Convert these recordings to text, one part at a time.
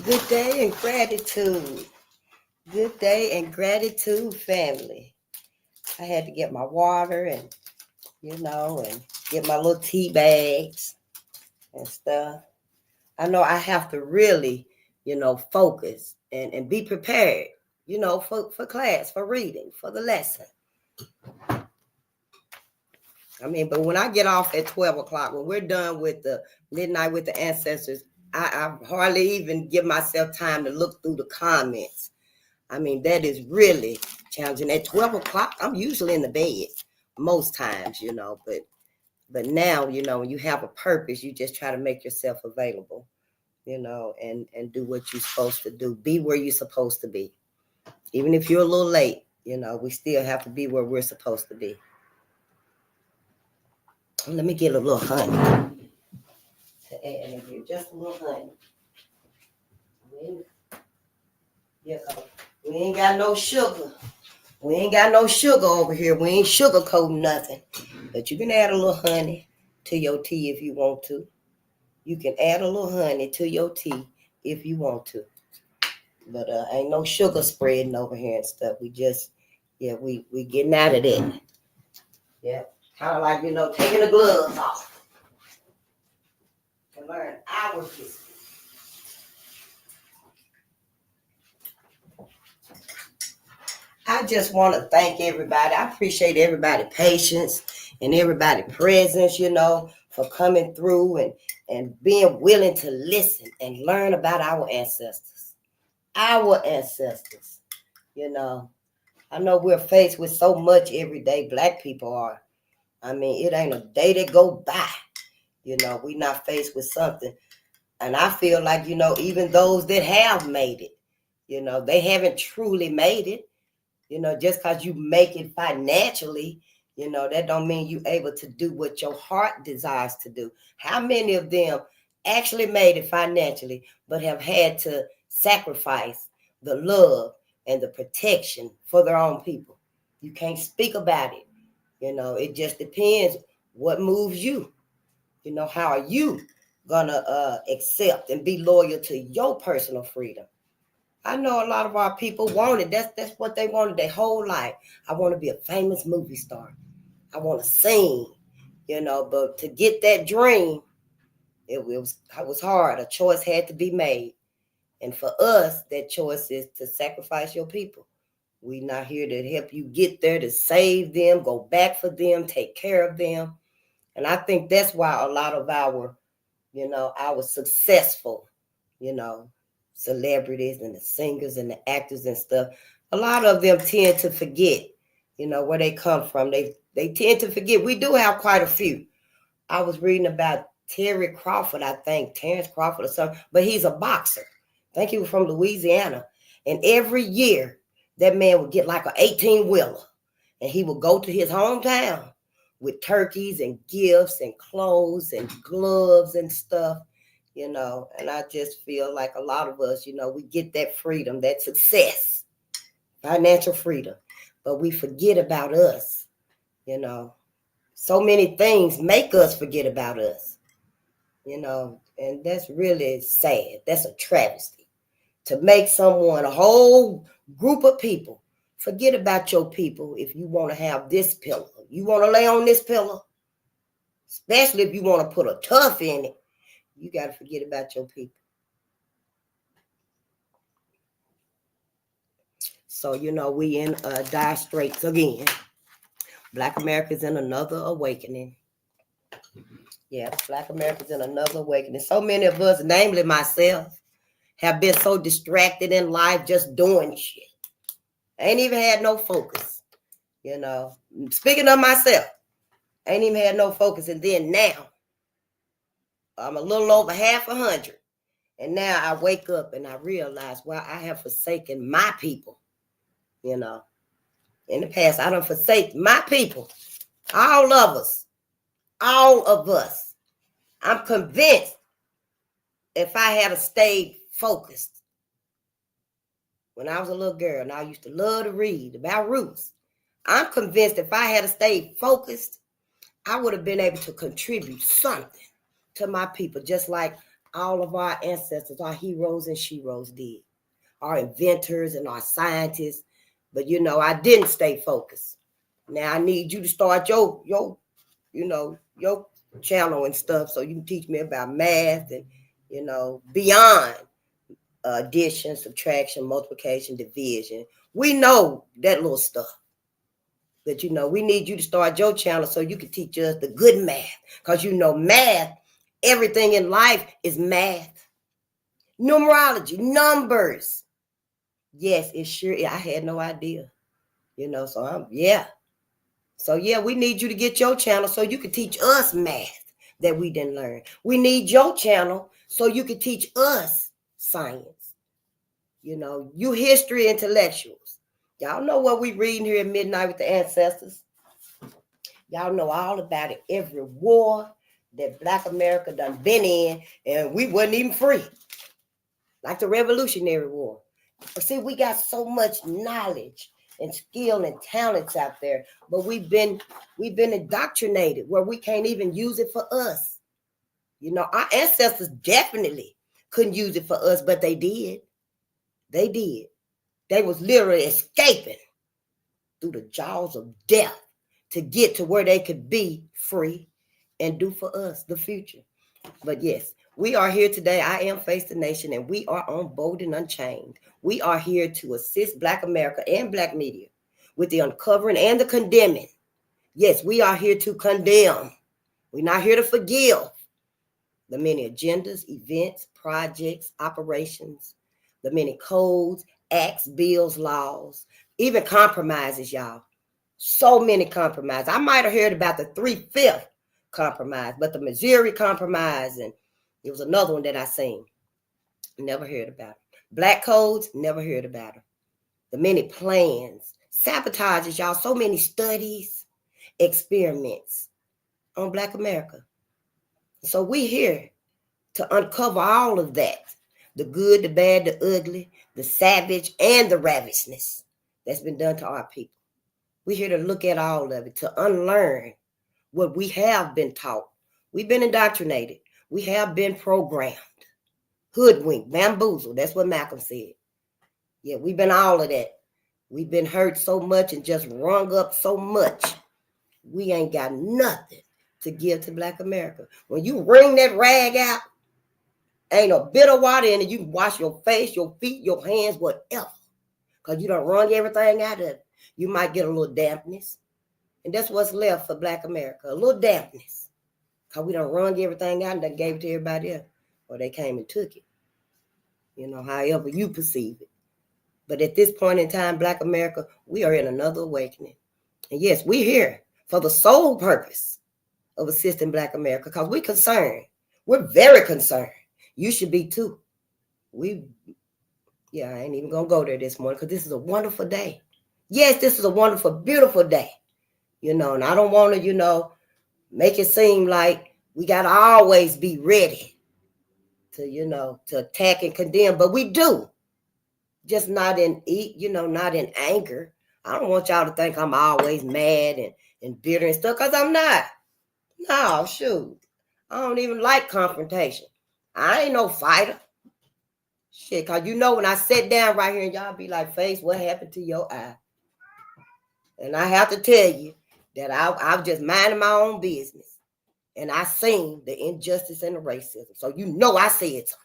Good day and gratitude. Good day and gratitude, family. I had to get my water and get my little tea bags and stuff. I know I have to really, focus and be prepared, for class, for reading, for the lesson. But when I get off at 12 o'clock, when we're done with the midnight with the ancestors, I hardly even give myself time to look through the comments. That is really challenging. At 12 o'clock, I'm usually in the bed most times, but now, when you have a purpose, you just try to make yourself available, and do what you're supposed to do. Be where you're supposed to be. Even if you're a little late, we still have to be where we're supposed to be. Let me get a little honey to add in here. Just a little honey. We ain't got no sugar. We ain't got no sugar over here. We ain't sugarcoating nothing. But you can add a little honey to your tea if you want to. You can add a little honey to your tea if you want to. But ain't no sugar spreading over here and stuff. We just, we getting out of that. Yeah. Kind of like, taking the gloves off. And learn our history. I just want to thank everybody. I appreciate everybody's patience and everybody's presence, for coming through and being willing to listen and learn about our ancestors. Our ancestors, I know we're faced with so much every day. Black people are. It ain't a day that go by. We not faced with something. And I feel like, even those that have made it, they haven't truly made it. Just because you make it financially, that don't mean you able to do what your heart desires to do. How many of them actually made it financially, but have had to sacrifice the love and the protection for their own people? You can't speak about it. It just depends what moves you. How are you gonna accept and be loyal to your personal freedom? I know a lot of our people wanted. That's what they wanted their whole life. I want to be a famous movie star. I want to sing, but to get that dream, it was hard. A choice had to be made. And for us, that choice is to sacrifice your people. We're not here to help you get there, to save them, go back for them, take care of them. And I think that's why a lot of our successful, celebrities and the singers and the actors and stuff, a lot of them tend to forget, where they come from. They tend to forget. We do have quite a few. I was reading about Terrence Crawford or something, but he's a boxer. I think he was from Louisiana. And every year, that man would get like an 18-wheeler. And he would go to his hometown with turkeys and gifts and clothes and gloves and stuff. And I just feel like a lot of us, we get that freedom, that success, financial freedom, but we forget about us. So many things make us forget about us, and that's really sad. That's a travesty to make someone, a whole group of people, forget about your people. If you want to have this pillow, you want to lay on this pillow, especially if you want to put a tuff in it, you got to forget about your people. So, we in dire straits again. Black America's in another awakening. Yeah, Black America's in another awakening. So many of us, namely myself, have been so distracted in life just doing shit. Ain't even had no focus. Speaking of myself, ain't even had no focus. And then now, I'm a little over half 100. And now I wake up and I realize, well, I have forsaken my people. In the past, I don't forsake my people. All of us. I'm convinced if I had stayed focused when I was a little girl, and I used to love to read about roots, I'm convinced if I had stayed focused, I would have been able to contribute something to my people, just like all of our ancestors, our heroes and sheroes did, our inventors and our scientists. But, I didn't stay focused. Now I need you to start your channel and stuff so you can teach me about math and, beyond addition, subtraction, multiplication, division. We know that little stuff. But, we need you to start your channel so you can teach us the good math. Because, math, everything in life is math. Numerology, numbers. Yes, it sure is. I had no idea. So we need you to get your channel so you can teach us math that we didn't learn. We need your channel so you can teach us science. You history intellectuals. Y'all know what we reading here at midnight with the ancestors. Y'all know all about it. Every war that Black America done been in, and we wasn't even free. Like the Revolutionary War. But see, we got so much knowledge and skill and talents out there, but we've been indoctrinated where we can't even use it for us. Our ancestors definitely couldn't use it for us, but they did. They did. They was literally escaping through the jaws of death to get to where they could be free and do for us the future. But yes, we are here today. I am Face the Nation, and we are on Bolden Unchained. We are here to assist Black America and Black media with the uncovering and the condemning. Yes, we are here to condemn. We're not here to forgive the many agendas, events, projects, operations, the many codes, acts, bills, laws, even compromises, y'all. So many compromises. I might have heard about the 3/5 compromise, but the Missouri compromise, and it was another one that I seen. Never heard about it. Black codes, never heard about it. The many plans, sabotages, y'all. So many studies, experiments on Black America. So we here to uncover all of that. The good, the bad, the ugly, the savage, and the ravishedness that's been done to our people. We're here to look at all of it, to unlearn what we have been taught. We've been indoctrinated. We have been programmed, hoodwinked, bamboozled. That's what Malcolm said. Yeah, we've been all of that. We've been hurt so much and just wrung up so much. We ain't got nothing to give to Black America. When you wring that rag out, ain't a bit of water in it. You can wash your face, your feet, your hands, whatever. Because you done wrung everything out of it. You might get a little dampness. And that's what's left for Black America, a little dampness. Because we done wrung everything out and done gave it to everybody else. Or they came and took it. However you perceive it. But at this point in time, Black America, we are in another awakening. And yes, we're here for the sole purpose of assisting Black America because we're concerned. We're very concerned. You should be too. I ain't even going to go there this morning because this is a wonderful day. Yes, this is a wonderful, beautiful day. And I don't want to, make it seem like we got to always be ready to attack and condemn. But we do. Just not in not in anger. I don't want y'all to think I'm always mad and bitter and stuff because I'm not. No, shoot. I don't even like confrontation. I ain't no fighter. Shit, because when I sit down right here and y'all be like, Face, what happened to your eye? And I have to tell you that I was just minding my own business. And I seen the injustice and the racism. So I said something.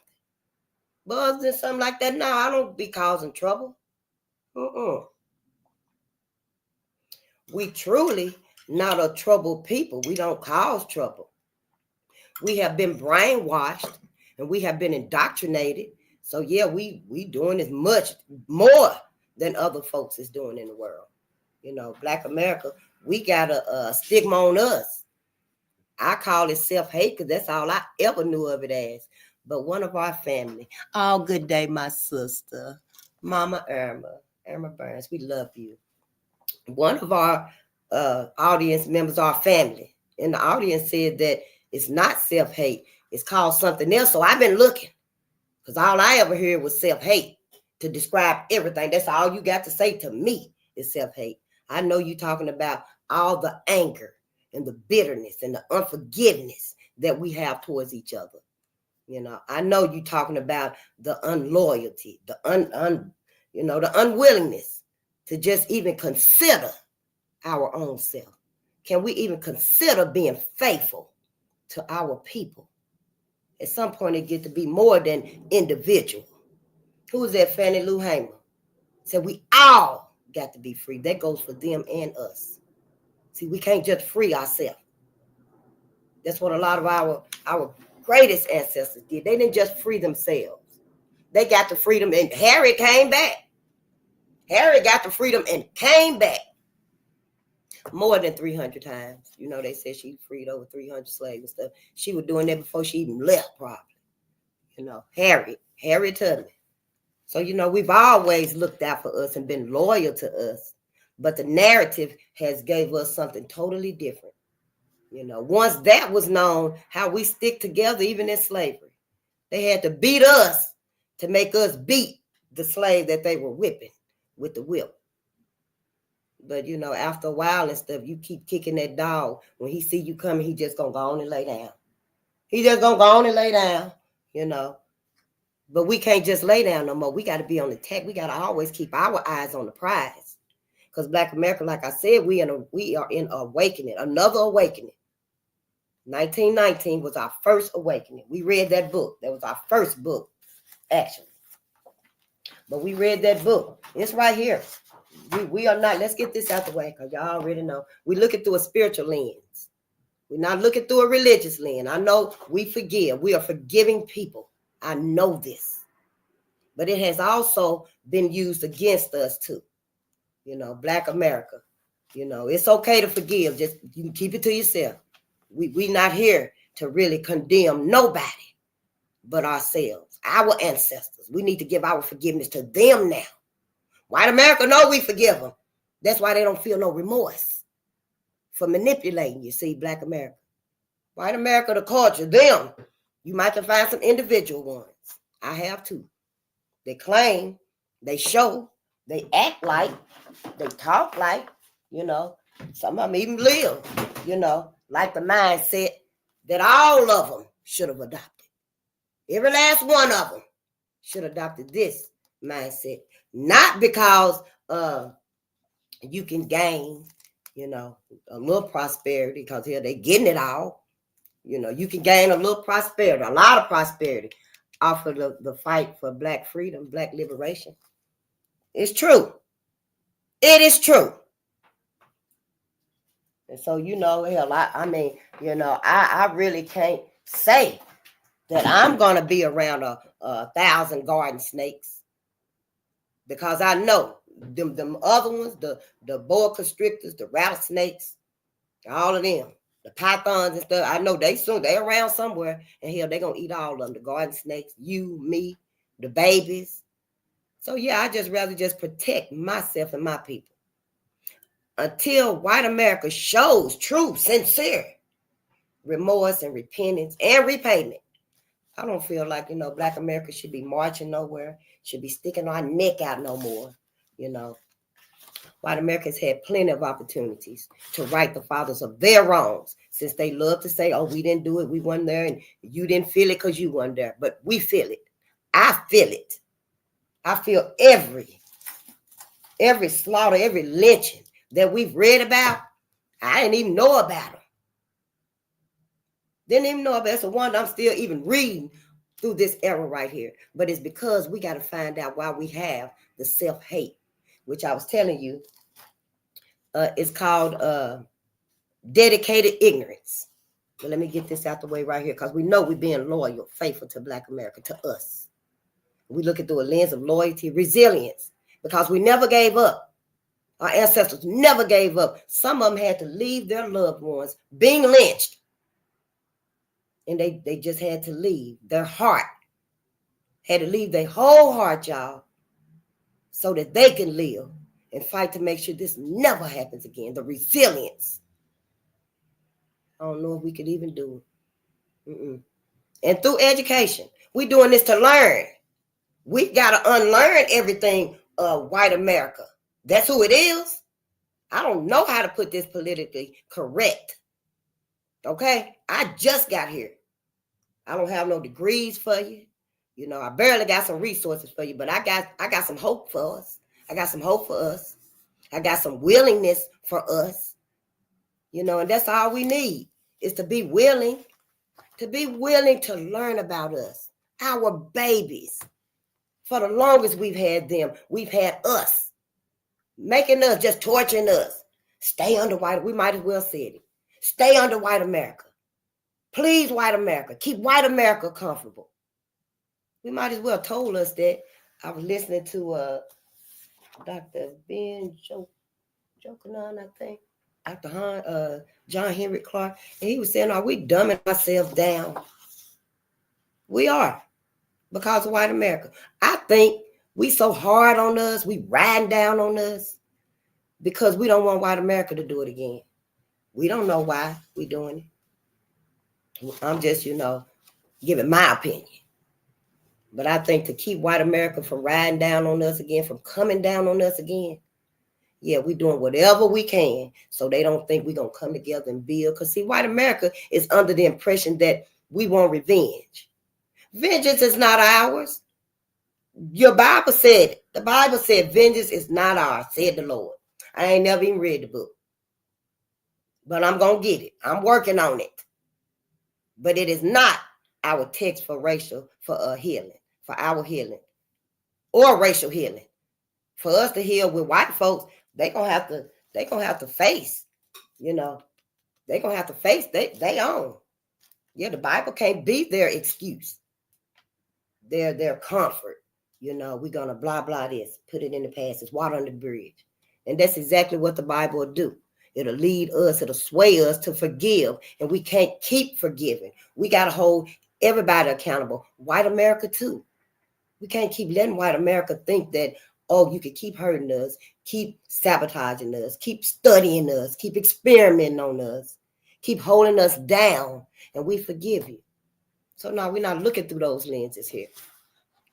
But other than something like that, no, I don't be causing trouble. We truly not a troubled people. We don't cause trouble. We have been brainwashed and we have been indoctrinated. So yeah, we doing as much more than other folks is doing in the world. Black America, we got a stigma on us. I call it self-hate because that's all I ever knew of it as. But one of our family, good day, my sister, Mama Irma Burns, we love you. One of our audience members, our family, in the audience said that it's not self-hate. It's called something else. So I've been looking because all I ever heard was self-hate to describe everything. That's all you got to say to me is self-hate. I know you talking about all the anger and the bitterness and the unforgiveness that we have towards each other. I know you talking about the unloyalty, the the unwillingness to just even consider our own self. Can we even consider being faithful to our people? At some point, it get to be more than individual. Who was that? Fannie Lou Hamer said we all got to be free. That goes for them and us. See, we can't just free ourselves. That's what a lot of our greatest ancestors did. They didn't just free themselves. They got the freedom, and Harry came back. Harry got the freedom and came back more than 300 times. They said she freed over 300 slaves and stuff. She was doing that before she even left, probably. Harry Tubman. So, we've always looked out for us and been loyal to us. But the narrative has gave us something totally different. Once that was known, how we stick together, even in slavery, they had to beat us to make us beat the slave that they were whipping with the whip. But, after a while and stuff, you keep kicking that dog. When he see you coming, he just going to go on and lay down. He just going to go on and lay down, But we can't just lay down no more. We got to be on the attack. We got to always keep our eyes on the prize. Because Black America, like I said, we are in awakening, another awakening. 1919 was our first awakening. We read that book. That was our first book, actually. But we read that book. It's right here. We are not, let's get this out the way, because y'all already know. We look it through a spiritual lens. We're not looking through a religious lens. I know we forgive. We are forgiving people. I know this. But it has also been used against us too. Black America. It's okay to forgive. Just you can keep it to yourself. We not here to really condemn nobody but ourselves, our ancestors. We need to give our forgiveness to them now. White America know we forgive them. That's why they don't feel no remorse for manipulating, you see, Black America. White America, the culture, them. You might can find some individual ones. I have too. They claim, they show, they act like, they talk like, some of them even live, like the mindset that all of them should have adopted. Every last one of them should have adopted this mindset. Not because you can gain, a little prosperity, because here they getting it all. You can gain a little prosperity, a lot of prosperity off of the fight for Black freedom, Black liberation. It's true. It is true. And so, hell, I really can't say that I'm going to be around a 1,000 garden snakes, because I know them other ones, the boa constrictors, the rattlesnakes, all of them, the pythons and stuff, I know they around somewhere, and hell, they're going to eat all of them, the garden snakes, you, me, the babies. So, yeah, I just rather just protect myself and my people. Until white America shows true, sincere remorse and repentance and repayment, I don't feel like, Black America should be marching nowhere, should be sticking our neck out no more. White America has had plenty of opportunities to right the fathers of their wrongs, since they love to say, oh, we didn't do it, we weren't there, and you didn't feel it because you weren't there. But we feel it. I feel it. I feel every slaughter, every lynching that we've read about. I didn't even know about them. Didn't even know about it. It's the one I'm still even reading through this era right here. But it's because we got to find out why we have the self-hate, which I was telling you, it's called dedicated ignorance. But let me get this out the way right here, because we know we're being loyal, faithful to Black America, to us. We look at through a lens of loyalty, resilience, because we never gave up. Our ancestors never gave up. Some of them had to leave their loved ones being lynched. And they just had to leave. Their heart had to leave their whole heart, y'all, so that they can live and fight to make sure this never happens again. The resilience. I don't know if we could even do it. And through education, we're doing this to learn. We got to unlearn everything of white America. That's who it is. I don't know how to put this politically correct. Okay? I just got here. I don't have no degrees for you. You know, I barely got some resources for you, but I got some hope for us. I got some hope for us. I got some willingness for us. You know, and that's all we need is to be willing to learn about us, our babies. For the longest we've had them, we've had us, making us, just torturing us. Stay under white, we might as well said it. Stay under white America. Please, white America, keep white America comfortable. We might as well told us that. I was listening to Dr. Ben Jokanan, I think. Dr. John Henry Clark, and he was saying, are we dumbing ourselves down? We are, because of white America. I think we so hard on us, we riding down on us, because we don't want white America to do it again. We don't know why we doing it. I'm just, giving my opinion. But I think to keep white America from riding down on us again, from coming down on us again, yeah, we're doing whatever we can so they don't think we're going to come together and build. Because, see, white America is under the impression that we want revenge. Vengeance is not ours. Your Bible said it. The Bible said vengeance is not ours, said the Lord. I ain't never even read the book. But I'm going to get it. I'm working on it. But it is not our text for healing, for our healing, or racial healing. For us to heal with white folks, they gonna have to face, they gonna have to face they own. Yeah, the Bible can't be their excuse, their comfort. We're gonna blah blah this, put it in the past, it's water under the bridge. And that's exactly what the Bible will do. It'll lead us, it'll sway us to forgive, and we can't keep forgiving. We gotta hold everybody accountable, white America too. We can't keep letting white America think that, oh, you can keep hurting us, keep sabotaging us, keep studying us, keep experimenting on us, keep holding us down, and we forgive you. So no, we're not looking through those lenses here.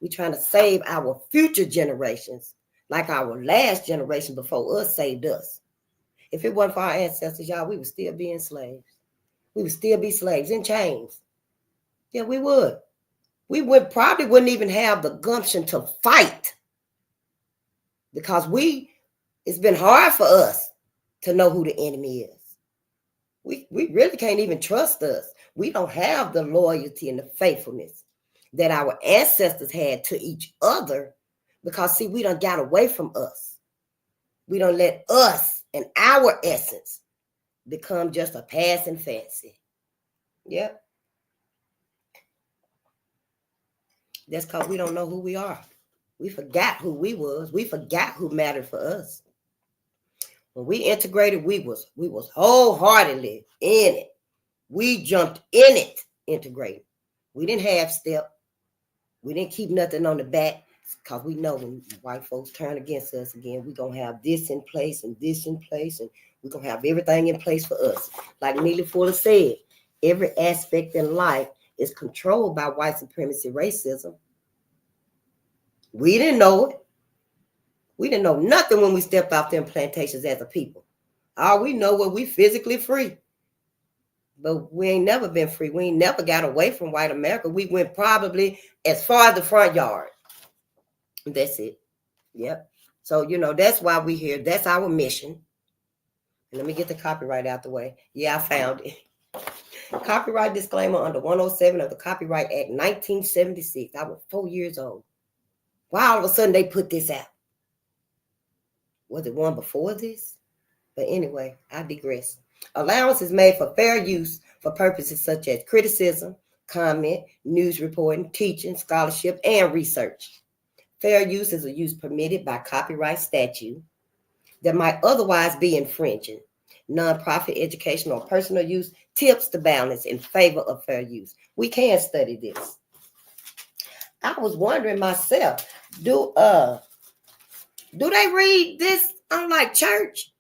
We're trying to save our future generations, like our last generation before us saved us. If it wasn't for our ancestors, y'all, we would still be enslaved. We would still be slaves in chains. Yeah, we would. We probably wouldn't even have the gumption to fight, because it's been hard for us to know who the enemy is. We really can't even trust us. We don't have the loyalty and the faithfulness that our ancestors had to each other, because, see, we done got away from us. We don't let us and our essence become just a passing fancy. Yep. That's because we don't know who we are. We forgot who we was. We forgot who mattered for us. When we integrated, we was wholeheartedly in it. We jumped in it, integrated. We didn't half step. We didn't keep nothing on the back, because we know when white folks turn against us again, we're going to have this in place and this in place, and we're going to have everything in place for us. Like Neely Fuller said, every aspect in life is controlled by white supremacy racism. We didn't know it. We didn't know nothing when we stepped off them plantations as a people. All we know was we physically free. But we ain't never been free. We ain't never got away from white America. We went probably as far as the front yard. That's it. Yep. So, that's why we're here. That's our mission. And let me get the copyright out the way. Yeah, I found it. Copyright disclaimer under 107 of the Copyright Act, 1976. I was 4 years old. Why all of a sudden they put this out? Was it one before this? But anyway, I digress. Allowance is made for fair use for purposes such as criticism, comment, news reporting, teaching, scholarship, and research. Fair use is a use permitted by copyright statute that might otherwise be infringing. Nonprofit, educational, or personal use tips the balance in favor of fair use. We can study this. I was wondering myself, do they read this on like church?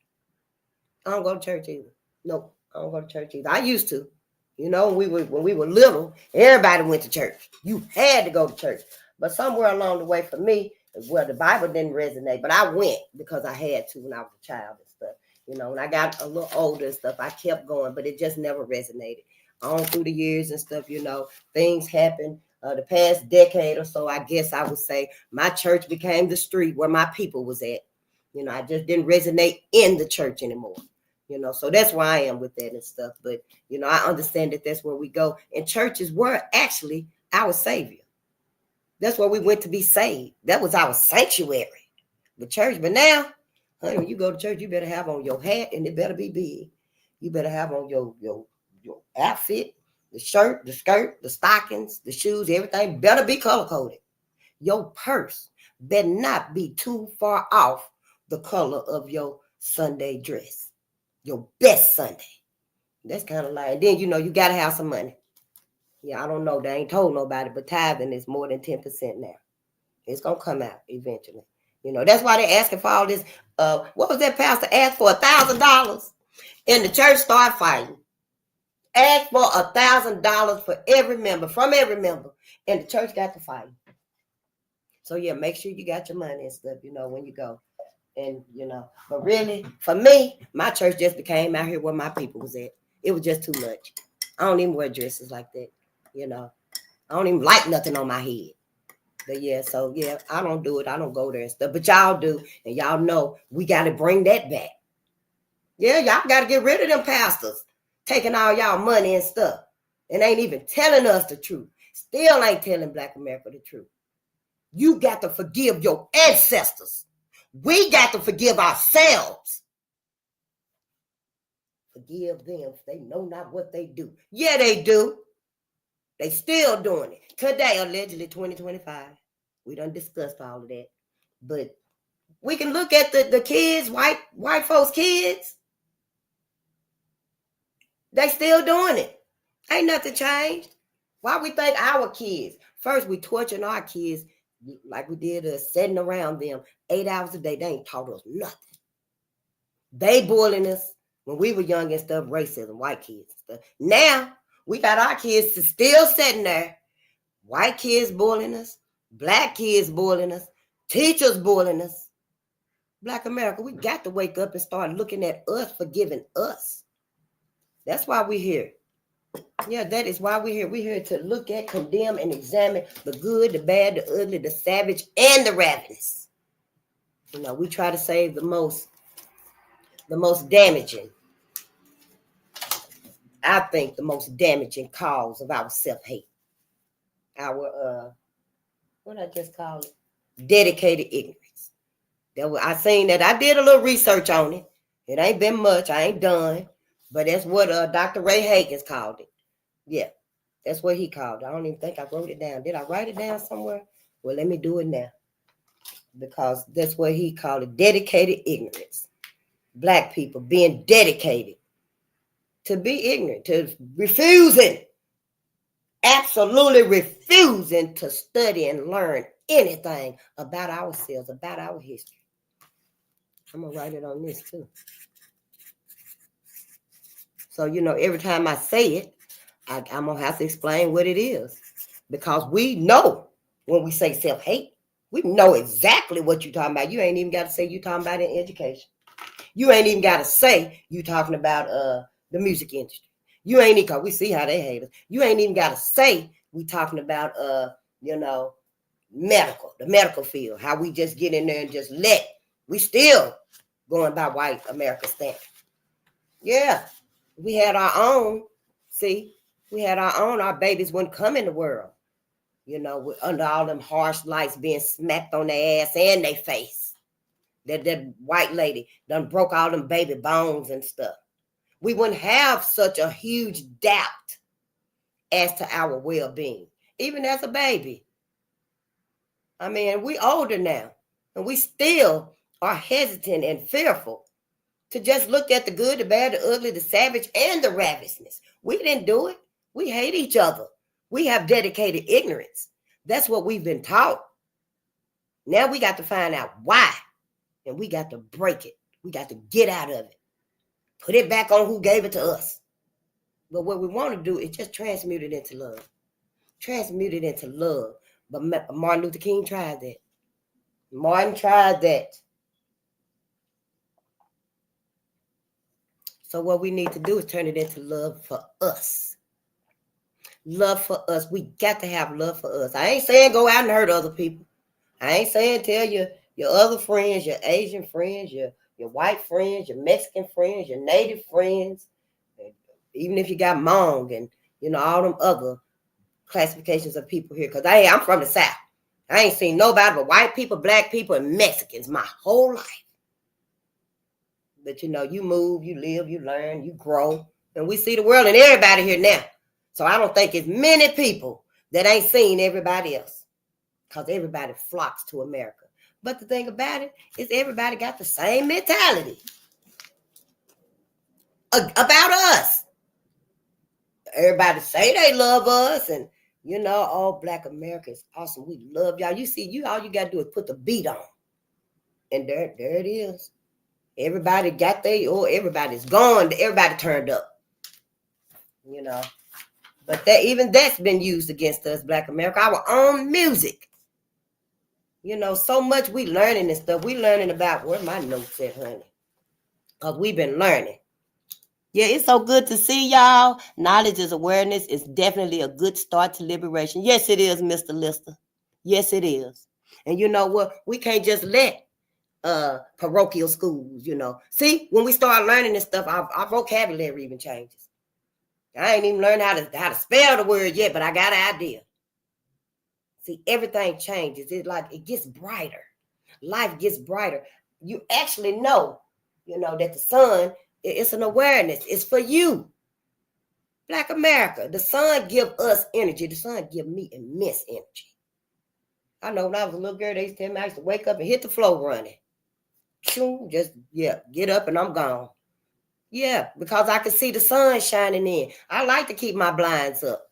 I don't go to church either. Nope, I don't go to church either. I used to. When we were little, everybody went to church. You had to go to church. But somewhere along the way for me, the Bible didn't resonate, but I went because I had to when I was a child and stuff. When I got a little older and stuff, I kept going, but it just never resonated. on through the years and stuff, things happen. The past decade or so, I guess I would say my church became the street where my people was at. I just didn't resonate in the church anymore. So that's where I am with that and stuff. But, I understand that that's where we go. And churches were actually our savior. That's where we went to be saved. That was our sanctuary, the church. But now, honey, when you go to church, you better have on your hat and it better be big. You better have on your outfit, the shirt, the skirt, the stockings, the shoes, everything better be color-coded. Your purse better not be too far off the color of your Sunday dress. Your best Sunday. That's kind of like, and then, you got to have some money. Yeah, I don't know. They ain't told nobody, but tithing is more than 10% now. It's going to come out eventually. That's why they're asking for all this. What was that pastor asked for? $1,000? And the church started fighting. Asked for $1,000 for every member, from every member. And the church got to fight. So, yeah, make sure you got your money and stuff, when you go. And, but really, for me, my church just became out here where my people was at. It was just too much. I don't even wear dresses like that, I don't even like nothing on my head. But, yeah, so, yeah, I don't do it. I don't go there and stuff. But y'all do. And y'all know we got to bring that back. Yeah, y'all got to get rid of them pastors taking all y'all money and stuff. And ain't even telling us the truth. Still ain't telling Black America the truth. You got to forgive your ancestors. We got to forgive ourselves. Forgive them if they know not what they do. Yeah, they do. They still doing it. Today, allegedly 2025. We done discussed all of that. But we can look at the kids, white folks' kids. They still doing it. Ain't nothing changed. Why we think our kids? First, we torturing our kids like we did sitting around them 8 hours a day. They ain't taught us nothing. They bullying us when we were young and stuff, racism, white kids and stuff. Now, we got our kids still sitting there. White kids bullying us. Black kids bullying us. Teachers bullying us. Black America, we got to wake up and start looking at us, forgiving us. That's why we're here. Yeah, that is why we're here. We're here to look at, condemn, and examine the good, the bad, the ugly, the savage, and the ravenous. We try to save the most damaging. I think the most damaging cause of our self-hate. Our, what I just call it? Dedicated ignorance. I seen that. I did a little research on it. It ain't been much. I ain't done. But that's what Dr. Ray Higgins called it. Yeah, that's what he called it. I don't even think I wrote it down. Did I write it down somewhere? Well, let me do it now. Because that's what he called it. Dedicated ignorance. Black people being dedicated to be ignorant, to refusing, absolutely refusing to study and learn anything about ourselves, about our history. I'm going to write it on this too. So, every time I say it, I'm going to have to explain what it is. Because we know when we say self-hate, we know exactly what you're talking about. You ain't even got to say you're talking about in education. You ain't even got to say you're talking about the music industry. You ain't even, because we see how they hate us. You ain't even got to say we talking about, the medical field, how we just get in there and just we still going by white America standard. Yeah, we had our own, our babies wouldn't come in the world, under all them harsh lights being smacked on their ass and their face. That white lady done broke all them baby bones and stuff. We wouldn't have such a huge doubt as to our well-being, even as a baby. I mean, we older now, and we still are hesitant and fearful to just look at the good, the bad, the ugly, the savage, and the ravenousness. We didn't do it. We hate each other. We have dedicated ignorance. That's what we've been taught. Now we got to find out why, and we got to break it. We got to get out of it. Put it back on who gave it to us. But what we want to do is just transmute it into love. Transmute it into love. But Martin Luther King tried that. Martin tried that. So what we need to do is turn it into love for us. Love for us. We got to have love for us. I ain't saying go out and hurt other people. I ain't saying tell your other friends, your Asian friends, your white friends, your Mexican friends, your native friends, even if you got Hmong and all them other classifications of people here. Cause I'm from the South. I ain't seen nobody but white people, black people, and Mexicans my whole life. But you move, you live, you learn, you grow, and we see the world and everybody here now. So I don't think it's many people that ain't seen everybody else, because everybody flocks to America. But the thing about it is everybody got the same mentality about us. Everybody say they love us, and oh, Black America is awesome. We love y'all. You see, all you gotta do is put the beat on, and there it is. Everybody got everybody's gone. Everybody turned up. But that's been used against us, Black America. Our own music. So much we learning and stuff. We learning about where my notes at, honey. Because we've been learning. Yeah, it's so good to see y'all. Knowledge is awareness. Is definitely a good start to liberation. Yes, it is, Mr. Lister. Yes, it is. And you know what? We can't just let parochial schools, See, when we start learning this stuff, our vocabulary even changes. I ain't even learned how to spell the word yet, but I got an idea. See, everything changes. It's like it gets brighter. Life gets brighter. You actually know, that the sun, it's an awareness. It's for you. Black America, the sun give us energy. The sun give me immense energy. I know when I was a little girl, they used to tell me I used to wake up and hit the floor running. Just, get up and I'm gone. Yeah, because I can see the sun shining in. I like to keep my blinds up.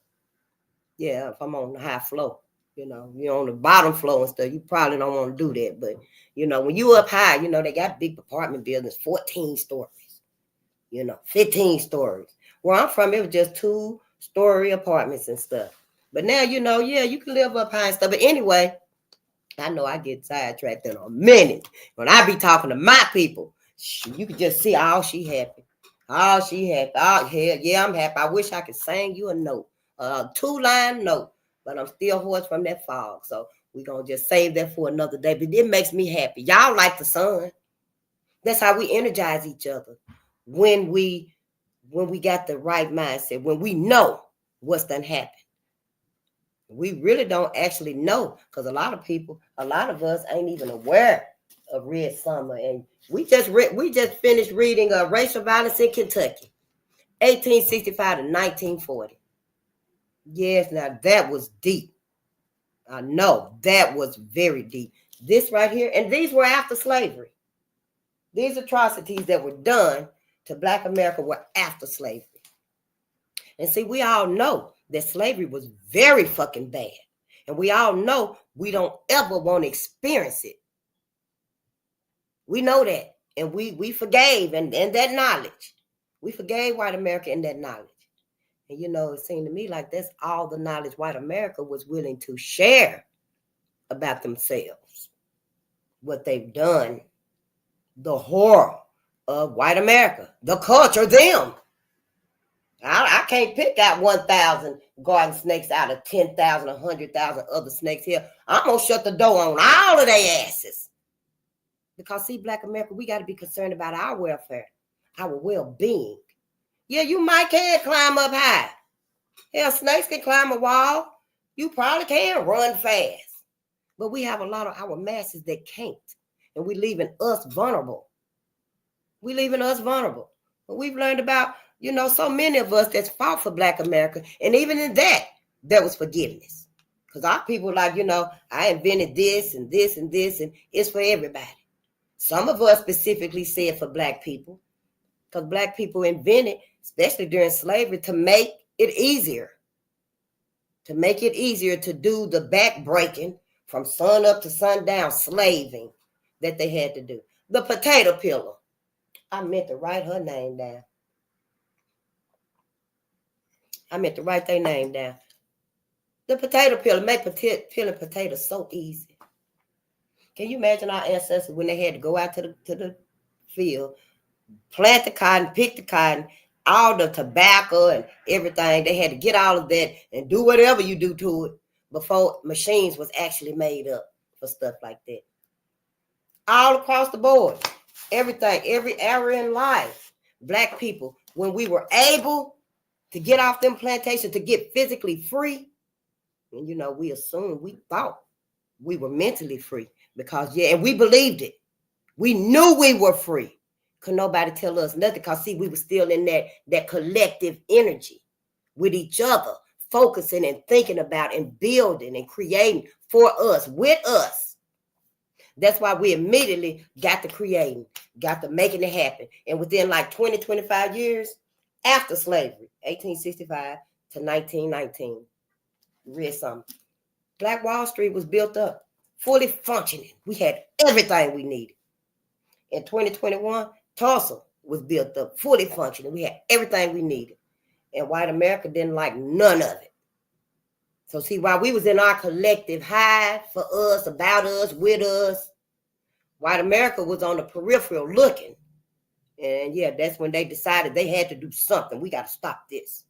Yeah, if I'm on the high floor. You're on the bottom floor and stuff, you probably don't want to do that. But, when you up high, they got big apartment buildings, 14 stories, 15 stories. Where I'm from, it was just 2-story apartments and stuff. But now, you can live up high and stuff. But anyway, I know I get sidetracked in a minute. When I be talking to my people, you can just see, oh, she happy. Oh, she happy. Oh, hell, yeah, I'm happy. I wish I could sing you a note, a 2-line note. But I'm still hoarse from that fog. So we're going to just save that for another day. But it makes me happy. Y'all like the sun. That's how we energize each other. When we got the right mindset. When we know what's done happened. We really don't actually know. Because a lot of us ain't even aware of Red Summer. And we just finished reading Racial Violence in Kentucky. 1865 to 1940. Yes, now that was deep. I know that was very deep. This right here, and these were after slavery. These atrocities that were done to Black America were after slavery. And see, we all know that slavery was very fucking bad. And we all know we don't ever want to experience it. We know that. And we forgave and that knowledge. We forgave white America in that knowledge. And it seemed to me like that's all the knowledge white America was willing to share about themselves, what they've done, the horror of white America, the culture, them. I can't pick out 1,000 garden snakes out of 10,000, 100,000 other snakes here. I'm going to shut the door on all of their asses. Because, see, Black America, we got to be concerned about our welfare, our well-being. Yeah, you might can climb up high. Hell, snakes can climb a wall. You probably can run fast. But we have a lot of our masses that can't. And we're leaving us vulnerable. But we've learned about, so many of us that's fought for Black America. And even in that, there was forgiveness. Because our people were like, I invented this and this and this, and it's for everybody. Some of us specifically said for Black people. Because Black people invented, especially during slavery, to make it easier. To make it easier to do the back-breaking from sun up to sundown slaving that they had to do. The potato peeler. I meant to write her name down. The potato peeler make peeling potatoes so easy. Can you imagine our ancestors when they had to go out to the field, plant the cotton, pick the cotton, all the tobacco and everything. They had to get all of that and do whatever you do to it before machines was actually made up for stuff like that. All across the board, everything, every area in life, Black people, when we were able to get off them plantations, to get physically free, and we assumed, we thought we were mentally free because, and we believed it. We knew we were free. Could nobody tell us nothing because, see, we were still in that collective energy with each other, focusing and thinking about and building and creating for us, with us. That's why we immediately got to creating, got to making it happen. And within like 20, 25 years after slavery, 1865 to 1919, read something. Black Wall Street was built up, fully functioning. We had everything we needed. In 2021, Tulsa was built up, fully functioning. We had everything we needed. And white America didn't like none of it. So see, while we was in our collective high for us, about us, with us, white America was on the peripheral looking. And yeah, that's when they decided they had to do something. We got to stop this.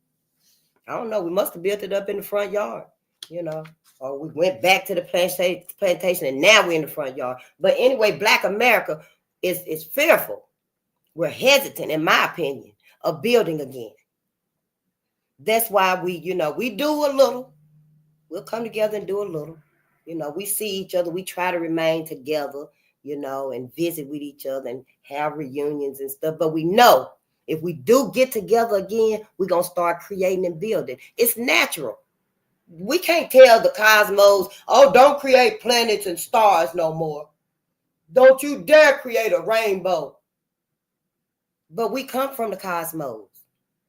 I don't know. We must have built it up in the front yard, or we went back to the plantation and now we're in the front yard. But anyway, Black America is fearful. We're hesitant, in my opinion, of building again. That's why we do a little. We'll come together and do a little. We see each other. We try to remain together, and visit with each other and have reunions and stuff. But we know if we do get together again, we're going to start creating and building. It's natural. We can't tell the cosmos, oh, don't create planets and stars no more. Don't you dare create a rainbow. But we come from the cosmos.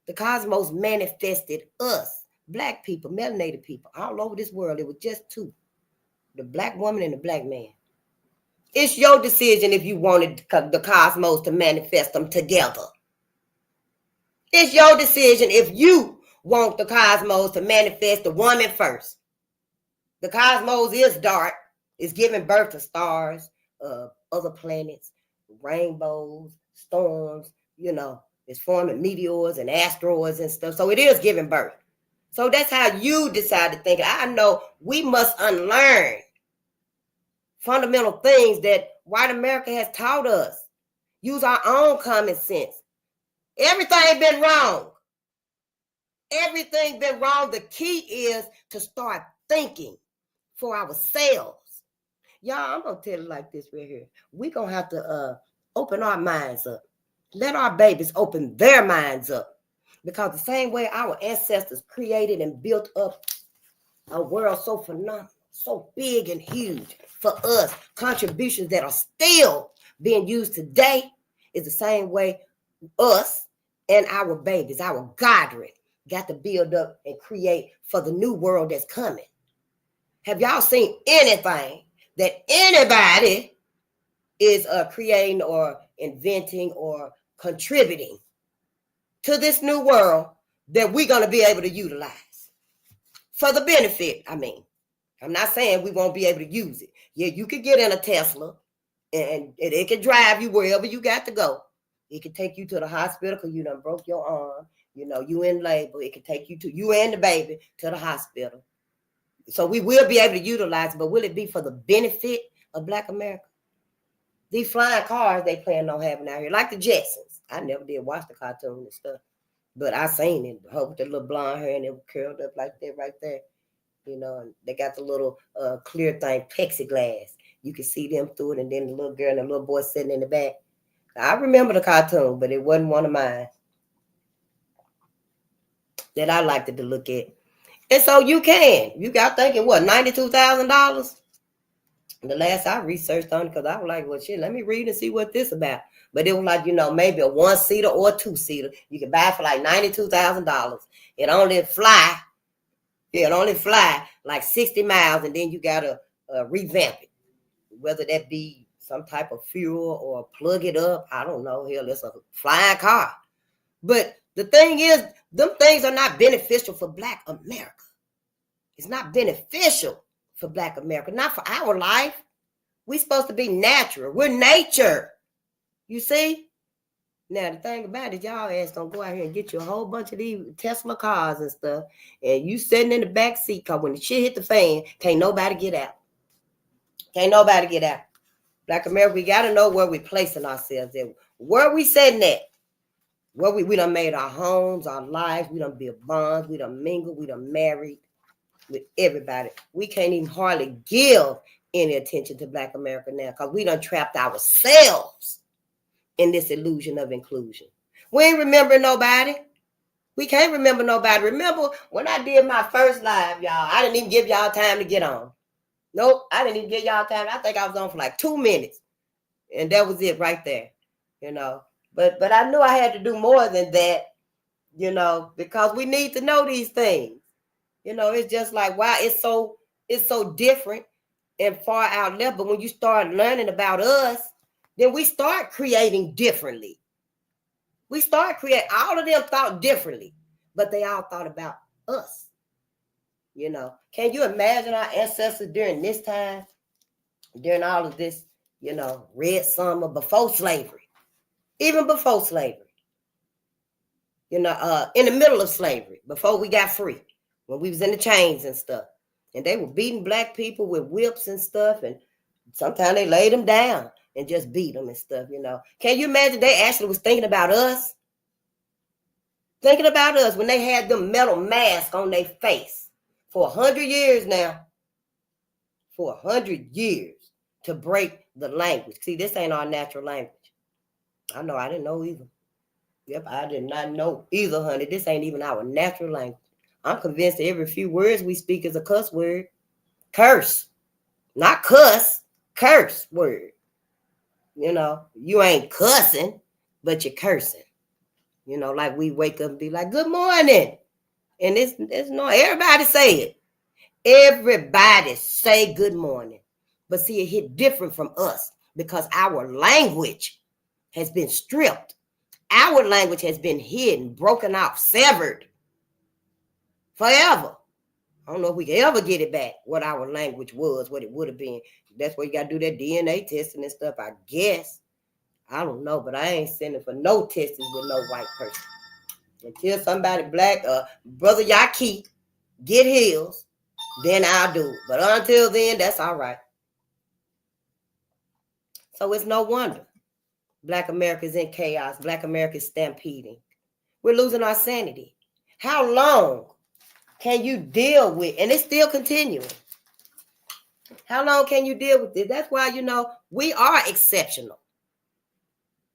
The cosmos manifested us, Black people, melanated people, all over this world. It was just two, the Black woman and the Black man. It's your decision if you wanted the cosmos to manifest them together. It's your decision if you want the cosmos to manifest the woman first. The cosmos is dark. It's giving birth to stars, other planets, rainbows, storms, it's forming meteors and asteroids and stuff. So it is giving birth. So that's how you decide to think. I know we must unlearn fundamental things that white America has taught us. Use our own common sense. Everything been wrong. Everything been wrong. The key is to start thinking for ourselves. Y'all, I'm going to tell it like this right here. We're going to have to open our minds up. Let our babies open their minds up. Because the same way our ancestors created and built up a world so phenomenal, so big and huge for us, contributions that are still being used today, is the same way us and our babies, our godred, got to build up and create for the new world that's coming. Have y'all seen anything that anybody is creating or inventing or contributing to this new world that we're going to be able to utilize for the benefit? I mean, I'm not saying we won't be able to use it. Yeah, you could get in a Tesla and it can drive you wherever you got to go. It can take you to the hospital because you done broke your arm. You in labor. It can take you and the baby to the hospital. So we will be able to utilize it, but will it be for the benefit of Black America? These flying cars they plan on having out here, like the Jetsons. I never did watch the cartoon and stuff, but I seen it. With the little blonde hair and it was curled up like that right there. And they got the little clear thing, plexiglass. You can see them through it, and then the little girl and the little boy sitting in the back. I remember the cartoon, but it wasn't one of mine that I liked to look at. And so you got thinking, what, $92,000? The last I researched on it, because I was like, well, shit, let me read and see what this about. But it was like, maybe a one-seater or a two-seater. You can buy it for like $92,000. It only fly like 60 miles, and then you got to revamp it. Whether that be some type of fuel or plug it up, I don't know. Hell, it's a flying car. But the thing is, them things are not beneficial for Black America. It's not beneficial for Black America, not for our life. We're supposed to be natural. We're nature. You see? Now, the thing about it, y'all ass don't go out here and get you a whole bunch of these Tesla cars and stuff, and you sitting in the back seat, because when the shit hit the fan, can't nobody get out. Can't nobody get out. Black America, we got to know where we're placing ourselves at. Where we sitting at? Where we done made our homes, our lives, we done built bonds, we done mingled, we done married with everybody. We can't even hardly give any attention to Black America now, because we done trapped ourselves in this illusion of inclusion. We ain't remember nobody. We can't remember nobody. Remember when I did my first live, y'all, I didn't even give y'all time to get on. Nope, I didn't even give y'all time. I think I was on for like 2 minutes. And that was it right there, you know. But I knew I had to do more than that, you know, because we need to know these things. You know, it's just like, wow, it's so different and far out left. But when you start learning about us, then we start creating differently. We start creating, all of them thought differently, but they all thought about us. You know, can you imagine our ancestors during this time, during all of this, you know, red summer, before slavery, even before slavery, you know, in the middle of slavery, before we got free, when we was in the chains and stuff, and they were beating black people with whips and stuff, and sometimes they laid them down and just beat them and stuff, you know. Can you imagine they actually was thinking about us? Thinking about us when they had them metal masks on their face for 100 years now. For 100 years to break the language. See, this ain't our natural language. I know, I didn't know either. Yep, I did not know either, honey. This ain't even our natural language. I'm convinced that every few words we speak is a cuss word. Curse. Not cuss. Curse word. You know, you ain't cussing, but you're cursing. You know, like we wake up and be like, good morning. And it's no, everybody say it. Everybody say good morning. But see, it hit different from us because our language has been stripped. Our language has been hidden, broken off, severed forever. I don't know if we can ever get it back, what our language was, what it would have been. That's why you got to do that DNA testing and stuff, I guess. I don't know, but I ain't sending for no testing with no white person. Until somebody black, Brother Yaki, get heals, then I'll do it. But until then, that's all right. So it's no wonder Black America is in chaos. Black America is stampeding. We're losing our sanity. How long can you deal with, and it's still continuing. How long can you deal with this? That's why, you know, we are exceptional.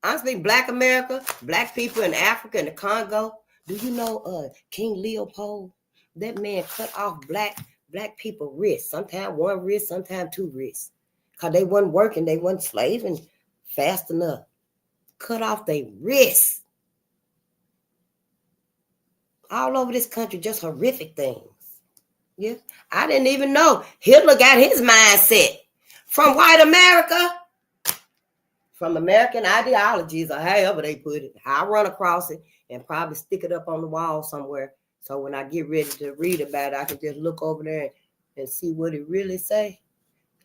I'm speaking Black America, Black people in Africa and the Congo. Do you know King Leopold? That man cut off black people wrists. Sometimes one wrist, sometimes two wrists. Because they wasn't working, they wasn't slaving fast enough. Cut off their wrists. All over this country, just horrific things. Yeah, I didn't even know. Hitler got his mindset from white America, from American ideologies, or however they put it. I run across it and probably stick it up on the wall somewhere. So when I get ready to read about it, I can just look over there and see what it really say.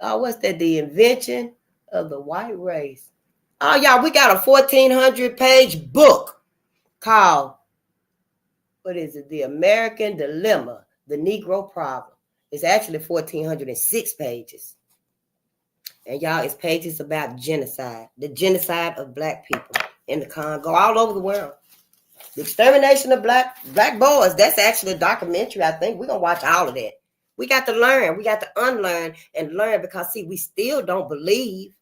Oh, what's that? The invention of the white race. Oh, y'all, we got a 1,400-page book called, what is it? The American Dilemma, the Negro Problem. It's actually 1,406 pages. And y'all, it's pages about genocide, the genocide of black people in the Congo, all over the world. The extermination of black boys, that's actually a documentary, I think. We're going to watch all of that. We got to learn. We got to unlearn and learn because, see, we still don't believe.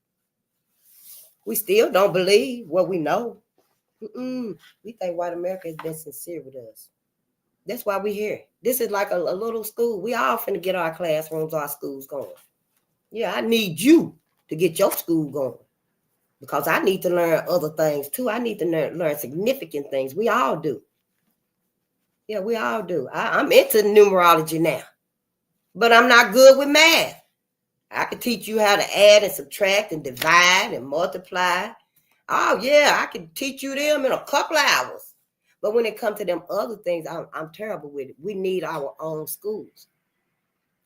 We still don't believe what we know. We think white America has been sincere with us. That's why we're here. This is like a little school. We all finna get our classrooms, our schools going. Yeah, I need you to get your school going because I need to learn other things too. I need to learn significant things. We all do. Yeah, we all do. I'm into numerology now, but I'm not good with math. I can teach you how to add and subtract and divide and multiply. Oh, yeah, I can teach you them in a couple of hours. But when it comes to them other things, I'm terrible with it. We need our own schools.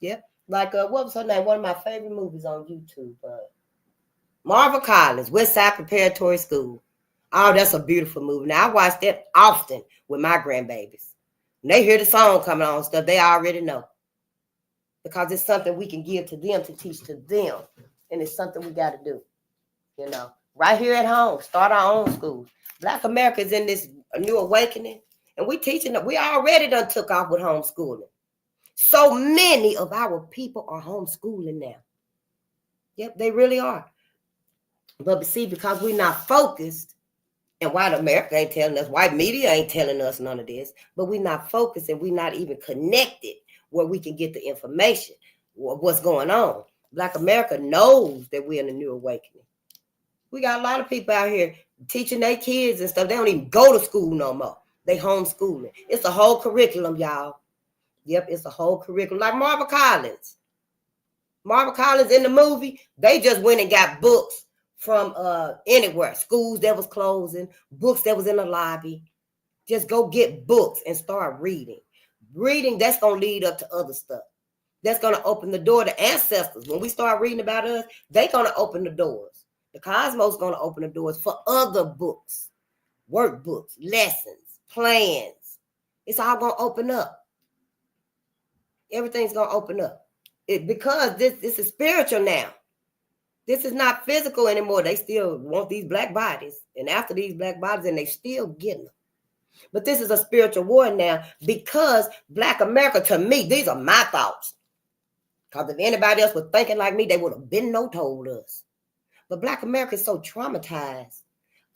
Yep. Like, what was her name? One of my favorite movies on YouTube. Marva Collins, Westside Preparatory School. Oh, that's a beautiful movie. Now, I watch that often with my grandbabies. When they hear the song coming on and stuff, they already know. Because it's something we can give to them to teach to them. And it's something we got to do. You know, right here at home, start our own schools. Black America is in this new awakening. And we teaching them. We already done took off with homeschooling. So many of our people are homeschooling now. Yep, they really are. But see, because we're not focused, and white America ain't telling us, white media ain't telling us none of this, but we're not focused and we're not even connected where we can get the information, what's going on. Black America knows that we're in a new awakening. We got a lot of people out here teaching their kids and stuff. They don't even go to school no more. They homeschooling. It's a whole curriculum, y'all. Yep, it's a whole curriculum. Like Marva Collins. Marva Collins in the movie, they just went and got books from anywhere. Schools that was closing, books that was in the lobby. Just go get books and start reading. Reading, that's going to lead up to other stuff. That's going to open the door to ancestors. When we start reading about us, they're going to open the doors. The cosmos is going to open the doors for other books, workbooks, lessons, plans. It's all going to open up. Everything's going to open up. Because this is spiritual now. This is not physical anymore. They still want these black bodies. And after these black bodies, and they still getting them. But this is a spiritual war now because Black America, to me, these are my thoughts. Because if anybody else was thinking like me, they would have been no told us. But Black America is so traumatized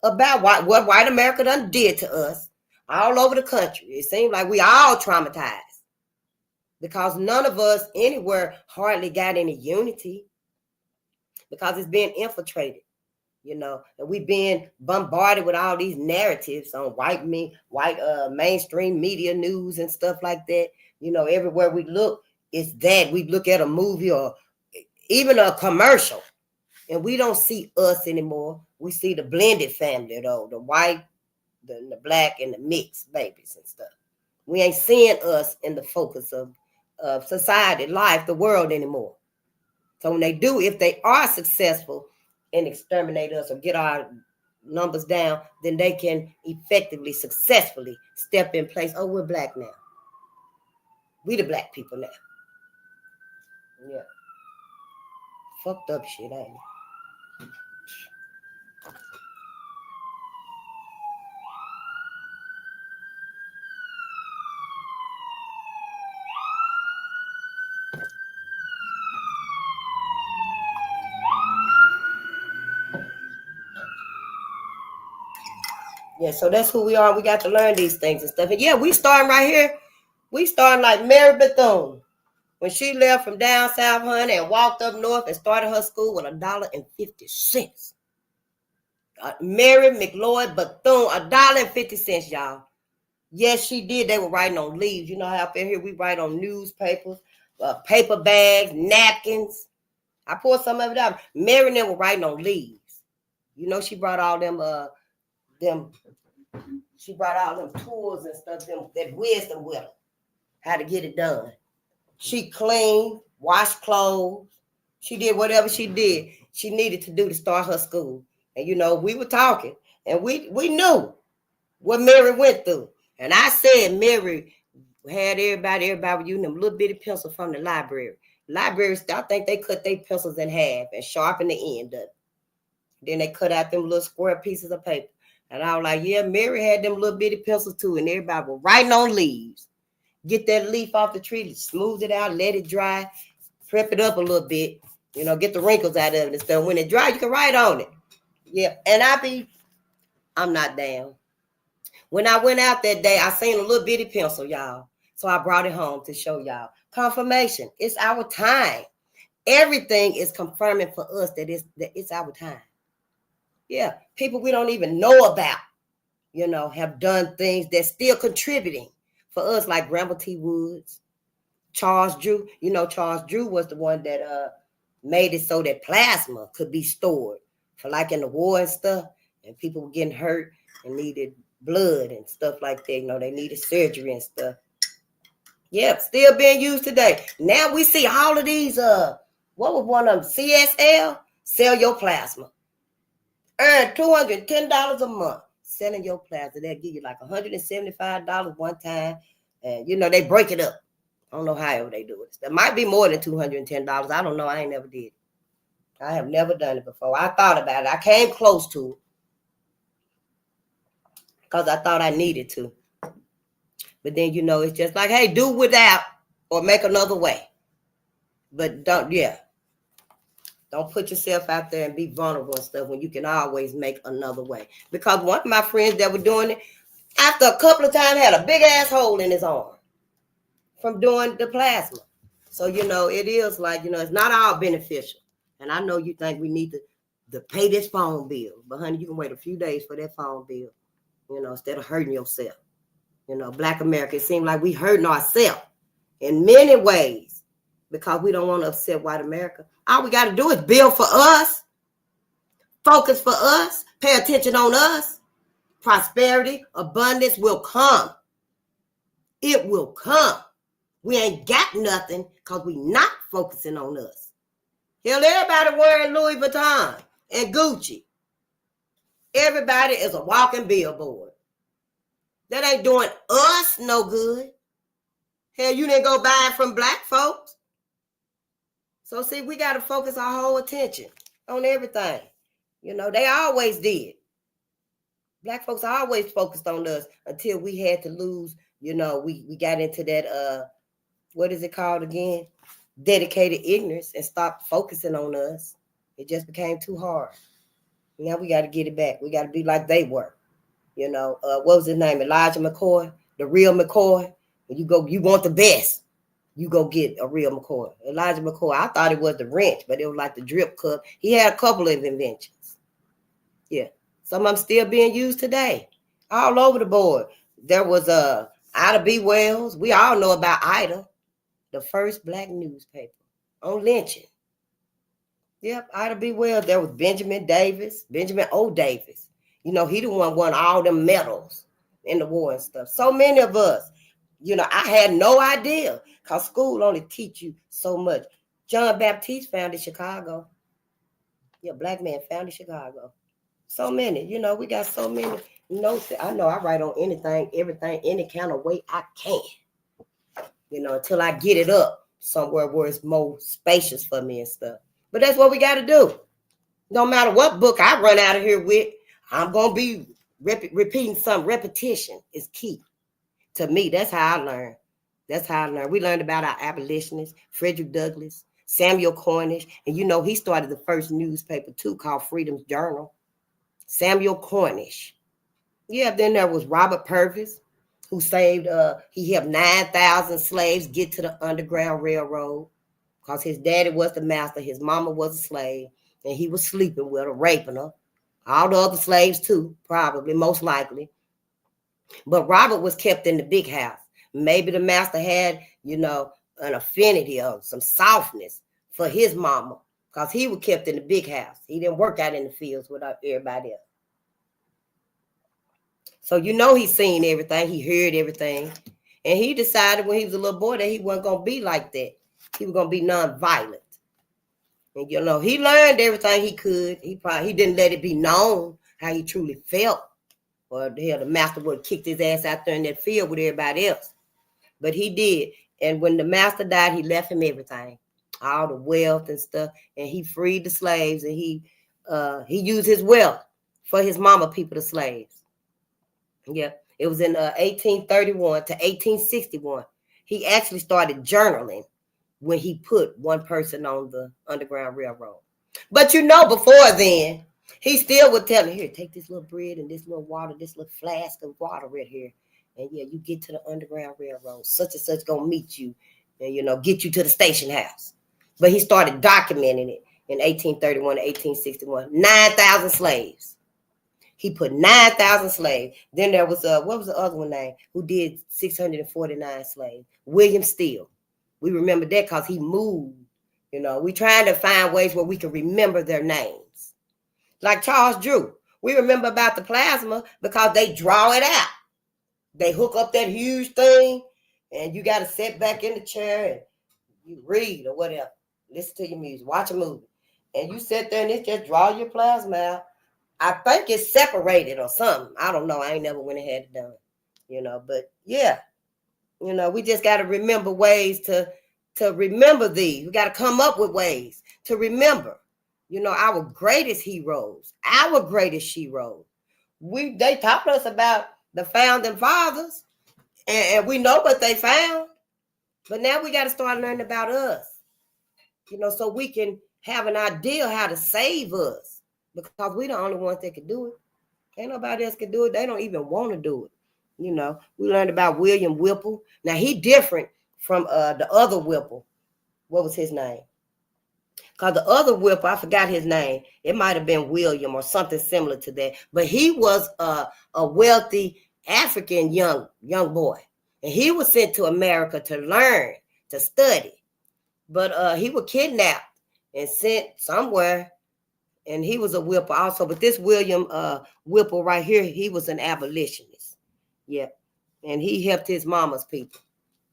about what white America done did to us all over the country. It seems like we all traumatized. Because none of us anywhere hardly got any unity. Because it's being infiltrated, you know, and we've been bombarded with all these narratives on white mainstream media news and stuff like that. You know, everywhere we look, it's that. We look at a movie or even a commercial, and we don't see us anymore. We see the blended family, though, the white, the black, and the mixed babies and stuff. We ain't seeing us in the focus of society, life, the world anymore. So when they do, if they are successful and exterminate us or get our numbers down, then they can effectively, successfully step in place. Oh, we're black now. We the black people now. Yeah. Fucked up shit, ain't it? Yeah, so that's who we are. We got to learn these things and stuff. And yeah, we starting right here. We starting like Mary Bethune. When she left from down south, honey, and walked up north and started her school with $1.50. Mary McLeod Bethune, $1.50, y'all. Yes, she did. They were writing on leaves. You know how up in here we write on newspapers, paper bags, napkins. I poured some of it out. Mary and them were writing on leaves. You know, she brought all them she brought all them tools and stuff, that wisdom with her, how to get it done. She cleaned, washed clothes. She did whatever she needed to do to start her school. And, you know, we were talking, and we knew what Mary went through. And I said Mary had everybody was using them little bitty pencils from the library. Libraries, I think they cut their pencils in half and sharpened the end of it. Then they cut out them little square pieces of paper. And I was like, yeah, Mary had them little bitty pencils too. And everybody was writing on leaves. Get that leaf off the tree, smooth it out, let it dry, prep it up a little bit, you know, get the wrinkles out of it and stuff. When it dry, you can write on it. Yeah, and I'm not down. When I went out that day, I seen a little bitty pencil, y'all. So I brought it home to show y'all. Confirmation. It's our time. Everything is confirming for us that it's our time. Yeah, people we don't even know about, you know, have done things that's still contributing for us, like Granville T. Woods, Charles Drew. You know, Charles Drew was the one that made it so that plasma could be stored for like in the war and stuff, and people were getting hurt and needed blood and stuff like that. You know, they needed surgery and stuff. Yep, still being used today. Now we see all of these, what was one of them? CSL, sell your plasma. Earn $210 a month. selling your plasma. They'll give you like $175 one time. And, they break it up. I don't know how they do it. There might be more than $210. I don't know. I ain't never did it. I have never done it before. I thought about it. I came close to it because I thought I needed to. But then, it's just like, hey, do without or make another way. But don't put yourself out there and be vulnerable and stuff when you can always make another way. Because one of my friends that were doing it, after a couple of times, had a big ass hole in his arm from doing the plasma. So, it is like, it's not all beneficial. And I know you think we need to pay this phone bill. But, honey, you can wait a few days for that phone bill, instead of hurting yourself. Black America, it seems like we hurting ourselves in many ways because we don't want to upset white America. All we got to do is build for us, focus for us, pay attention on us. Prosperity, abundance will come. It will come. We ain't got nothing because we not focusing on us. Hell, everybody wearing Louis Vuitton and Gucci. Everybody is a walking billboard. That ain't doing us no good. Hell, you didn't go buy it from black folks. So, see, we got to focus our whole attention on everything. They always did. Black folks always focused on us until we had to lose, we got into that, what is it called again? Dedicated ignorance and stopped focusing on us. It just became too hard. Now we got to get it back. We got to be like they were. What was his name? Elijah McCoy, the real McCoy. When you want the best, you go get a real McCoy. Elijah McCoy, I thought it was the wrench, but it was like the drip cup. He had a couple of inventions. Yeah. Some of them still being used today. All over the board. There was Ida B. Wells. We all know about Ida, the first black newspaper on lynching. Yep, Ida B. Wells. There was Benjamin O. Davis. He the one won all them medals in the war and stuff. So many of us, I had no idea because school only teach you so much. John Baptiste founded Chicago. Yeah, black man founded Chicago. So many, we got so many notes. I know I write on anything, everything, any kind of way I can, until I get it up somewhere where it's more spacious for me and stuff. But that's what we got to do. No matter what book I run out of here with, I'm going to be repeating some. Repetition is key. To me, that's how I learn. We learned about our abolitionists, Frederick Douglass, Samuel Cornish. And he started the first newspaper too called Freedom's Journal. Samuel Cornish. Yeah, then there was Robert Purvis, who saved, he helped 9,000 slaves get to the Underground Railroad because his daddy was the master, his mama was a slave, and he was sleeping with her, raping her. All the other slaves too, probably, most likely. But Robert was kept in the big house. Maybe the master had, an affinity or some softness for his mama because he was kept in the big house. He didn't work out in the fields with everybody else. So he seen everything, he heard everything. And he decided when he was a little boy that he wasn't going to be like that. He was going to be nonviolent. And he learned everything he could. He didn't let it be known how he truly felt. Or the master would have kicked his ass out there in that field with everybody else. But he did. And when the master died, he left him everything. All the wealth and stuff. And he freed the slaves. And he used his wealth for his mama people, the slaves. Yeah, it was in 1831 to 1861. He actually started journaling when he put one person on the Underground Railroad. But before then, he still would tell me, here, take this little bread and this little water, this little flask of water right here. And yeah, you get to the Underground Railroad. Such and such gonna meet you and, get you to the station house. But he started documenting it in 1831 to 1861. 9,000 slaves. He put 9,000 slaves. Then there was, what was the other one name? Who did 649 slaves? William Steele. We remember that because he moved. We trying to find ways where we can remember their names. Like Charles Drew. We remember about the plasma because they draw it out. They hook up that huge thing and you got to sit back in the chair and you read or whatever. Listen to your music, watch a movie. And you sit there and it just draw your plasma out. I think it's separated or something. I don't know. I ain't never went and had it done, but yeah, we just got to remember ways to remember these. We got to come up with ways to remember, our greatest heroes, our greatest heroes. They taught us about the founding fathers, and we know what they found, but now we got to start learning about us, so we can have an idea how to save us, because we the only ones that can do it. Ain't nobody else can do it. They don't even want to do it. We learned about William Whipple. Now he different from the other Whipple. What was his name? Because the other Whipple, I forgot his name. It might have been William or something similar to that. But he was a wealthy African young boy. And he was sent to America to learn, to study. But he was kidnapped and sent somewhere. And he was a Whipple also. But this William Whipple right here, he was an abolitionist. Yeah. And he helped his mama's people,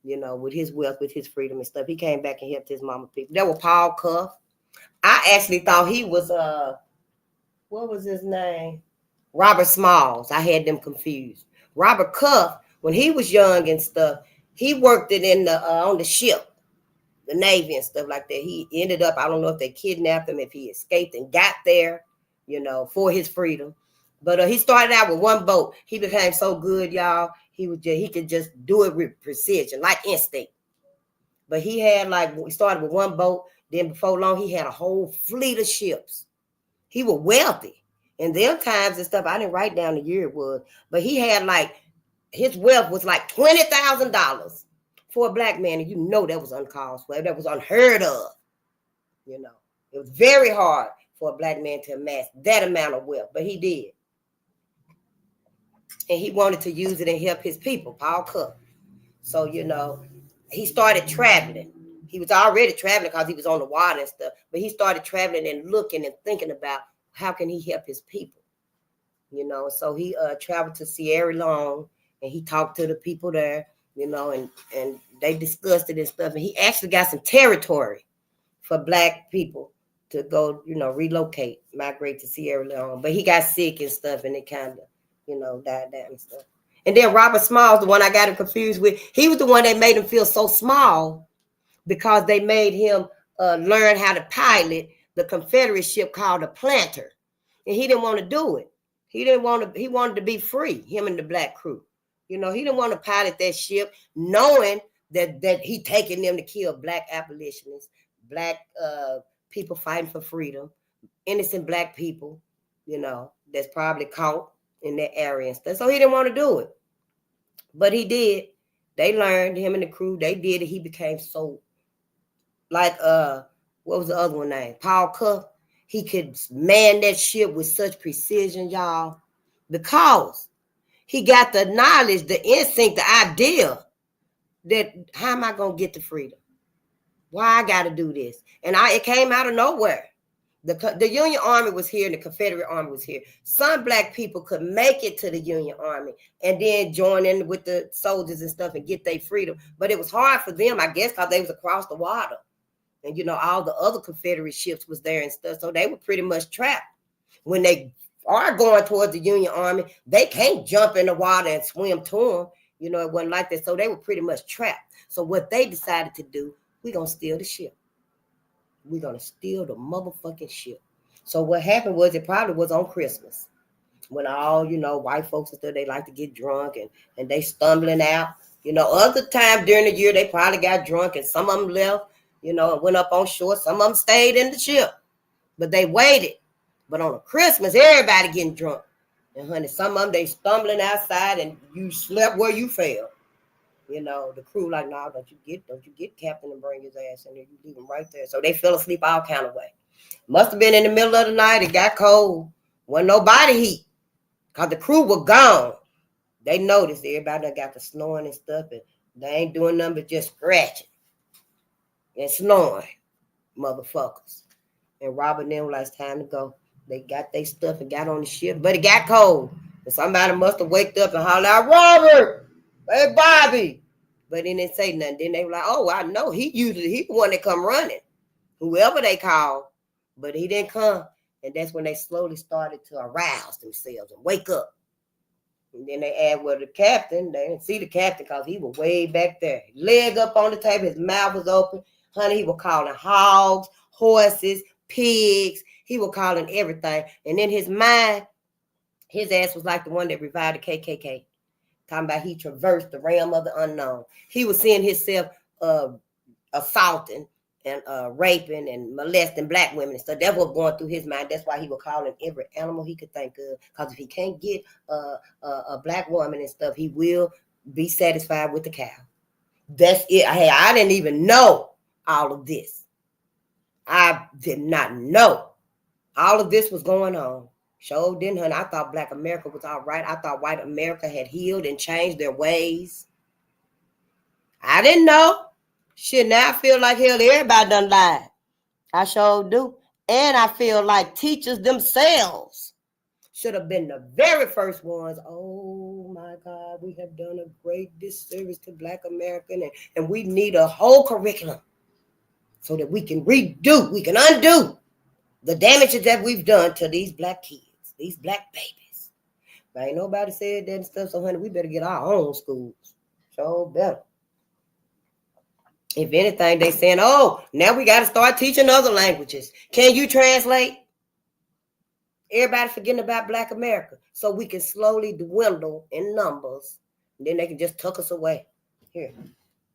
with his wealth, with his freedom and stuff. He came back and helped his mama's people. There was Paul Cuff. I actually thought he was, what was his name? Robert Smalls. I had them confused. Robert Cuff, when he was young and stuff, he worked it in the on the ship, the Navy and stuff like that. He ended up, I don't know if they kidnapped him, if he escaped and got there, for his freedom. But he started out with one boat. He became so good, y'all. He could just do it with precision, like instinct. But he had he started with one boat. Then before long, he had a whole fleet of ships. He was wealthy. And them times and stuff, I didn't write down the year it was, but he had his wealth was like $20,000 for a black man. And that was uncalled for. That was unheard of. It was very hard for a black man to amass that amount of wealth, but he did. And he wanted to use it and help his people, Paul Cuff. So, he started traveling. He was already traveling because he was on the water and stuff, but he started traveling and looking and thinking about how can he help his people, So he traveled to Sierra Leone and he talked to the people there, and they discussed it and stuff. And he actually got some territory for black people to go, relocate, migrate to Sierra Leone. But he got sick and stuff, and it kind of, died down and stuff. And then Robert Smalls, the one I got him confused with, he was the one that made him feel so small because they made him learn how to pilot the Confederate ship called the Planter. And he didn't want to do it. He wanted to be free, him and the black crew. He didn't want to pilot that ship knowing that he taking them to kill black abolitionists, black people fighting for freedom, innocent black people, that's probably caught in that area and stuff. So he didn't want to do it. But he did. They learned, him and the crew, they did it. He became so, what was the other one name? Paul Cuff. He could man that ship with such precision, y'all, because he got the knowledge, the instinct, the idea that how am I going to get to freedom? Why I got to do this? And it came out of nowhere. The Union Army was here and the Confederate Army was here. Some black people could make it to the Union Army and then join in with the soldiers and stuff and get their freedom. But it was hard for them, I guess, because they was across the water. And, all the other Confederate ships was there and stuff. So they were pretty much trapped. When they are going towards the Union Army, they can't jump in the water and swim to them. It wasn't like that. So they were pretty much trapped. So what they decided to do, we're going to steal the ship. We're going to steal the motherfucking ship. So what happened was, it probably was on Christmas when all, white folks and stuff, they like to get drunk and they stumbling out. Other time during the year, they probably got drunk and some of them left, and went up on shore. Some of them stayed in the ship, but they waited. But on a Christmas, everybody getting drunk. And honey, some of them, they stumbling outside and you slept where you fell. The crew like, no, don't you get captain and bring his ass in there. You leave him right there. So they fell asleep all kind of way. Must have been in the middle of the night. It got cold. Wasn't no body heat because the crew were gone. They noticed everybody done got the snoring and stuff, and they ain't doing nothing but just scratching and snoring, motherfuckers. And Robert and them was like, it's time to go. They got their stuff and got on the ship, but it got cold. And somebody must have waked up and hollered out, Robert! Hey, Bobby. But he didn't say nothing. Then they were like, oh, I know. He the one that come running. Whoever they call. But he didn't come. And that's when they slowly started to arouse themselves and wake up. And then they add, well, the captain, they didn't see the captain because he was way back there. Leg up on the table, his mouth was open. Honey, he was calling hogs, horses, pigs. He was calling everything. And in his mind, his ass was like the one that revived the KKK. Talking about he traversed the realm of the unknown. He was seeing himself assaulting and raping and molesting black women. So that was going through his mind. That's why he was calling every animal he could think of. Because if he can't get a black woman and stuff, he will be satisfied with the cow. That's it. Hey, I didn't even know all of this. I did not know all of this was going on. Sure didn't, honey. I thought Black America was all right. I thought white America had healed and changed their ways. I didn't know. Shit, now I feel like hell, everybody done lied. I sure do. And I feel like teachers themselves should have been the very first ones. Oh my God, we have done a great disservice to Black American, and we need a whole curriculum so that we can redo, we can undo the damages that we've done to these black kids, these black babies. But ain't nobody said that and stuff, so honey, we better get our own schools. So better. If anything, they saying, oh, now we got to start teaching other languages. Can you translate? Everybody forgetting about Black America. So we can slowly dwindle in numbers. And then they can just tuck us away. Here.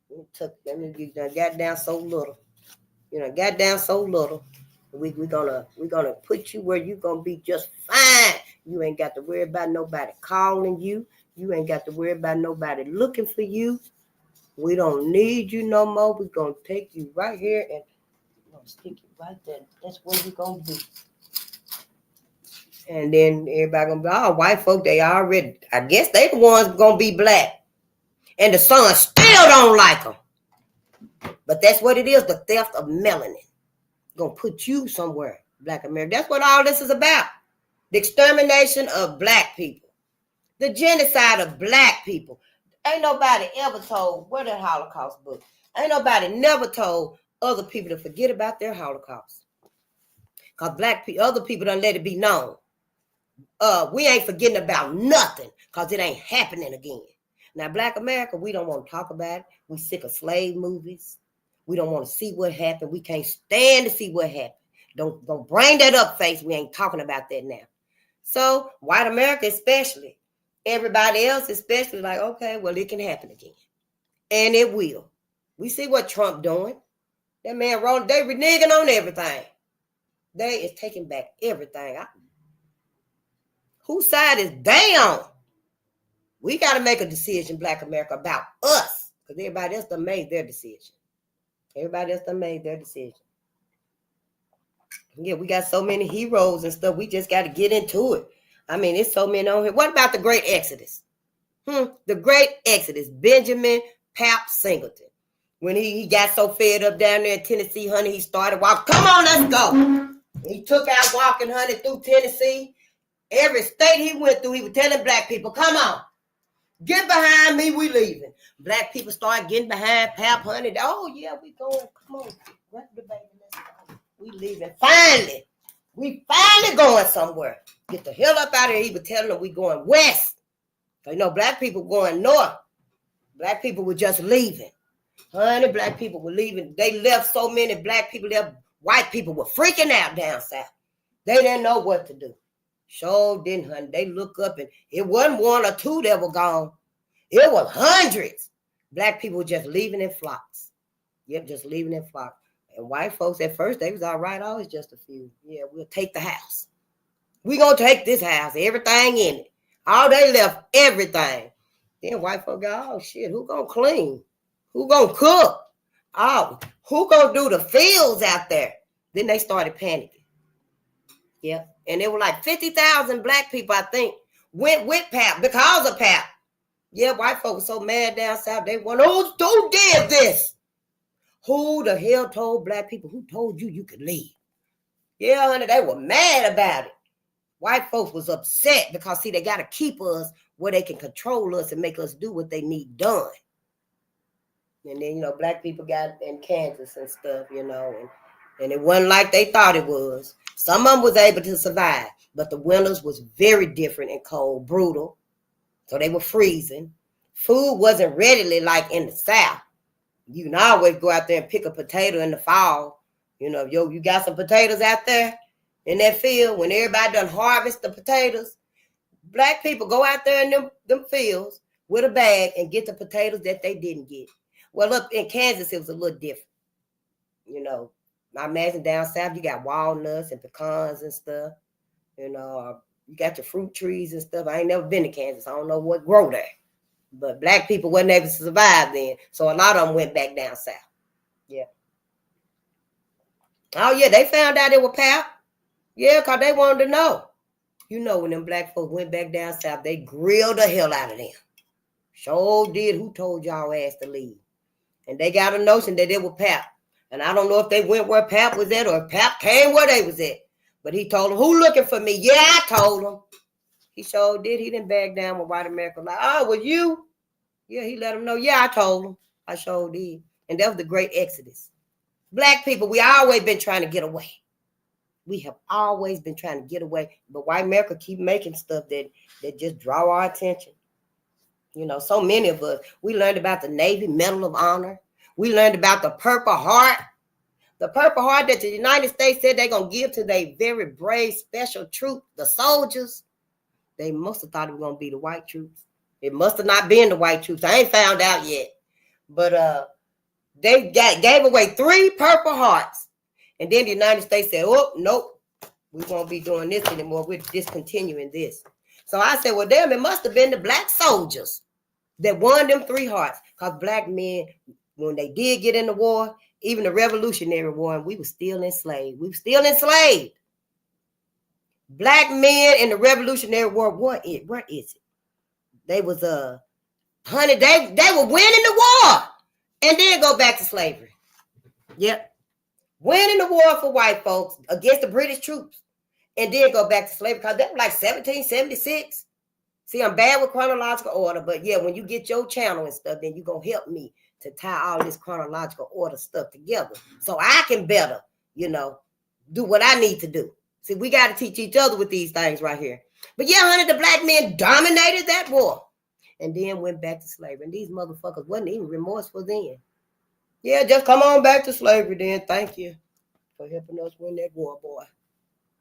You got down so little. You know, got down so little. We're gonna put you where you're gonna be just fine. You ain't got to worry about nobody calling you. You ain't got to worry about nobody looking for you. We don't need you no more. We're going to take you right here and we're going to stick you right there. That's where you're going to be. And then everybody going to be, oh, white folk, they already, I guess they the ones going to be black. And the sun still don't like them. But that's what it is, the theft of melanin. Going to put you somewhere, Black America. That's what all this is about. The extermination of black people. The genocide of black people. Ain't nobody ever told, where that Holocaust book? Ain't nobody never told other people to forget about their Holocaust. Because other people done let it be known. We ain't forgetting about nothing because it ain't happening again. Now, Black America, we don't want to talk about it. We sick of slave movies. We don't want to see what happened. We can't stand to see what happened. Don't bring that up, face. We ain't talking about that now. So, white America especially, everybody else especially, like, okay, well, it can happen again. And it will. We see what Trump doing. That man rolling, they reneging on everything. They is taking back everything. Whose side is they on? We got to make a decision, Black America, about us. Because everybody else done made their decision. Everybody else done made their decision. Yeah, we got so many heroes and stuff. We just got to get into it. I mean, it's so many on here. What about the Great Exodus? The Great Exodus. Benjamin Pap Singleton. When he got so fed up down there in Tennessee, honey, he started walking. Come on, let's go. He took out walking, honey, through Tennessee. Every state he went through, he was telling black people, come on. Get behind me, we leaving. Black people started getting behind Pap, honey. Oh, yeah, we going. Come on. Grab the baby, let's go. We leaving. Finally. We finally going somewhere. Get the hell up out of here. He was telling them we going west. You know, black people going north. Black people were just leaving. Honey, black people were leaving. They left so many black people there. White people were freaking out down south. They didn't know what to do. Sure didn't, honey. They look up and it wasn't one or two that were gone. It was hundreds. Black people were just leaving in flocks. Yep, just leaving in flocks. And white folks at first, they was all right. Always just a few. Yeah, we'll take the house. We gonna take this house, everything in it. All they left, everything. Then white folk go, oh shit, who gonna clean? Who gonna cook? Oh, who gonna do the fields out there? Then they started panicking. Yeah, and it was like 50,000 black people, I think, went with Pap because of Pap. Yeah, white folk were so mad down south, they went, oh, who did this? Who the hell told black people? Who told you you could leave? Yeah, honey, they were mad about it. White folks was upset because, see, they got to keep us where they can control us and make us do what they need done. And then, you know, black people got in Kansas and stuff, you know, and And it wasn't like they thought it was. Some of them was able to survive, but the winters was very different and cold, brutal. So they were freezing. Food wasn't readily like in the South. You can always go out there and pick a potato in the fall. You know, you got some potatoes out there in that field. When everybody done harvest the potatoes, black people go out there in them fields with a bag and get the potatoes that they didn't get. Well, up in Kansas, it was a little different. You know, I imagine down south, you got walnuts and pecans and stuff. You know, you got your fruit trees and stuff. I ain't never been to Kansas. I don't know what grow there. But black people wasn't able to survive then. So a lot of them went back down south. Yeah. Oh, yeah, they found out it was pap. Yeah, because they wanted to know. You know, when them black folks went back down south, they grilled the hell out of them. Sure did. Who told y'all ass to leave? And they got a notion that it was pap. And I don't know if they went where pap was at or if pap came where they was at. But he told them, who looking for me? Yeah, I told him. He sure did. He didn't back down with white America. Like, oh, was you? Yeah, he let him know. Yeah, I told him. I sure did. And that was the great exodus. Black people, we always been trying to get away. We have always been trying to get away. But white America keep making stuff that just draw our attention. You know, so many of us, we learned about the Navy Medal of Honor. We learned about the Purple Heart. The Purple Heart that the United States said they're going to give to their very brave special troop, the soldiers. They must have thought it was going to be the white troops. It must have not been the white troops. I ain't found out yet. But they gave away 3 Purple Hearts. And then the United States said, oh, nope, we won't be doing this anymore. We're discontinuing this. So I said, well, damn, it must have been the black soldiers that won them 3 hearts. Because black men, when they did get in the war, even the Revolutionary War, we were still enslaved. We were still enslaved. Black men in the Revolutionary War, where is it? They was honey, they were winning the war and then go back to slavery. Yep. Winning the war for white folks against the British troops and then go back to slavery because that was like 1776. See, I'm bad with chronological order, but yeah, when you get your channel and stuff, then you're going to help me to tie all this chronological order stuff together so I can better, you know, do what I need to do. See, we got to teach each other with these things right here. But yeah, honey, the black men dominated that war and then went back to slavery. And these motherfuckers wasn't even remorseful then. Yeah, just come on back to slavery then. Thank you for helping us win that war, boy.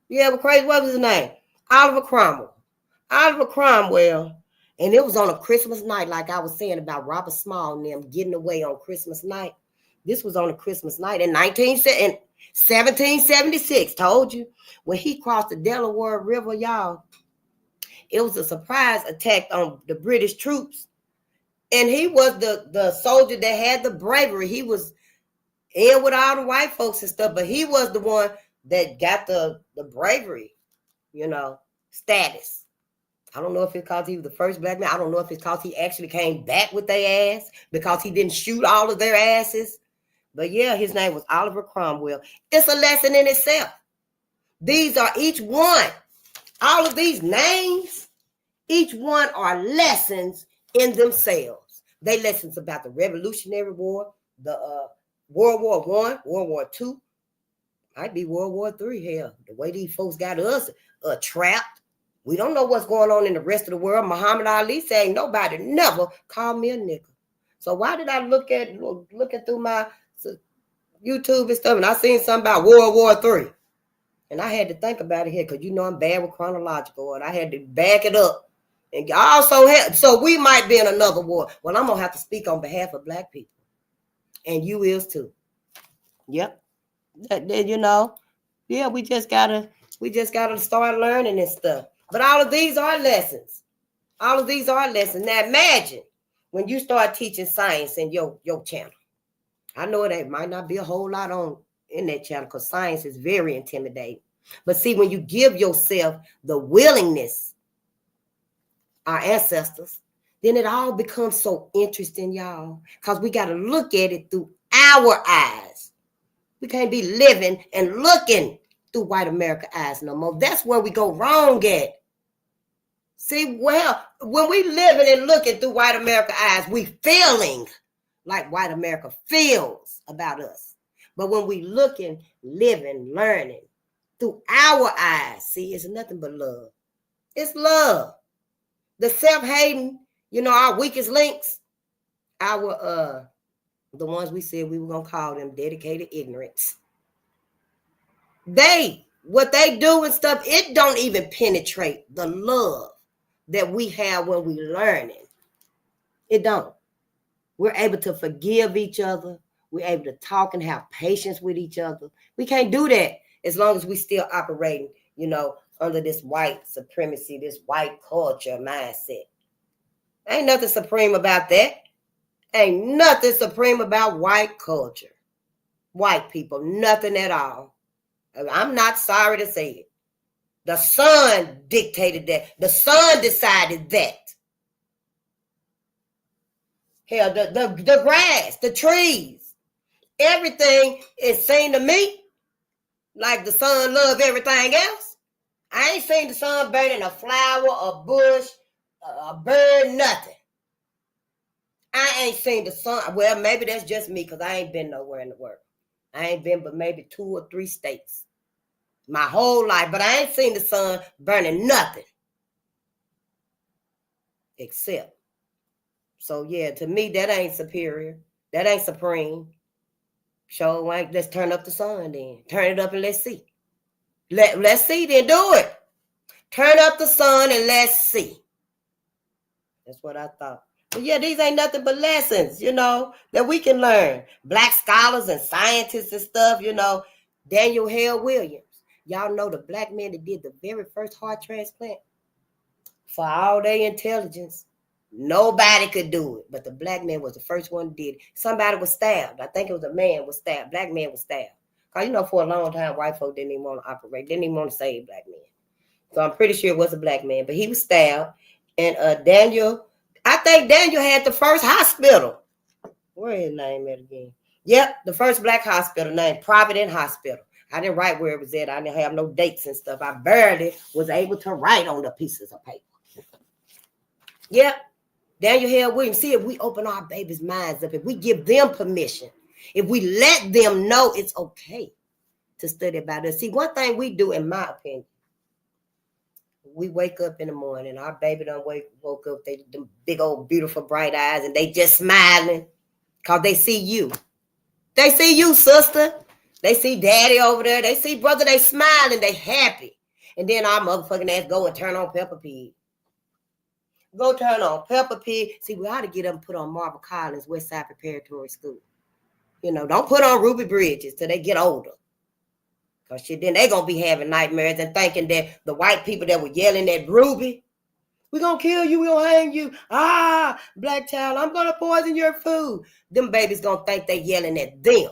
Yeah, but crazy, what was his name? Oliver Cromwell. Oliver Cromwell. And it was on a Christmas night, like I was saying about Robert Small and them getting away on Christmas night. This was on a Christmas night in 1776. Told you. When he crossed the Delaware River, y'all, it was a surprise attack on the British troops. And he was the soldier that had the bravery. He was in with all the white folks and stuff, but he was the one that got the bravery, you know, status. I don't know if it's because he was the first black man. I don't know if it's because he actually came back with their ass because he didn't shoot all of their asses. But yeah, his name was Oliver Cromwell. It's a lesson in itself. These are each one. All of these names, each one are lessons in themselves. They lessons about the Revolutionary War, the World War I, World War II, might be World War III. Hell, the way these folks got us trapped. We don't know what's going on in the rest of the world. Muhammad Ali saying nobody never called me a nigga. So why did I looking through my YouTube and stuff, and I seen something about World War III. And I had to think about it here because you know I'm bad with chronological, and I had to back it up. And also, so we might be in another war. Well, I'm going to have to speak on behalf of black people. And you is too. Yep. You know, yeah, we just gotta start learning this stuff. But all of these are lessons. All of these are lessons. Now imagine when you start teaching science in your channel. I know it might not be a whole lot on in that channel because science is very intimidating. But see, when you give yourself the willingness, our ancestors, then it all becomes so interesting, y'all, because we got to look at it through our eyes. We can't be living and looking through white America eyes no more. That's where we go wrong at. See, well, when we living and looking through white America eyes, we feeling like white America feels about us. But when we looking, living, learning through our eyes, see, it's nothing but love. It's love. The self-hating, our weakest links, our the ones we said we were gonna call them dedicated ignorance. What they do and stuff, it don't even penetrate the love that we have when we learning. It don't. We're able to forgive each other. We're able to talk and have patience with each other. We can't do that as long as we still operating, under this white supremacy, this white culture mindset. Ain't nothing supreme about that. Ain't nothing supreme about white culture. White people, nothing at all. I'm not sorry to say it. The sun dictated that. The sun decided that. Hell, the grass, the trees, everything, it seemed to me like the sun loved everything else. I ain't seen the sun burning a flower, a bush, a bird, nothing. I ain't seen the sun. Well, maybe that's just me because I ain't been nowhere in the world. I ain't been but maybe 2 or 3 states my whole life, but I ain't seen the sun burning nothing except. So yeah, to me, that ain't superior. That ain't supreme. So let's turn up the sun then. Turn it up and let's see. Let's see then, do it. Turn up the sun and let's see. That's what I thought. But yeah, these ain't nothing but lessons, that we can learn. Black scholars and scientists and stuff, Daniel Hale Williams. Y'all know the black man that did the very first heart transplant. For all their intelligence, nobody could do it. But the black man was the first one who did it. Somebody was stabbed. I think it was a man was stabbed. Black man was stabbed. Because, for a long time, white folk didn't even want to operate. Didn't even want to save black men. So I'm pretty sure it was a black man. But he was stabbed. And I think Daniel had the first hospital. Where is his name at again? Yep, the first black hospital named Providence Hospital. I didn't write where it was at. I didn't have no dates and stuff. I barely was able to write on the pieces of paper. Yep, Daniel Hale Williams. See, if we open our babies' minds up, if we give them permission, if we let them know it's okay to study about us. See, one thing we do, in my opinion, we wake up in the morning, our baby done woke up, they them big old beautiful bright eyes, and they just smiling because they see you. They see you, sister. They see daddy over there. They see brother. They smiling. They happy. And then our motherfucking ass go and turn on Peppa Pig. Go turn on Peppa Pig. See, we ought to get them put on Marvel Collins Westside Preparatory School. Don't put on Ruby Bridges till they get older. Because shit, then they going to be having nightmares and thinking that the white people that were yelling at Ruby, we're going to kill you, we're going to hang you. Black child, I'm going to poison your food. Them babies going to think they yelling at them.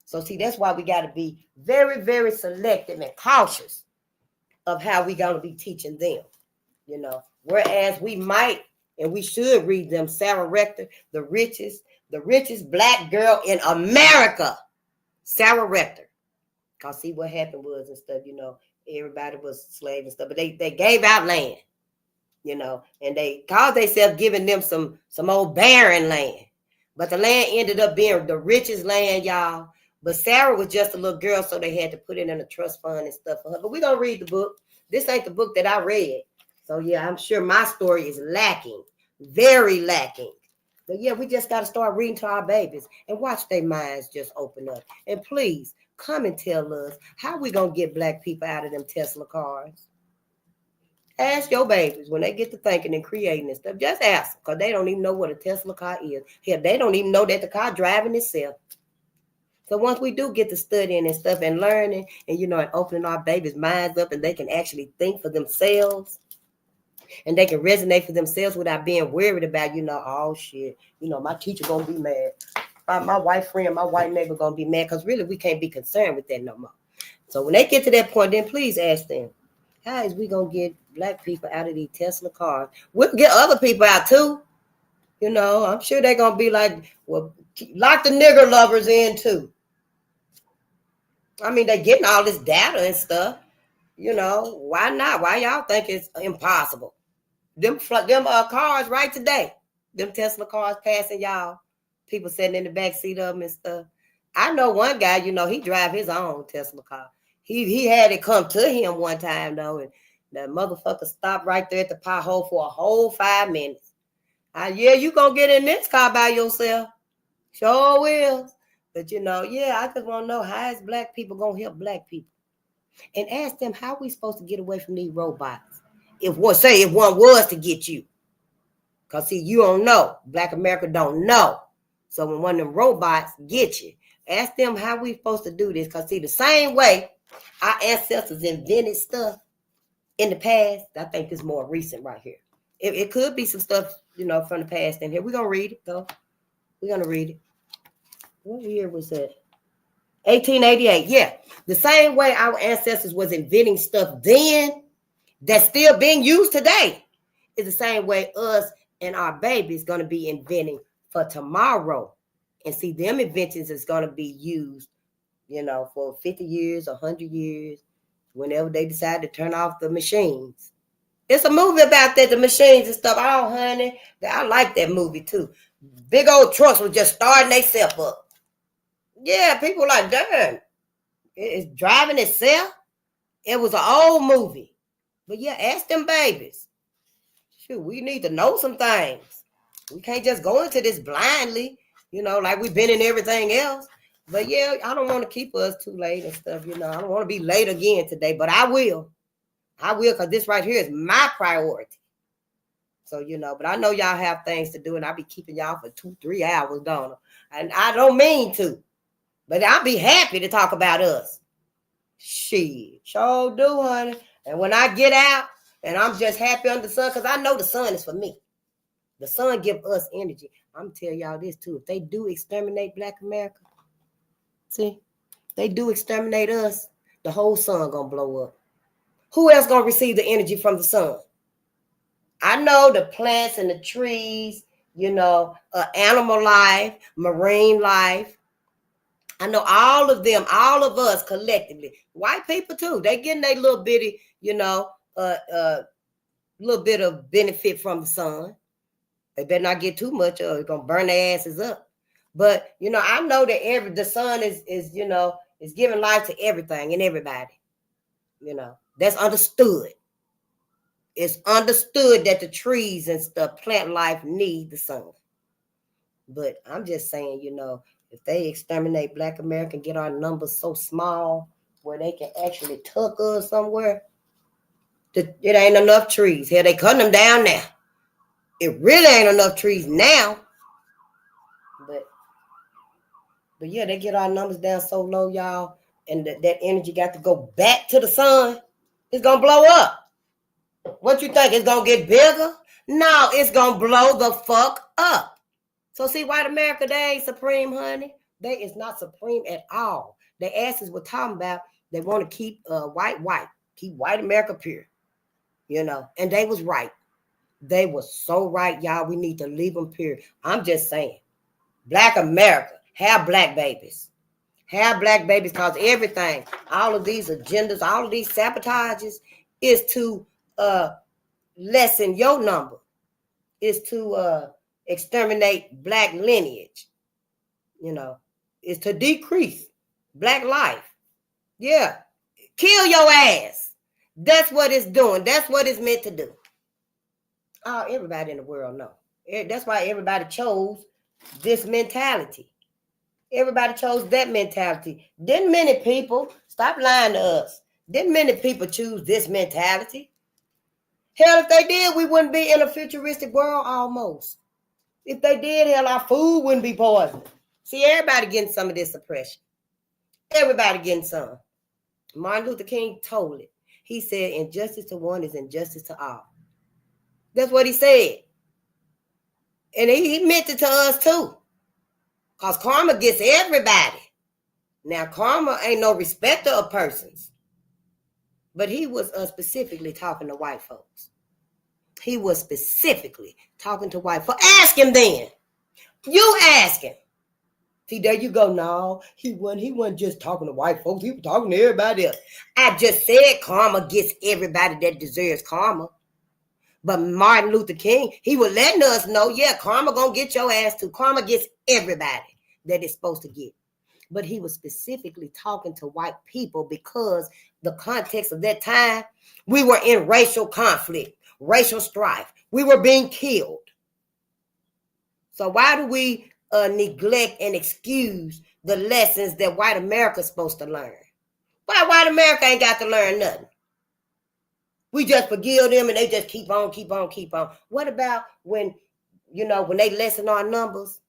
So see, that's why we got to be very, very selective and cautious of how we going to be teaching them. Whereas we might and we should read them Sarah Rector, the richest black girl in America, Sarah Rector. Because see what happened was and stuff, everybody was slaves and stuff, but they gave out land, and they called themselves giving them some old barren land. But the land ended up being the richest land, y'all. But Sarah was just a little girl, so they had to put it in a trust fund and stuff for her. But we're going to read the book. This ain't the book that I read. So, yeah, I'm sure my story is lacking, very lacking. But, yeah, we just got to start reading to our babies and watch their minds just open up. And please, come and tell us how we going to get black people out of them Tesla cars. Ask your babies when they get to thinking and creating and stuff. Just ask them, because they don't even know what a Tesla car is. Hell, they don't even know that the car driving itself. So once we do get to studying and stuff and learning and, and opening our babies' minds up and they can actually think for themselves and they can resonate for themselves without being worried about, oh, shit, my teacher going to be mad. My white friend, my white neighbor going to be mad, because really we can't be concerned with that no more. So when they get to that point, then please ask them, how is we going to get black people out of these Tesla cars? We'll get other people out too. I'm sure they're going to be like, well, lock the nigger lovers in too. I mean, they're getting all this data and stuff. Why not? Why y'all think it's impossible? Them cars right today. Them Tesla cars passing y'all. People sitting in the back seat of them and stuff. I know one guy, he drive his own Tesla car. He had it come to him one time, though, and the motherfucker stopped right there at the pothole for a whole 5 minutes. Yeah, you gonna get in this car by yourself. Sure will. But, I just want to know, how is black people gonna help black people? And ask them, how we supposed to get away from these robots? If one was to get you. Because, see, you don't know. Black America don't know. So when one of them robots get you, ask them how we supposed to do this. Because, see, the same way our ancestors invented stuff in the past, I think it's more recent right here. It could be some stuff, from the past in here. We're going to read it, though. We're going to read it. What year was that? 1888. Yeah. The same way our ancestors was inventing stuff then that's still being used today is the same way us and our babies going to be inventing for tomorrow. And see, them inventions is going to be used, for 50 years, 100 years, whenever they decide to turn off the machines. It's a movie about that, the machines and stuff. Oh, honey, I like that movie too. Big old trucks was just starting themselves up. Yeah, people like, damn, it's driving itself. It was an old movie. But yeah, ask them babies. Shoot, we need to know some things. We can't just go into this blindly, like we've been in everything else. But yeah, I don't want to keep us too late and stuff, I don't want to be late again today, but I will. Because this right here is my priority. So, but I know y'all have things to do, and I'll be keeping y'all for 2-3 hours, don't I? And I don't mean to. But I'll be happy to talk about us. Shit, sure do, honey. And when I get out and I'm just happy under the sun, because I know the sun is for me. The sun give us energy. I'm telling y'all this too. If they do exterminate Black America, see, they do exterminate us, the whole sun gonna blow up. Who else gonna receive the energy from the sun? I know the plants and the trees, animal life, marine life. I know all of them, all of us collectively, white people too. They getting a little bitty, little bit of benefit from the sun. They better not get too much or it's gonna burn their asses up. But I know that the sun is giving life to everything and everybody. That's understood. It's understood that the trees and stuff, plant life need the sun. But I'm just saying, if they exterminate Black America and get our numbers so small where they can actually tuck us somewhere, it ain't enough trees. Hell, they cutting them down now. It really ain't enough trees now. But yeah, they get our numbers down so low, y'all, and that energy got to go back to the sun. It's going to blow up. What you think? It's going to get bigger? No, it's going to blow the fuck up. So see, white America, they ain't supreme, honey. They is not supreme at all. Their asses were talking about they want to keep white, keep white America pure, and they was right. They were so right, y'all. We need to leave them pure. I'm just saying, Black America, have black babies. Have black babies, because everything, all of these agendas, all of these sabotages is to lessen your number, is to exterminate Black lineage, is to decrease Black life. Yeah. Kill your ass. That's what it's doing. That's what it's meant to do. Oh, everybody in the world know. That's why everybody chose this mentality. Everybody chose that mentality. Didn't many people, stop lying to us, didn't many people choose this mentality? Hell, if they did, we wouldn't be in a futuristic world almost. If they did, hell, our food wouldn't be poisoned. See, everybody getting some of this oppression. Everybody getting some. Martin Luther King told it. He said, injustice to one is injustice to all. That's what he said. And he meant it to us too. Because karma gets everybody. Now, karma ain't no respecter of persons. But he was specifically talking to white folks. He was specifically talking to white folks. Ask him then. You ask him. See, there you go. No, he wasn't just talking to white folks. He was talking to everybody else. I just said karma gets everybody that deserves karma. But Martin Luther King, he was letting us know, yeah, karma gonna get your ass too. Karma gets everybody that it's supposed to get. but he was specifically talking to white people because the context of that time, we were in racial conflict, racial strife. We were being killed. So why do we neglect and excuse the lessons that white America's supposed to learn? Why white America ain't got to learn nothing? We just forgive them and they just keep on. What about when, when they lessen our numbers?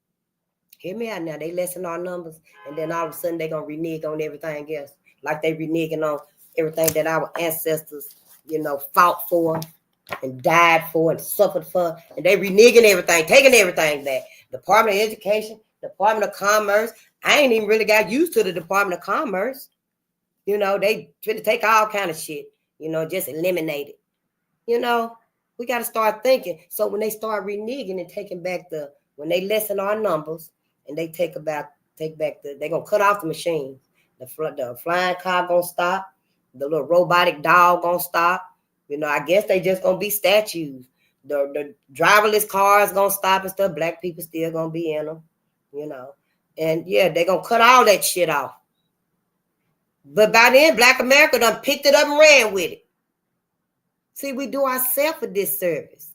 Hear me out now. They lessen our numbers, and then all of a sudden they gonna renege on everything else, like they reneging on everything that our ancestors, fought for and died for and suffered for, and they reneging everything, taking everything back. Department of Education, Department of Commerce. I ain't even really got used to the Department of Commerce. They try to take all kind of shit, just eliminate it. We got to start thinking. So when they start reneging and taking back when they lessen our numbers and they take back they're going to cut off the machines. The flying car going to stop. The little robotic dog going to stop. I guess they just going to be statues. The driverless cars going to stop and stuff. Black people still going to be in them, And yeah, they're going to cut all that shit off. But by then, Black America done picked it up and ran with it. See, we do ourselves a disservice.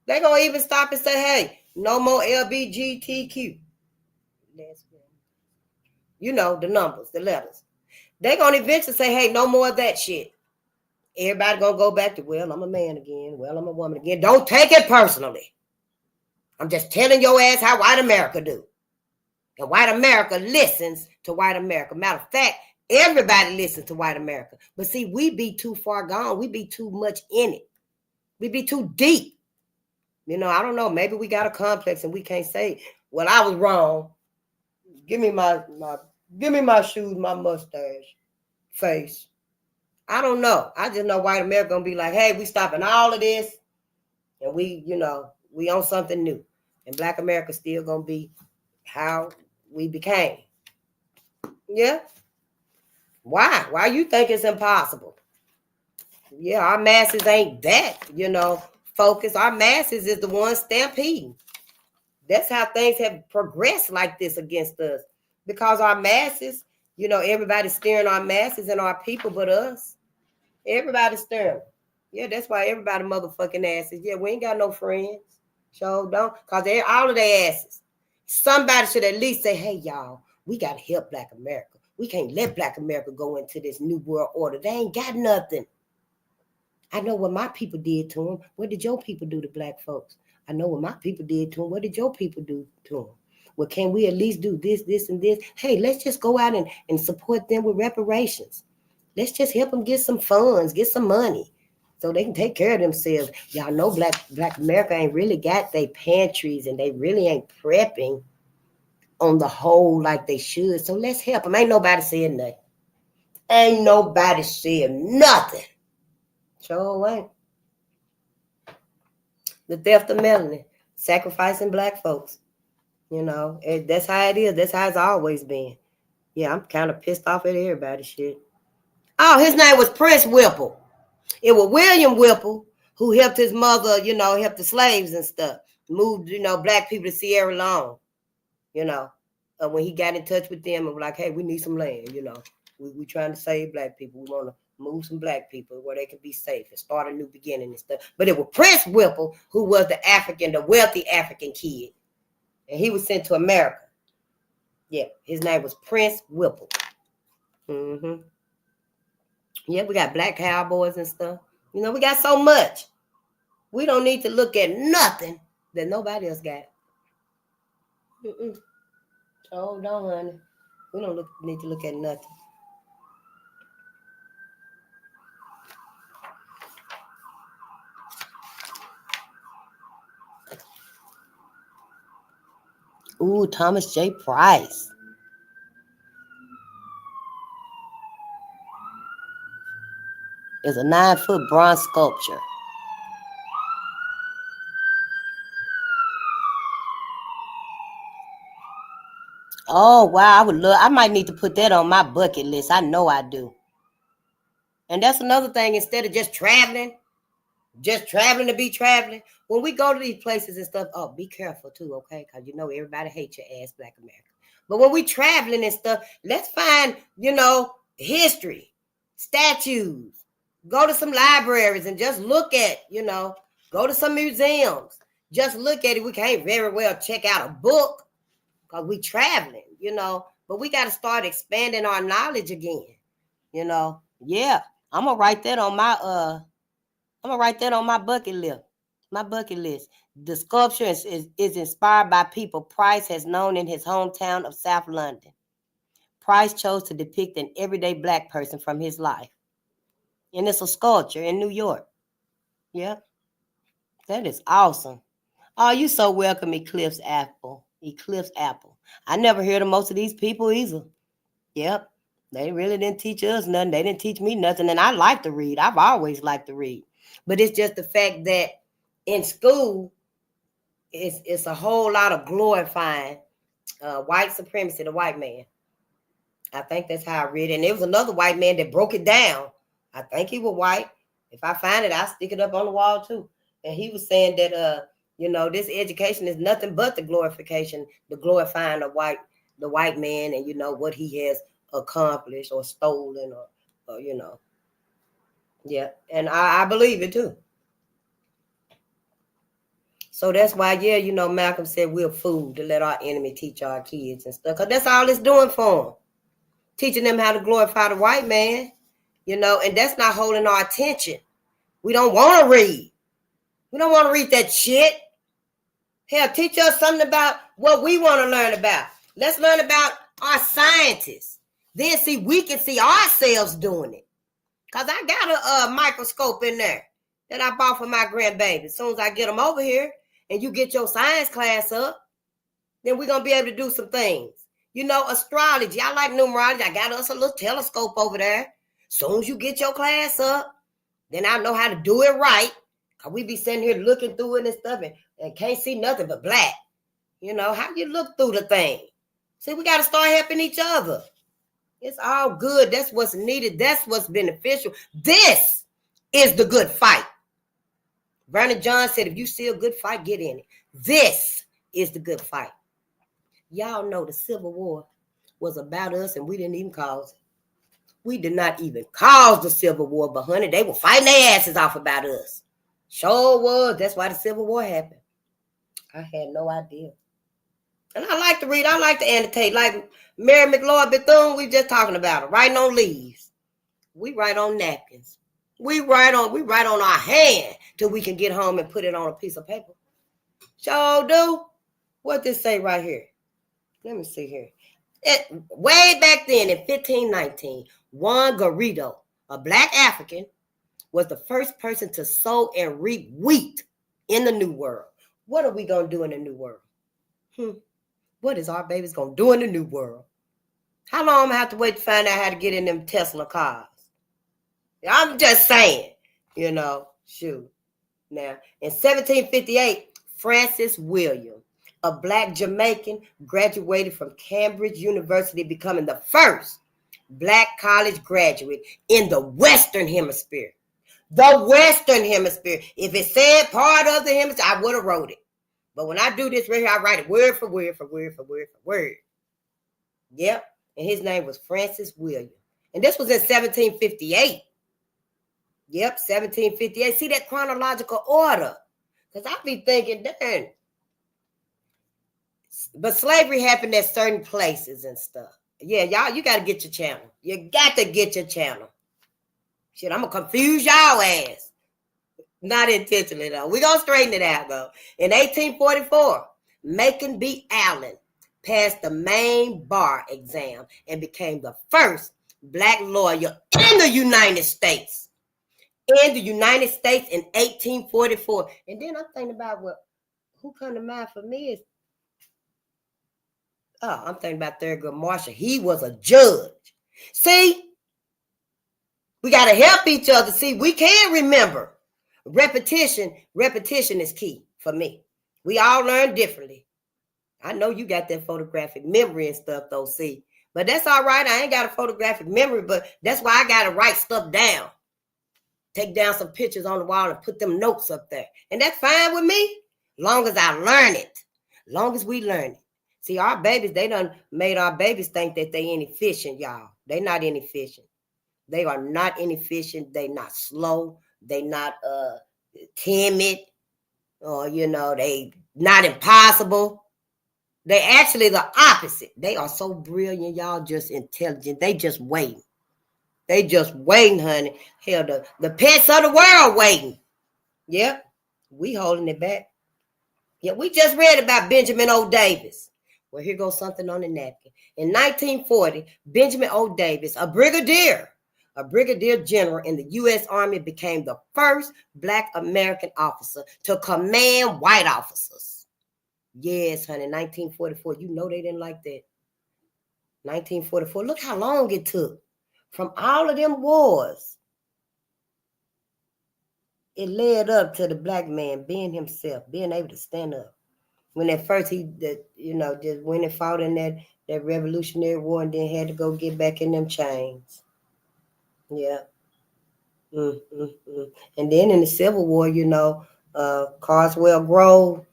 They're going to even stop and say, hey, no more LBGTQ. The numbers, the letters. They're going to eventually say, hey, no more of that shit. Everybody going to go back to, well, I'm a man again. Well, I'm a woman again. Don't take it personally. I'm just telling your ass how white America do. And white America listens to white America. Matter of fact, everybody listens to white America. But see, we be too far gone. We be too much in it. We be too deep. I don't know. Maybe we got a complex and we can't say, well, I was wrong. Give me my shoes, my mustache, face. I don't know. I just know white America gonna be like, hey, we stopping all of this. And we on something new. And Black America still gonna be how we became. Yeah. Why? Why you think it's impossible? Yeah, our masses ain't that, focused. Our masses is the ones stampeding. That's how things have progressed like this against us. Because our masses, everybody's steering our masses and our people but us. Everybody's steering. Yeah, that's why everybody motherfucking asses. Yeah, we ain't got no friends. So don't. Because they're all of their asses. Somebody should at least say, hey, y'all, we got to help Black America. We can't let Black America go into this new world order. They ain't got nothing. I know what my people did to them. What did your people do to Black folks? I know what my people did to them. What did your people do to them? Well, can we at least do this, this, and this? Hey, let's just go out and support them with reparations. Let's just help them get some funds, get some money so they can take care of themselves. Y'all know Black America ain't really got their pantries and they really ain't prepping on the whole like they should. So let's help them. Ain't nobody saying nothing. Ain't nobody saying nothing. Sure ain't. The theft of melanin, sacrificing Black folks. That's how it is. That's how it's always been. Yeah, I'm kind of pissed off at everybody shit. Oh, his name was Prince Whipple. It was William Whipple who helped his mother, help the slaves and stuff. Moved, Black people to Sierra Leone, when he got in touch with them and was like, hey, we need some land, we trying to save Black people. We want to move some Black people where they can be safe and start a new beginning and stuff. But it was Prince Whipple who was the wealthy African kid. And he was sent to America. Yeah, his name was Prince Whipple. Mm-hmm. Yeah, we got Black cowboys and stuff. We got so much. We don't need to look at nothing that nobody else got. Oh, no, honey. We don't need to look at nothing. Ooh, Thomas J. Price. It's a 9-foot bronze sculpture. Oh, wow. I might need to put that on my bucket list. I know I do. And that's another thing. Instead of just traveling to be traveling, when we go to these places and stuff, be careful too, okay? Because everybody hates your ass, Black America. But when we traveling and stuff, let's find, history, statues. Go to some libraries and just look at, go to some museums. Just look at it. We can't very well check out a book because we traveling, But we got to start expanding our knowledge again, Yeah, I'm gonna write that on my bucket list. My bucket list. The sculpture is inspired by people Price has known in his hometown of South London. Price chose to depict an everyday Black person from his life. And it's a sculpture in New York. Yep. That is awesome. Oh, you so welcome, Eclipse Apple. I never heard of most of these people either. Yep. They really didn't teach us nothing. They didn't teach me nothing. And I like to read. I've always liked to read. But it's just the fact that in school, it's a whole lot of glorifying white supremacy, the white man. I think that's how I read it. And there was another white man that broke it down. I think he was white. If I find it, I'll stick it up on the wall too. And he was saying that this education is nothing but the glorification, the glorifying of the white man, and what he has accomplished or stolen or Yeah. And I believe it too. So that's why, Malcolm said we're food to let our enemy teach our kids and stuff. Because that's all it's doing for them. Teaching them how to glorify the white man, and that's not holding our attention. We don't want to read. We don't want to read that shit. Hell, teach us something about what we want to learn about. Let's learn about our scientists. Then we can see ourselves doing it. Because I got a microscope in there that I bought for my grandbaby. As soon as I get them over here and you get your science class up, then we're going to be able to do some things. Astrology. I like numerology. I got us a little telescope over there. Soon as you get your class up, then I know how to do it right. Because we be sitting here looking through it and stuff and can't see nothing but black. How you look through the thing? See, we got to start helping each other. It's all good. That's what's needed. That's what's beneficial. This is the good fight. Vernon John said, if you see a good fight, get in it. This is the good fight. Y'all know the Civil War was about us and we didn't even cause it. We did not even cause the Civil War, but honey, they were fighting their asses off about us. Sure was. That's why the Civil War happened. I had no idea. And I like to read. I like to annotate. Like Mary McLeod Bethune, we just talking about her, writing on leaves. We write on napkins. We write on our hand till we can get home and put it on a piece of paper. Sure do. What this say right here? Let me see here. Way back then in 1519, Juan Garrido, a Black African, was the first person to sow and reap wheat in the New World. What are we going to do in the New World? What is our babies going to do in the New World? How long am I going to have to wait to find out how to get in them Tesla cars? I'm just saying, shoot. Now, in 1758, Francis William, a Black Jamaican, graduated from Cambridge University, becoming the first Black college graduate in the Western Hemisphere. The Western Hemisphere. If it said part of the hemisphere, I would have wrote it. But when I do this right here, I write it word for word for word for word for word. Yep. And his name was Francis William. And this was in 1758. Yep, 1758. See that chronological order? Because I be thinking, darn. But slavery happened at certain places and stuff. Yeah, y'all, you got to get your channel. You got to get your channel. Shit, I'm going to confuse y'all ass. Not intentionally, though. We're going to straighten it out, though. In 1844, Macon B. Allen passed the main bar exam and became the first Black lawyer in the United States. In the United States in 1844. And then I'm thinking about who come to mind for me is, I'm thinking about Thurgood Marshall. He was a judge. See, we got to help each other. See, we can remember. Repetition is key for me. We all learn differently. I know you got that photographic memory and stuff, though, see. But that's all right. I ain't got a photographic memory, but that's why I got to write stuff down. Take down some pictures on the wall and put them notes up there. And that's fine with me, long as I learn it. Long as we learn it. See, our babies, they done made our babies think that they inefficient, y'all. They not inefficient. They are not inefficient. They not slow. They not timid. Or, they not impossible. They actually the opposite. They are so brilliant, y'all, just intelligent. They just waiting. They just waiting, honey. Hell, the pets of the world waiting. Yep. We holding it back. Yeah, we just read about Benjamin O. Davis. Well, here goes something on the napkin. In 1940, Benjamin O. Davis, a brigadier general in the U.S. Army, became the first Black American officer to command white officers. Yes, honey, 1944. You know they didn't like that. 1944. Look how long it took from all of them wars. It led up to the Black man being himself, being able to stand up. When at first just went and fought in that Revolutionary War and then had to go get back in them chains. Yeah. And then in the Civil War, Carswell Grove,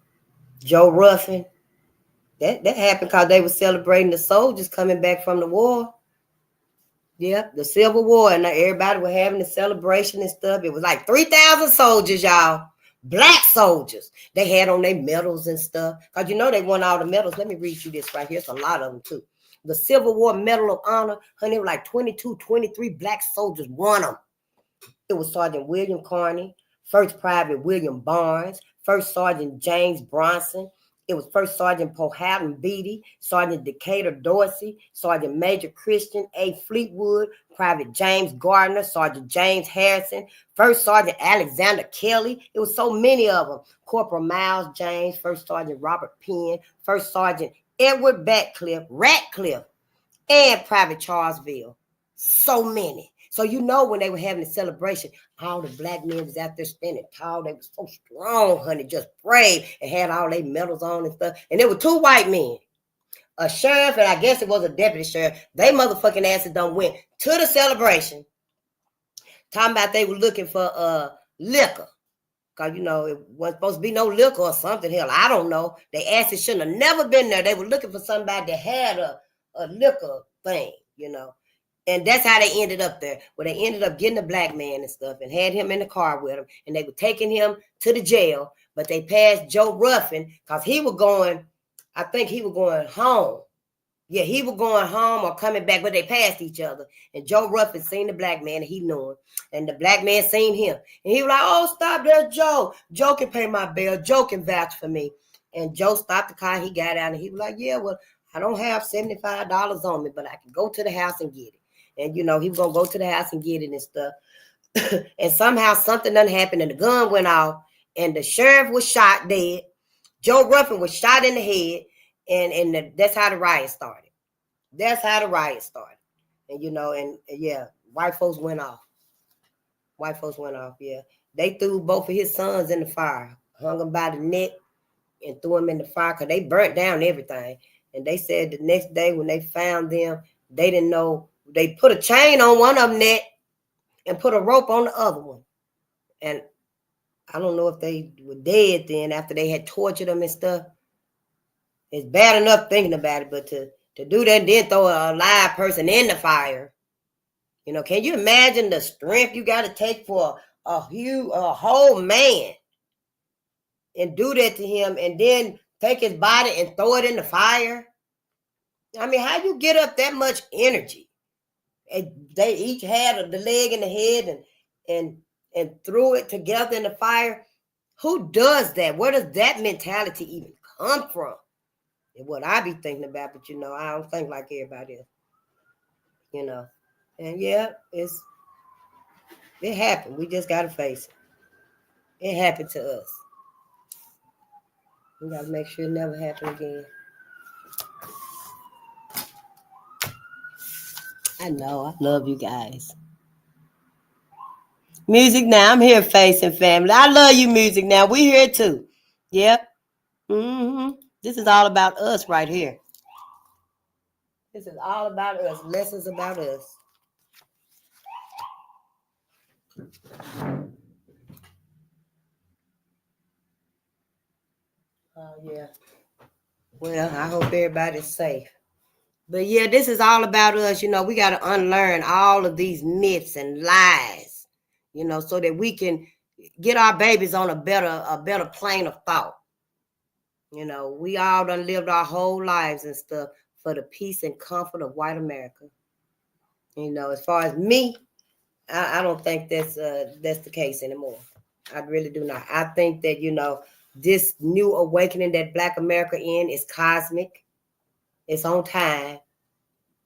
Joe Ruffin, that happened because they were celebrating the soldiers coming back from the war. Yeah, the Civil War, and everybody was having a celebration and stuff. It was like 3,000 soldiers, y'all. Black soldiers. They had on their medals and stuff. Because they won all the medals. Let me read you this right here. It's a lot of them, too. The Civil War Medal of Honor, honey, it was like 22, 23 black soldiers won them. It was Sergeant William Carney, First Private William Barnes, First Sergeant James Bronson. It was First Sergeant Powhatan Beatty, Sergeant Decatur Dorsey, Sergeant Major Christian A. Fleetwood, Private James Gardner, Sergeant James Harrison, First Sergeant Alexander Kelly. It was so many of them. Corporal Miles James, First Sergeant Robert Penn, First Sergeant Edward Ratcliffe, and Private Charlesville. So many. So when they were having a celebration, all the black men was out there standing tall. They were so strong, honey, just brave, and had all their medals on and stuff. And there were two white men, a sheriff, and I guess it was a deputy sheriff. They motherfucking asses done went to the celebration, talking about they were looking for liquor. Because, it wasn't supposed to be no liquor or something. Hell, I don't know. They asses shouldn't have never been there. They were looking for somebody that had a liquor thing, And that's how they ended up there. Well, they ended up getting a black man and stuff and had him in the car with them. And they were taking him to the jail. But they passed Joe Ruffin because he was going home. Yeah, he was going home or coming back, but they passed each other. And Joe Ruffin seen the black man and he knew him. And the black man seen him. And he was like, oh, stop there, Joe. Joe can pay my bill. Joe can vouch for me. And Joe stopped the car. He got out and he was like, yeah, well, I don't have $75 on me, but I can go to the house and get it. And, he was going to go to the house and get it and stuff. And somehow something done happened and the gun went off and the sheriff was shot dead. Joe Ruffin was shot in the head. And that's how the riot started. That's how the riot started. And, yeah, white folks went off. White folks went off, yeah. They threw both of his sons in the fire, hung them by the neck and threw them in the fire because they burnt down everything. And they said the next day when they found them, they didn't know. They put a chain on one of them neck and put a rope on the other one. And I don't know if they were dead then after they had tortured them and stuff. It's bad enough thinking about it, but to do that and then throw a live person in the fire. Can you imagine the strength you got to take for a whole man and do that to him and then take his body and throw it in the fire? I mean, how you get up that much energy? And they each had the leg and the head and threw it together in the fire. Who does that? Where does that mentality even come from? And what I be thinking about, but I don't think like everybody else. And yeah, it happened. We just gotta face it. It happened to us. We gotta make sure it never happen again. I know, I love you guys. Music Now, I'm here facing family. I love you, Music Now. We here too. Yep. This is all about us right here. This is all about us. Lessons about us. Oh, yeah. Well, I hope everybody's safe. But yeah, this is all about us. We got to unlearn all of these myths and lies, so that we can get our babies on a better plane of thought. We all done lived our whole lives and stuff for the peace and comfort of white America. As far as me, I don't think that's the case anymore. I really do not. I think that this new awakening that Black America in is cosmic. It's on time,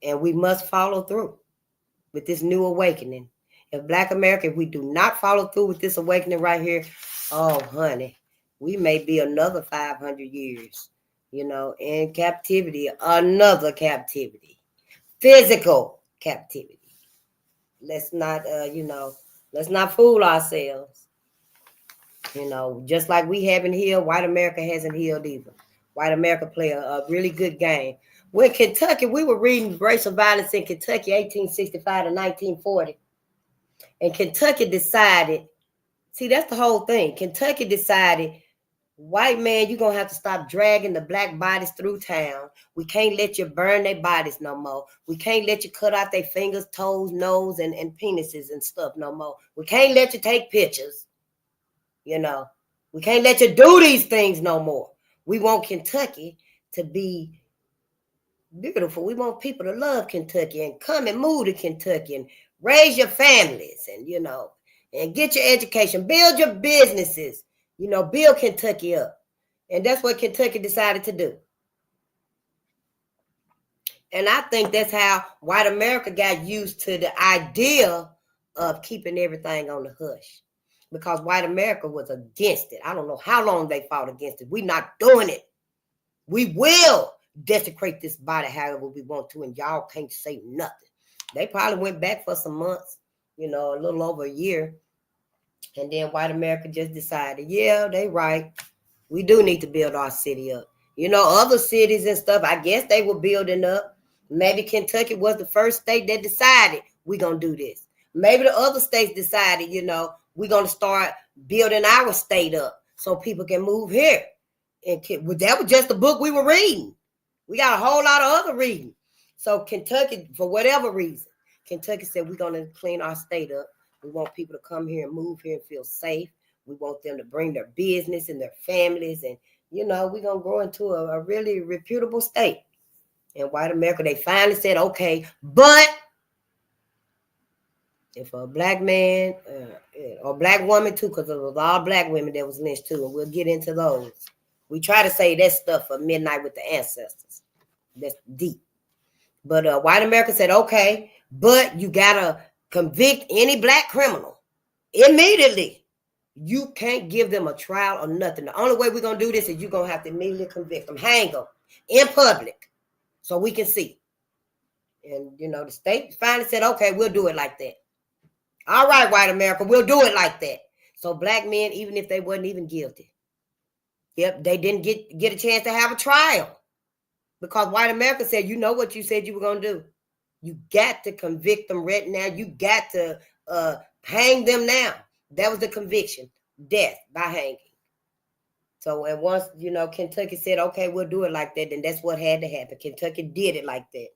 and we must follow through with this new awakening. If Black America, if we do not follow through with this awakening right here, oh honey, we may be another 500 years, in captivity, another captivity, physical captivity. Let's not, let's not fool ourselves. Just like we haven't healed, white America hasn't healed either. White America play a really good game. When Kentucky, we were reading racial violence in Kentucky, 1865 to 1940. And Kentucky decided, see, that's the whole thing. Kentucky decided, white man, you're going to have to stop dragging the Black bodies through town. We can't let you burn their bodies no more. We can't let you cut out their fingers, toes, nose, and penises and stuff no more. We can't let you take pictures. We can't let you do these things no more. We want Kentucky to be beautiful. We want people to love Kentucky and come and move to Kentucky and raise your families and, and get your education, build your businesses, build Kentucky up. And that's what Kentucky decided to do. And I think that's how white America got used to the idea of keeping everything on the hush. Because white America was against it. I don't know how long they fought against it. We're not doing it. We will desecrate this body however we want to, and y'all can't say nothing. They probably went back for some months, a little over a year. And then white America just decided, yeah, they right. We do need to build our city up. Other cities and stuff, I guess they were building up. Maybe Kentucky was the first state that decided we're going to do this. Maybe the other states decided, we're going to start building our state up so people can move here. And that was just the book we were reading. We got a whole lot of other reading. So Kentucky, for whatever reason, Kentucky said we're going to clean our state up. We want people to come here and move here and feel safe. We want them to bring their business and their families. And, we're going to grow into a really reputable state. And white America, they finally said, okay, but if a Black man or Black woman too, because it was all Black women that was lynched too, and we'll get into those. We try to say that stuff for Midnight with the Ancestors. That's deep. But white America said, okay, but you got to convict any Black criminal immediately. You can't give them a trial or nothing. The only way we're going to do this is you're going to have to immediately convict them, hang them in public so we can see. And, the state finally said, okay, we'll do it like that. All right, white America, we'll do it like that. So Black men, even if they wasn't even guilty, they didn't get a chance to have a trial because white America said, you know what you said you were going to do. You got to convict them right now. You got to hang them now. That was the conviction, death by hanging. So, and once, Kentucky said, okay, we'll do it like that, then that's what had to happen. Kentucky did it like that.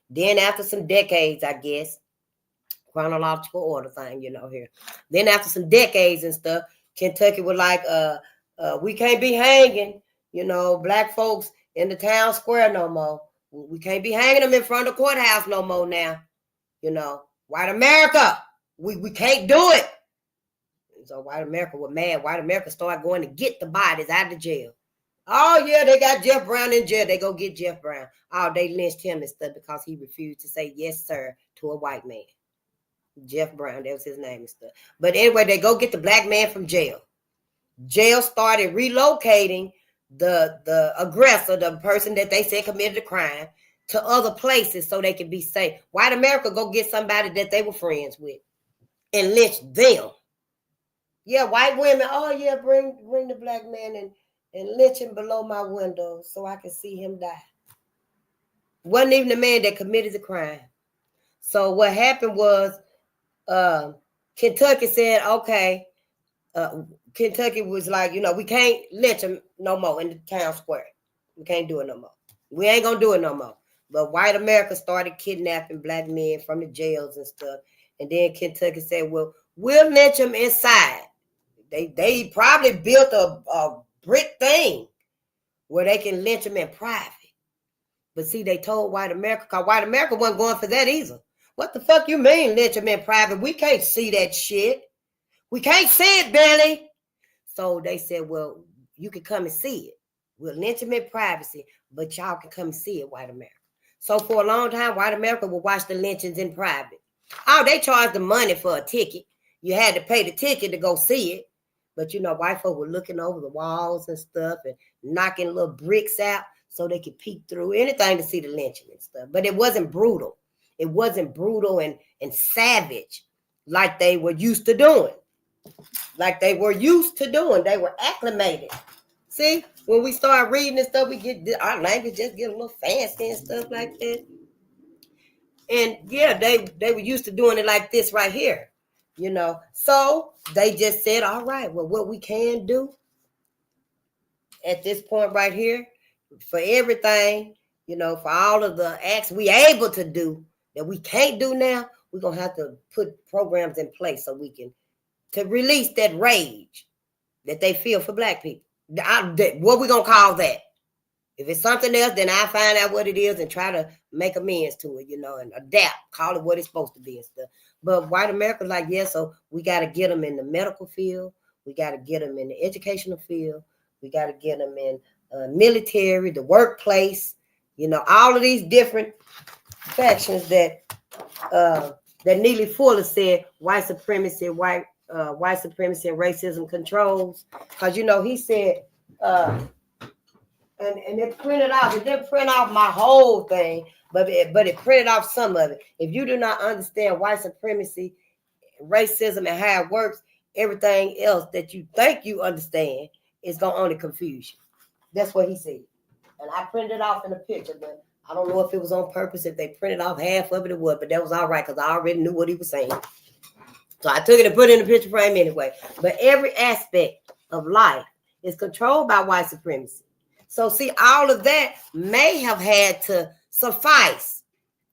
Then after some decades, I guess, chronological order thing, here. Then after some decades and stuff, Kentucky was like, we can't be hanging, Black folks in the town square no more. We can't be hanging them in front of the courthouse no more now. White America, we can't do it. So white America was mad. White America started going to get the bodies out of jail. Oh, yeah, they got Jeff Brown in jail. They go get Jeff Brown. Oh, they lynched him and stuff because he refused to say yes, sir, to a white man. Jeff Brown, that was his name and stuff. But anyway, they go get the Black man from jail. Jail started relocating the aggressor, the person that they said committed the crime, to other places so they could be safe. White America go get somebody that they were friends with and lynch them. Yeah, white women, oh yeah, bring the Black man and lynch him below my window so I can see him die. Wasn't even the man that committed the crime. So what happened was Kentucky said, okay, Kentucky was like, we can't lynch him no more in the town square. We can't do it no more. We ain't gonna do it no more. But white America started kidnapping black men from the jails and stuff. And then Kentucky said, well, we'll lynch them inside. They probably built a brick thing where they can lynch them in private. But see, they told white America, because white America wasn't going for that either. What the fuck you mean lynch them in private? We can't see that shit. We can't see it, Billy. So they said, well, you can come and see it. We'll lynch them in privacy, but y'all can come and see it, white America. So for a long time, white America would watch the lynchings in private. Oh, they charged the money for a ticket. You had to pay the ticket to go see it. But, you know, white folk were looking over the walls and stuff and knocking little bricks out so they could peek through anything to see the lynching and stuff. But it wasn't brutal. It wasn't brutal and savage like they were used to doing. Like they were used to doing. They were acclimated. See, when we start reading and stuff, we get our language just get a little fancy and stuff like that. And yeah, they were used to doing it like this right here, you know. So they just said, all right, well, what we can do at this point right here, for everything, you know, for all of the acts we able to do that we can't do now, we're gonna have to put programs in place so we can to release that rage that they feel for black people. What we gonna call that? If it's something else, then I find out what it is and try to make amends to it, you know, and adapt, call it what it's supposed to be and stuff. But white America's like, yeah, so we got to get them in the medical field. We got to get them in the educational field. We got to get them in military, the workplace, you know, all of these different factions that Neely Fuller said white supremacy and racism controls. Because, you know, he said, and it printed off. It didn't print off my whole thing, but it printed off some of it. If you do not understand white supremacy, racism, and how it works, everything else that you think you understand is going to only confuse you. That's what he said. And I printed it off in a picture, but I don't know if it was on purpose, if they printed off half of it or what, but that was all right because I already knew what he was saying. So I took it and put it in the picture frame anyway. But every aspect of life is controlled by white supremacy. So see, all of that may have had to suffice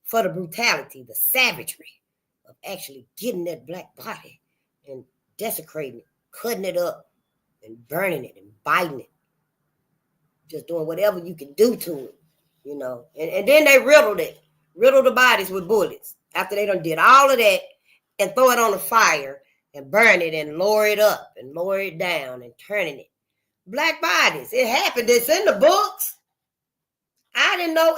for the brutality, the savagery of actually getting that black body and desecrating it, cutting it up and burning it and biting it. Just doing whatever you can do to it, you know. And then they riddled the bodies with bullets after they done did all of that and throw it on the fire and burn it and lower it up and lower it down and turning it. Black bodies. It happened. It's in the books. I didn't know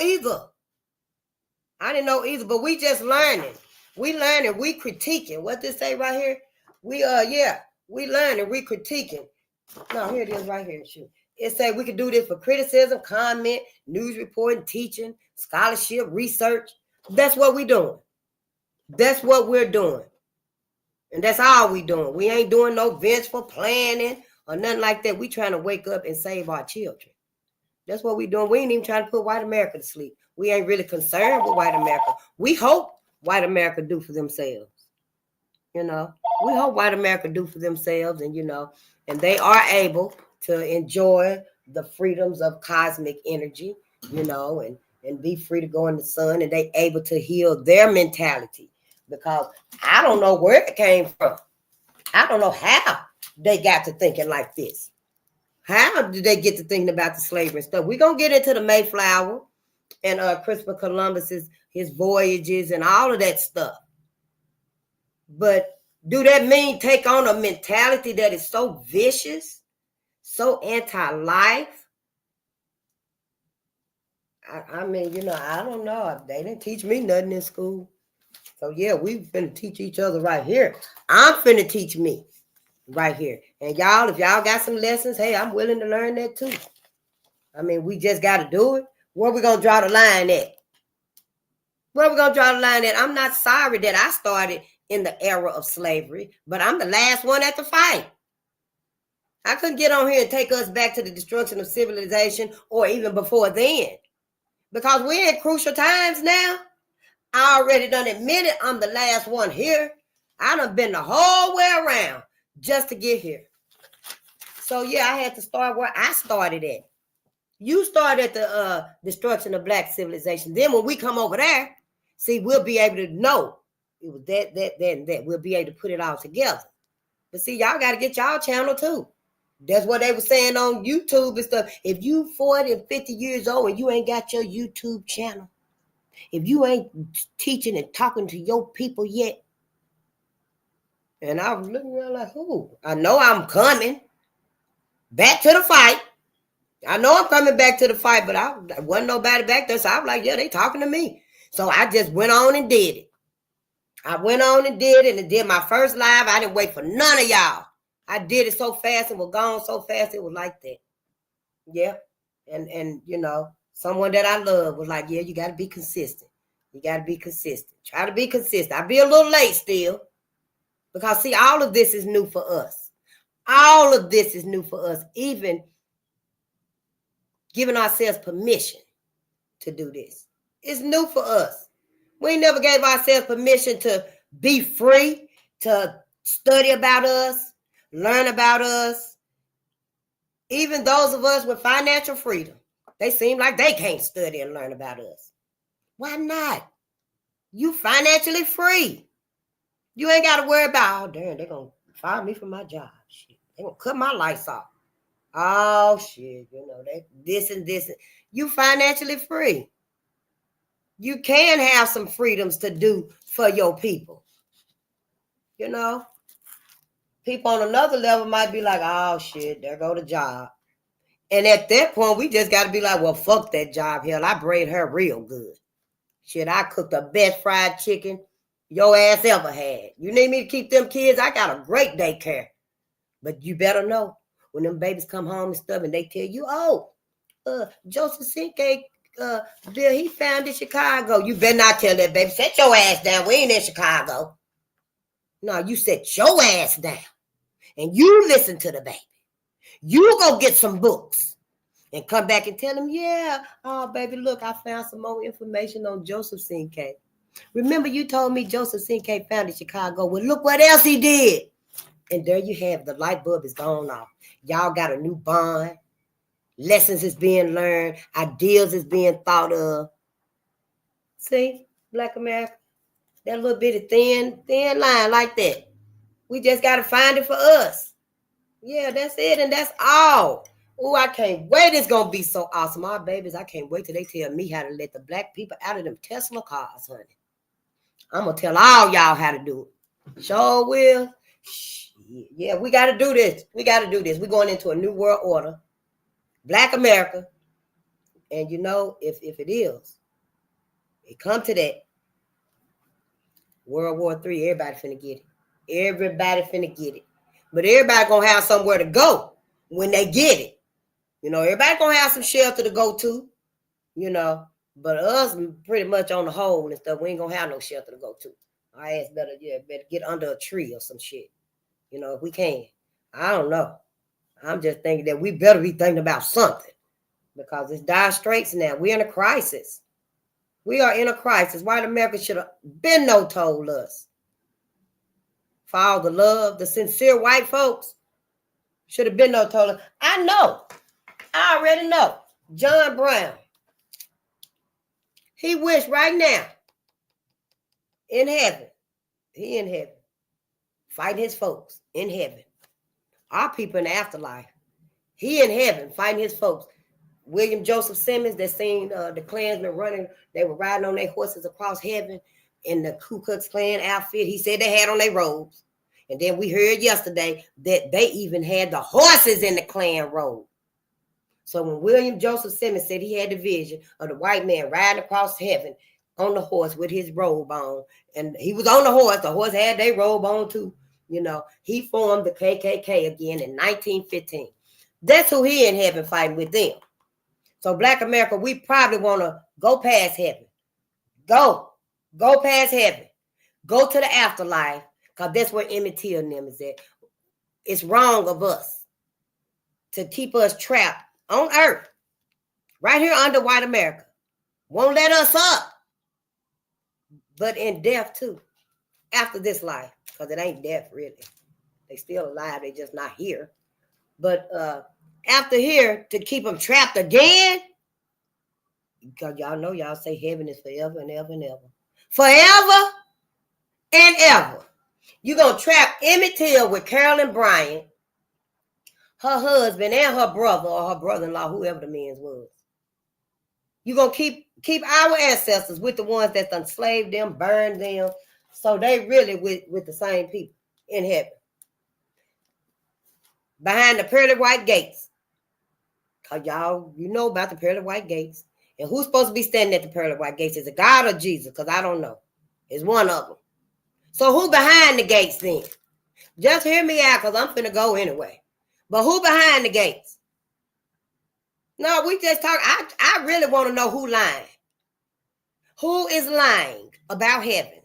either, but we just learning. We learning, we critiquing. What this say right here? We learning, we critiquing. No, here it is right here. Shoot. It say we can do this for criticism, comment, news reporting, teaching, scholarship, research. That's what we doing. That's what we're doing. And that's all we doing. We ain't doing no vengeful planning or nothing like that. We trying to wake up and save our children. That's what we doing. We ain't even trying to put white America to sleep. We ain't really concerned with white America. We hope white America do for themselves. You know, we hope white America do for themselves, and you know, and they are able to enjoy the freedoms of cosmic energy, you know, and be free to go in the sun, and they able to heal their mentality. Because I don't know where it came from. I don't know how they got to thinking like this. How did they get to thinking about the slavery and stuff? We're going to get into the Mayflower and Christopher Columbus's his voyages and all of that stuff. But do that mean take on a mentality that is so vicious, so anti-life? I mean, you know, I don't know. They didn't teach me nothing in school. So, yeah, we finna teach each other right here. I'm finna teach me right here. And y'all, if y'all got some lessons, hey, I'm willing to learn that too. I mean, we just got to do it. Where we going to draw the line at? Where we going to draw the line at? I'm not sorry that I started in the era of slavery, but I'm the last one at the fight. I couldn't get on here and take us back to the destruction of civilization or even before then. Because we're in crucial times now. I already done admitted I'm the last one here. I done been the whole way around just to get here. So, yeah, I had to start where I started at. You start at the destruction of black civilization. Then when we come over there, see, we'll be able to know it was that. We'll be able to put it all together. But see, y'all got to get y'all channel too. That's what they were saying on YouTube and stuff. If you 40 and 50 years old and you ain't got your YouTube channel, if you ain't teaching and talking to your people yet, and I was looking around like, who? I know I'm coming back to the fight. I know I'm coming back to the fight, but I wasn't nobody back there. So I was like, yeah, they talking to me. So I just went on and did it. I went on and did it and did my first live. I didn't wait for none of y'all. I did it so fast and was gone so fast. It was like that. Yeah. And you know, someone that I love was like, yeah, you got to be consistent. You got to be consistent. Try to be consistent. I'll be a little late still. Because see, all of this is new for us. All of this is new for us. Even giving ourselves permission to do this. It's new for us. We never gave ourselves permission to be free, to study about us, learn about us. Even those of us with financial freedom, they seem like they can't study and learn about us. Why not? You financially free. You ain't got to worry about, oh, damn, they're going to fire me from my job. Shit. They're going to cut my lights off. Oh, shit, you know, this and this. You financially free. You can have some freedoms to do for your people. You know, people on another level might be like, oh, shit, there go the job. And at that point, we just got to be like, well, fuck that job. Hell, I braid her real good. Shit, I cook the best fried chicken your ass ever had. You need me to keep them kids? I got a great daycare. But you better know, when them babies come home and stuff and they tell you, oh, Joseph Cinque, Bill, he found in Chicago. You better not tell that baby, set your ass down. We ain't in Chicago. No, you set your ass down. And you listen to the baby. You go get some books. And come back and tell them, yeah, oh, baby, look, I found some more information on Joseph Cinque. Remember you told me Joseph Cinque found in Chicago. Well, look what else he did. And there you have the light bulb is gone off. Y'all got a new bond. Lessons is being learned. Ideals is being thought of. See, Black America, that little bitty thin line like that. We just got to find it for us. Yeah, that's it. And that's all. Oh, I can't wait. It's going to be so awesome. My babies, I can't wait till they tell me how to let the black people out of them Tesla cars, honey. I'm going to tell all y'all how to do it. Sure will. Yeah, we got to do this. We got to do this. We're going into a new world order. Black America. And you know, if it is, it come to that, World War III, everybody finna get it. Everybody finna get it. But everybody gonna have somewhere to go when they get it. You know, everybody gonna have some shelter to go to, you know. But us, pretty much on the whole and stuff, we ain't gonna have no shelter to go to. Our ass better get under a tree or some shit. You know, if we can. I don't know. I'm just thinking that we better be thinking about something. Because it's dire straits now. We're in a crisis. We are in a crisis. White America should have been no told us. For all the love, the sincere white folks should have been no told us. I know. I already know. John Brown. He wished right now in heaven. He in heaven. Fighting his folks in heaven. Our people in the afterlife. He in heaven fighting his folks. William Joseph Simmons, that seen the Klansmen running, they were riding on their horses across heaven in the Ku Klux Klan outfit. He said they had on their robes. And then we heard yesterday that they even had the horses in the Klan robe. So when William Joseph Simmons said he had the vision of the white man riding across heaven on the horse with his robe on, and he was on the horse had their robe on too, you know, he formed the KKK again in 1915. That's who he in heaven fighting with them. So Black America, we probably want to go past heaven. Go past heaven. Go to the afterlife, because that's where Emmett Till and them is at. It's wrong of us to keep us trapped on earth, right here under white America. Won't let us up. But in death too, after this life, because it ain't death really. They still alive, they just not here. But after here to keep them trapped again. Because y'all know y'all say heaven is forever and ever and ever. Forever and ever. You're going to trap Emmett Till with Carolyn Bryant, her husband, and her brother or her brother-in-law, whoever the man's was. You're going to keep our ancestors with the ones that enslaved them, burned them. So they really with the same people in heaven. Behind the pearly white gates. Because y'all, you know about the pearly white gates. And who's supposed to be standing at the pearly white gates? Is it God or Jesus? Because I don't know. It's one of them. So who behind the gates then? Just hear me out because I'm finna go anyway. But who behind the gates? No, we just talk. I really want to know who lying. Who is lying about heaven?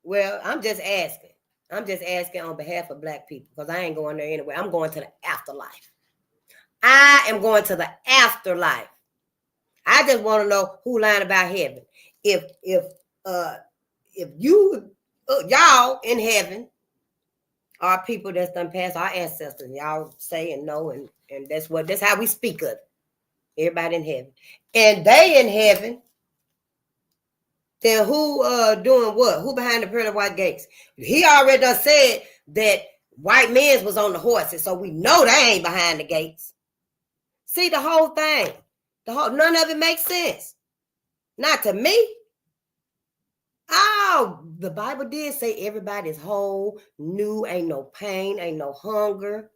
Well, I'm just asking. I'm just asking on behalf of Black people because I ain't going there anyway. I'm going to the afterlife. I am going to the afterlife. I just want to know who lying about heaven. If you y'all in heaven are people that's done past our ancestors, y'all say and know, and that's how we speak of it. Everybody in heaven. And they in heaven, then who doing what? Who behind the pearly white gates? He already done said that white men was on the horses, so we know they ain't behind the gates. See the whole thing. None of it makes sense. Not to me. Oh, the Bible did say everybody's whole, new, ain't no pain, ain't no hunger.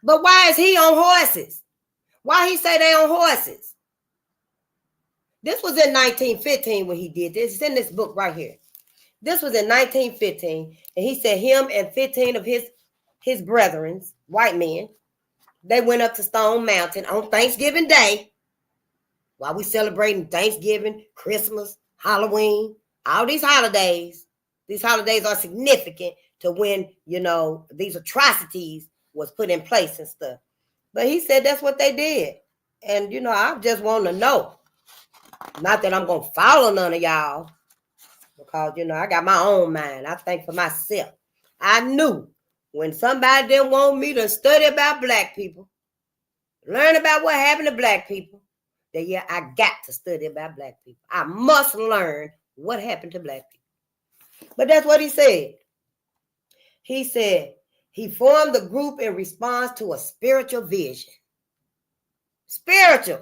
But why is he on horses? Why he say they on horses? This was in 1915 when he did this. It's in this book right here. This was in 1915, and he said him and 15 of his brethren, white men, they went up to Stone Mountain on Thanksgiving Day while we celebrating Thanksgiving, Christmas, Halloween, all these holidays. These holidays are significant to when, these atrocities was put in place and stuff. But he said that's what they did. And, I just want to know. Not that I'm going to follow none of y'all. Because, I got my own mind. I think for myself. I knew when somebody didn't want me to study about Black people, learn about what happened to Black people, that I got to study about Black people. I must learn what happened to Black people. But that's what he said. He said he formed the group in response to a spiritual vision. Spiritual.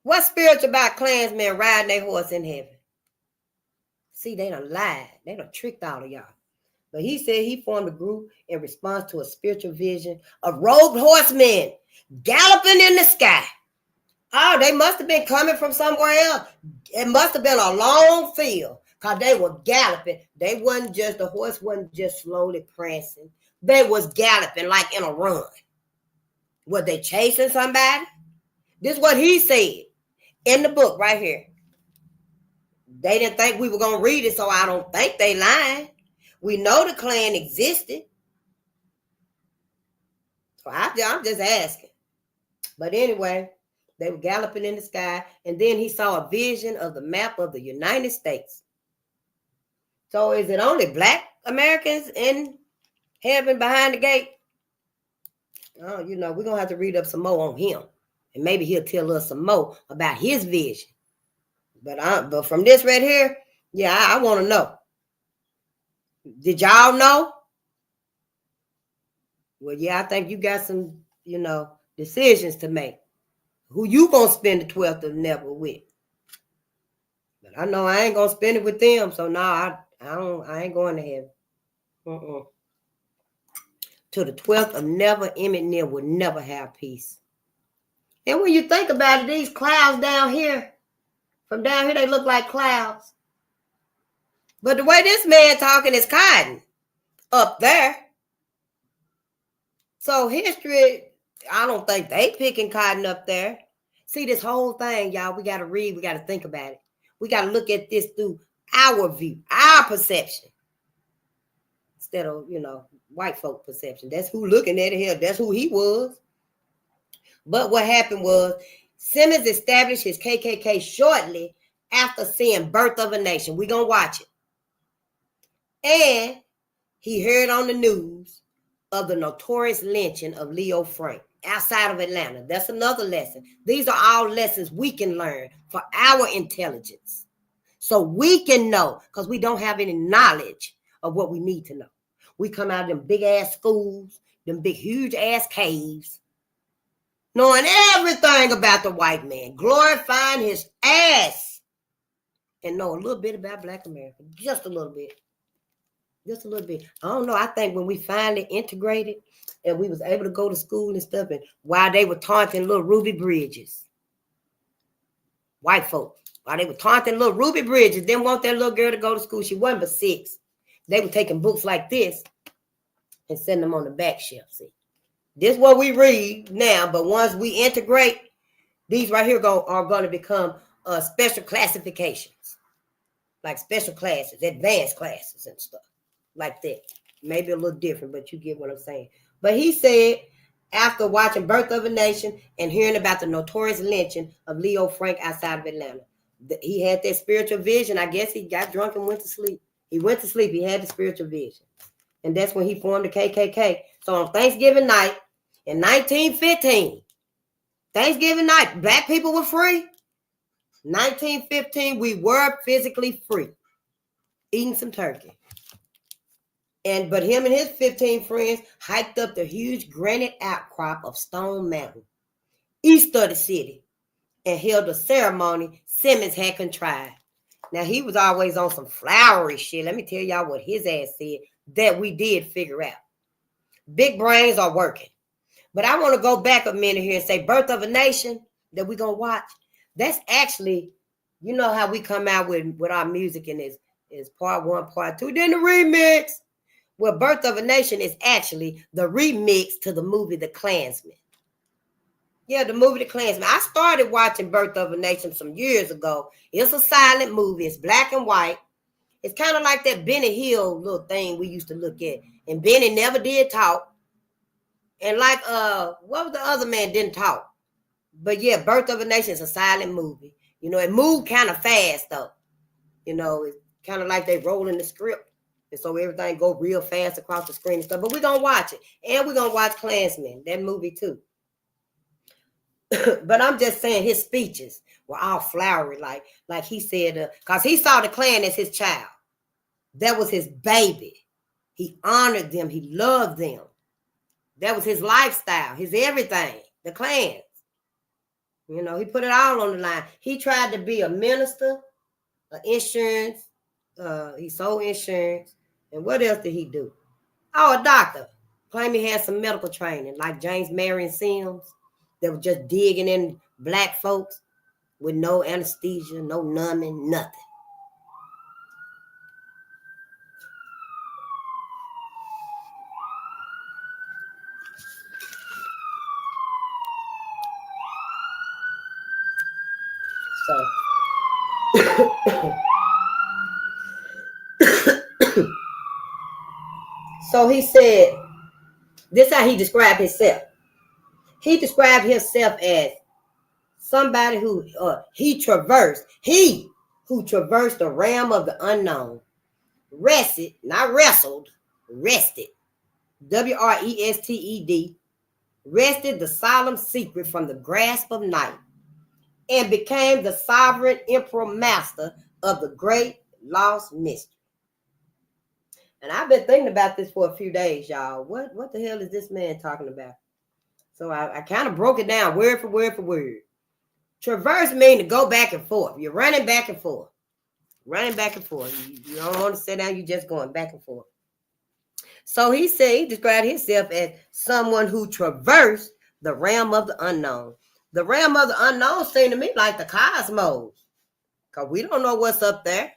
What's spiritual about Klansmen riding their horse in heaven? See, they done lied. They done tricked all of y'all. But he said he formed a group in response to a spiritual vision of robed horsemen galloping in the sky. Oh, they must have been coming from somewhere else. It must have been a long field because they were galloping. The horse wasn't just slowly prancing. They was galloping like in a run. Were they chasing somebody? This is what he said in the book right here. They didn't think we were going to read it, so I don't think they lying. We know the Klan existed. So I'm just asking. But anyway, they were galloping in the sky, and then he saw a vision of the map of the United States. So is it only Black Americans in heaven behind the gate? Oh, we're going to have to read up some more on him. And maybe he'll tell us some more about his vision. But from this right here, I want to know. Did y'all know? Well, I think you got some, decisions to make. Who you gonna spend the 12th of never with? But I know I ain't gonna spend it with them, so no, I ain't going to heaven. To the 12th of never, Emmett Till will never have peace. And when you think about it, these clouds down here, from down here, they look like clouds. But the way this man talking is cotton up there. So history, I don't think they picking cotton up there. See, this whole thing, y'all, we got to read. We got to think about it. We got to look at this through our view, our perception. Instead of, white folk perception. That's who looking at it here. That's who he was. But what happened was Simmons established his KKK shortly after seeing Birth of a Nation. We're going to watch it. And he heard on the news of the notorious lynching of Leo Frank outside of Atlanta. That's another lesson. These are all lessons we can learn for our intelligence. So we can know, because we don't have any knowledge of what we need to know. We come out of them big ass schools, them big huge ass caves, knowing everything about the white man, glorifying his ass, and know a little bit about Black America, just a little bit. Just a little bit. I don't know. I think when we finally integrated and we was able to go to school and stuff, and while they were taunting little Ruby Bridges, white folks, while they were taunting little Ruby Bridges, didn't want that little girl to go to school. She wasn't but 6. They were taking books like this and sending them on the back shelf. See, this is what we read now, but once we integrate, these right here are going to become special classifications, like special classes, advanced classes and stuff like that. Maybe a little different, but you get what I'm saying. But he said, after watching Birth of a Nation and hearing about the notorious lynching of Leo Frank outside of Atlanta, he had that spiritual vision. I guess he got drunk and went to sleep. He went to sleep. He had the spiritual vision. And that's when he formed the KKK. So on Thanksgiving night in 1915, Thanksgiving night, Black people were free. 1915, we were physically free, eating some turkey. But him and his 15 friends hiked up the huge granite outcrop of Stone Mountain, east of the city, and held a ceremony Simmons had contrived. Now, he was always on some flowery shit. Let me tell y'all what his ass said that we did figure out. Big brains are working. But I want to go back a minute here and say Birth of a Nation that we're going to watch. That's actually, you know how we come out with our music and it's part 1, part 2, then the remix. Well, Birth of a Nation is actually the remix to the movie The Klansman. Yeah, the movie The Klansman. I started watching Birth of a Nation some years ago. It's a silent movie. It's black and white. It's kind of like that Benny Hill little thing we used to look at. And Benny never did talk. And like, what was the other man didn't talk? But yeah, Birth of a Nation is a silent movie. You know, it moved kind of fast though. You know, it's kind of like they rolling the script. And so everything go real fast across the screen and stuff. But we're going to watch it. And we're going to watch Klansman, that movie too. But I'm just saying his speeches were all flowery. Like he said, because he saw the Klan as his child. That was his baby. He honored them. He loved them. That was his lifestyle, his everything, the Klans. You know, he put it all on the line. He tried to be a minister, insurance. He sold insurance. And what else did he do? Oh, a doctor. Claimed he had some medical training, like James Marion Sims, that was just digging in Black folks with no anesthesia, no numbing, nothing. So he said, this is how he described himself. He described himself as somebody who who traversed the realm of the unknown, rested, not wrestled, rested, W-R-E-S-T-E-D, wrested the solemn secret from the grasp of night, and became the sovereign emperor master of the great lost mystery. And I've been thinking about this for a few days, y'all. What the hell is this man talking about? So I kind of broke it down word for word for word. Traverse means to go back and forth. You're running back and forth. Running back and forth. You don't want to sit down. You're just going back and forth. So he said, he described himself as someone who traversed the realm of the unknown. The realm of the unknown seemed to me like the cosmos. Because we don't know what's up there.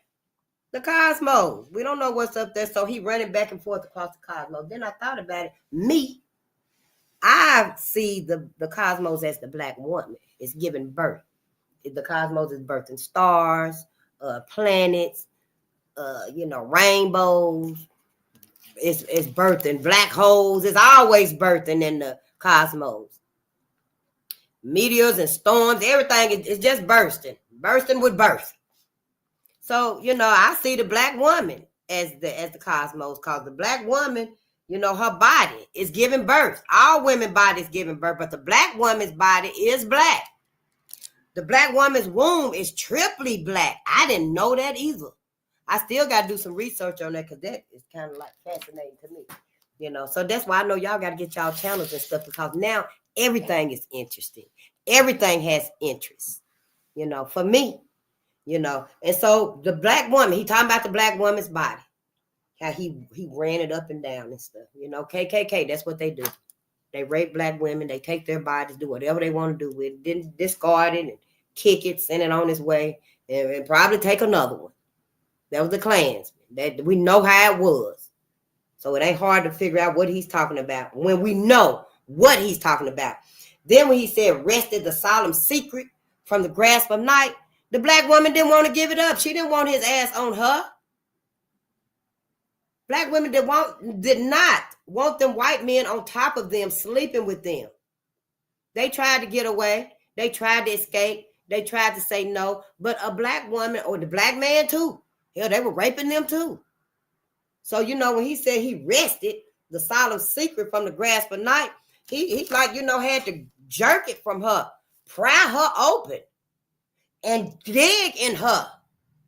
The cosmos. We don't know what's up there. So he running back and forth across the cosmos. Then I thought about it. I see the cosmos as the Black woman. It's giving birth. The cosmos is birthing stars, planets, rainbows. It's birthing black holes. It's always birthing in the cosmos. Meteors and storms, everything is just bursting with birth. So, I see the Black woman as the cosmos, because the Black woman, You know, her body is giving birth. All women's bodies giving birth, but the black woman's body is black. The black woman's womb is triply black. I didn't know that either. I still got to do some research on that because that is kind of like fascinating to me. You know, so that's why I know y'all got to get y'all channels and stuff, because now everything is interesting. Everything has interest, you know, for me, you know. And so the black woman, he talking about the black woman's body. How he ran it up and down and stuff. You know, KKK, that's what they do. They rape black women. They take their bodies, do whatever they want to do with it, then discard it and kick it, send it on its way, and probably take another one. That was the Klansman. That we know how it was. So it ain't hard to figure out what he's talking about when we know what he's talking about. Then when he said wrested the solemn secret from the grasp of night, the black woman didn't want to give it up. She didn't want his ass on her. Black women did not want them white men on top of them, sleeping with them. They tried to get away. They tried to escape. They tried to say no. But a black woman, or the black man too, hell, they were raping them too. So, you know, when he said he wrested the solemn secret from the grasp of night, he like, you know, had to jerk it from her, pry her open, and dig in her.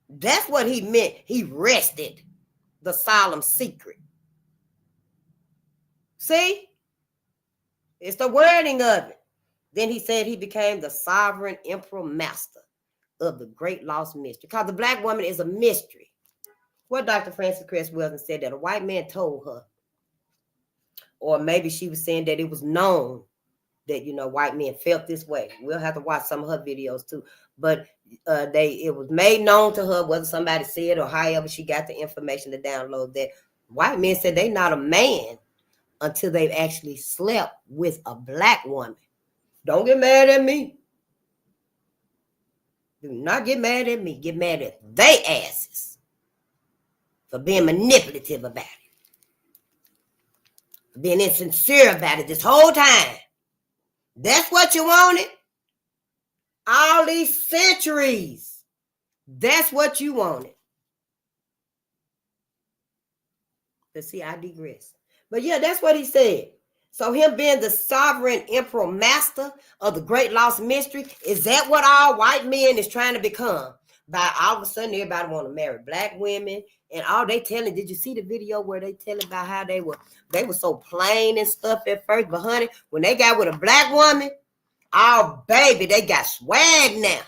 That's what he meant. He wrested the solemn secret. See? It's the wording of it. Then he said he became the sovereign emperor master of the great lost mystery. Because the black woman is a mystery. What Dr. Frances Cress Welsing said that a white man told her, or maybe she was saying that it was known that, you know, white men felt this way. We'll have to watch some of her videos too. But it was made known to her, whether somebody said or however she got the information to download, that white men said they not a man until they've actually slept with a black woman. Don't get mad at me. Do not get mad at me. Get mad at they asses for being manipulative about it. Being insincere about it this whole time. That's what you wanted? All these centuries. That's what you wanted. Let's see, I digress. But yeah, that's what he said. So him being the sovereign emperor master of the great lost mystery, is that what all white men is trying to become? By all of a sudden, everybody want to marry black women, and all they telling. Did you see the video where they telling about how they were so plain and stuff at first, but honey, when they got with a black woman, oh baby, they got swag now.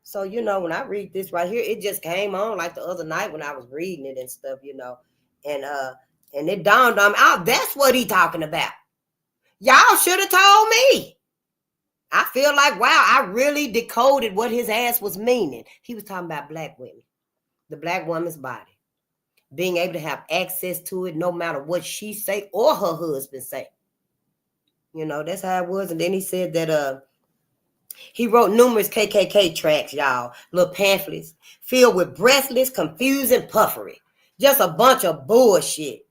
So, you know, when I read this right here, it just came on like the other night when I was reading it and stuff, you know, and it dawned on me, oh, that's what he talking about. Y'all should have told me. I feel like, wow, I really decoded what his ass was meaning. He was talking about black women, the black woman's body, being able to have access to it no matter what she say or her husband say. You know, that's how it was. And then he said that he wrote numerous KKK tracks, y'all, little pamphlets filled with breathless, confusing puffery. Just a bunch of bullshit,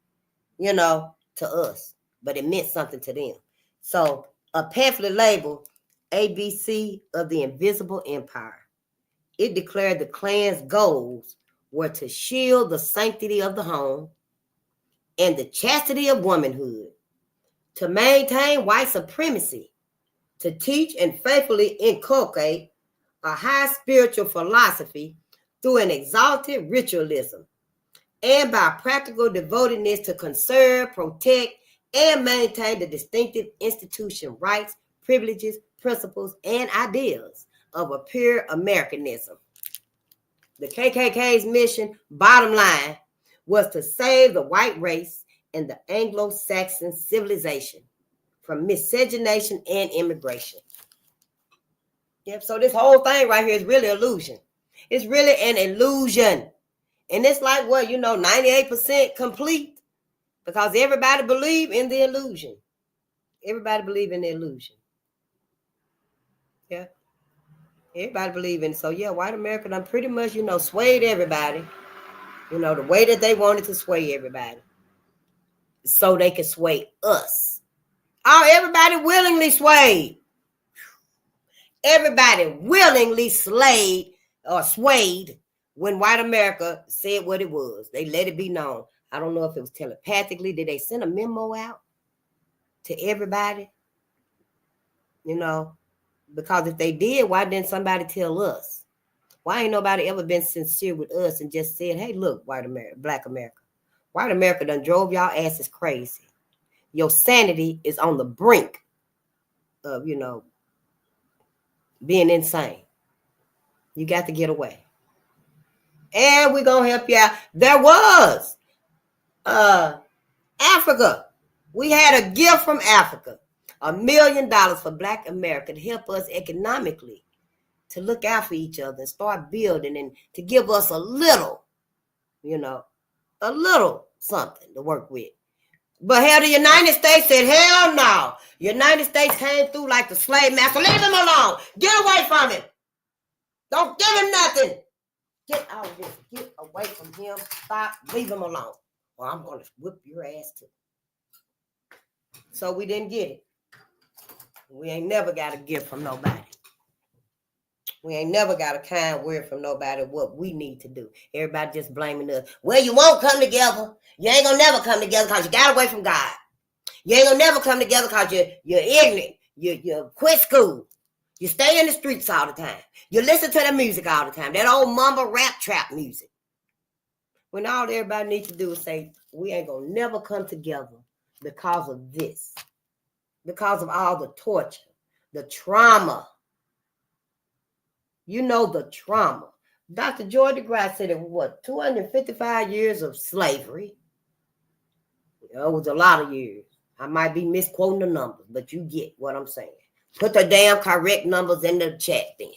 you know, to us. But it meant something to them. So a pamphlet labeled ABC of the Invisible Empire. It declared the Klan's goals were to shield the sanctity of the home and the chastity of womanhood, to maintain white supremacy, to teach and faithfully inculcate a high spiritual philosophy through an exalted ritualism, and by practical devotedness to conserve, protect, and maintain the distinctive institution rights, privileges, principles, and ideals of a pure Americanism. The KKK's mission, bottom line, was to save the white race and the Anglo-Saxon civilization from miscegenation and immigration. Yep, so this whole thing right here is really illusion. It's really an illusion. And it's like, what, 98% complete, because everybody believe in the illusion. Everybody believe in the illusion. Yeah. Everybody believe in it. So, yeah, white America done pretty much, swayed everybody, the way that they wanted to sway everybody so they could sway us. Oh, everybody willingly swayed. Everybody willingly swayed when white America said what it was. They let it be known. I don't know if it was telepathically. Did they send a memo out to everybody? You know, because if they did, why didn't somebody tell us? Why ain't nobody ever been sincere with us and just said, hey, look, white America, black America. White America done drove y'all asses crazy. Your sanity is on the brink of, being insane. You got to get away. And we're going to help you out. There was Africa. We had a gift from Africa. $1 million for black America to help us economically, to look out for each other and start building and to give us a little something to work with. But hell, the United States said, hell no. United States came through like the slave master. Leave him alone. Get away from him. Don't give him nothing. Get out of this. Get away from him. Stop. Leave him alone. Or I'm going to whip your ass too. So we didn't get it. We ain't never got a gift from nobody. We ain't never got a kind word from nobody what we need to do. Everybody just blaming us. Well, you won't come together. You ain't going to never come together because you got away from God. You ain't going to never come together because you're ignorant. You quit school. You stay in the streets all the time. You listen to the music all the time. That old mumble rap trap music. When all everybody needs to do is say, we ain't going to never come together because of this. Because of all the torture, the trauma. The trauma. Dr. George DeGrasse said it was 255 years of slavery. It was a lot of years. I might be misquoting the numbers, but you get what I'm saying. Put the damn correct numbers in the chat then.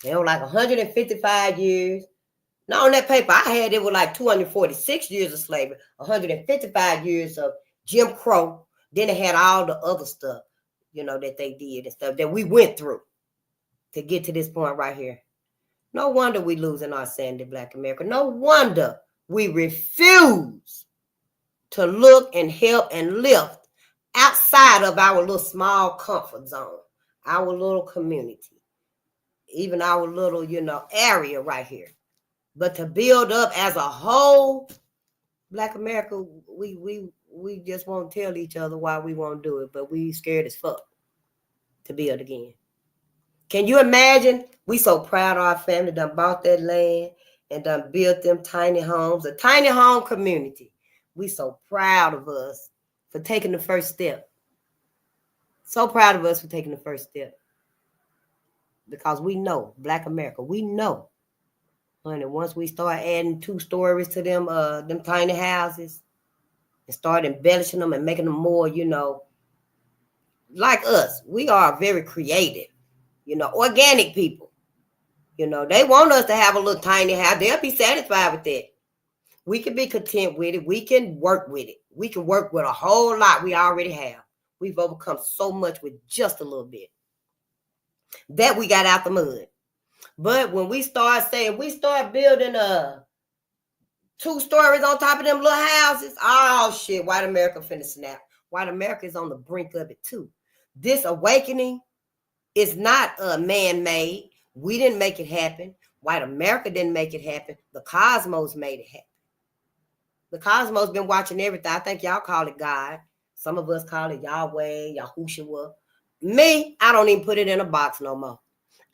They were like 155 years. Now on that paper I had, it was like 246 years of slavery, 155 years of Jim Crow. Then it had all the other stuff, that they did and stuff that we went through to get to this point right here. No wonder we losing our sanity, black America. No wonder we refuse to look and help and lift outside of our little small comfort zone, our little community, even our little, area right here. But to build up as a whole, black America, we just won't tell each other why we won't do it, but we scared as fuck to build again. Can you imagine? We so proud of our family done bought that land and done built them tiny homes, a tiny home community. We so proud of us for taking the first step. So proud of us for taking the first step. Because we know, black America, we know, honey, once we start adding 2 stories to them tiny houses and start embellishing them and making them more, like us, we are very creative, organic people. They want us to have a little tiny house. They'll be satisfied with that. We can be content with it. We can work with it. We can work with a whole lot we already have. We've overcome so much with just a little bit. That we got out the mud. But when we start building 2 stories on top of them little houses, oh shit, white America finna snap. White America is on the brink of it too. This awakening is not man-made. We didn't make it happen. White America didn't make it happen. The cosmos made it happen. The cosmos been watching everything. I think y'all call it God. Some of us call it Yahweh, Yahushua. Me, I don't even put it in a box no more.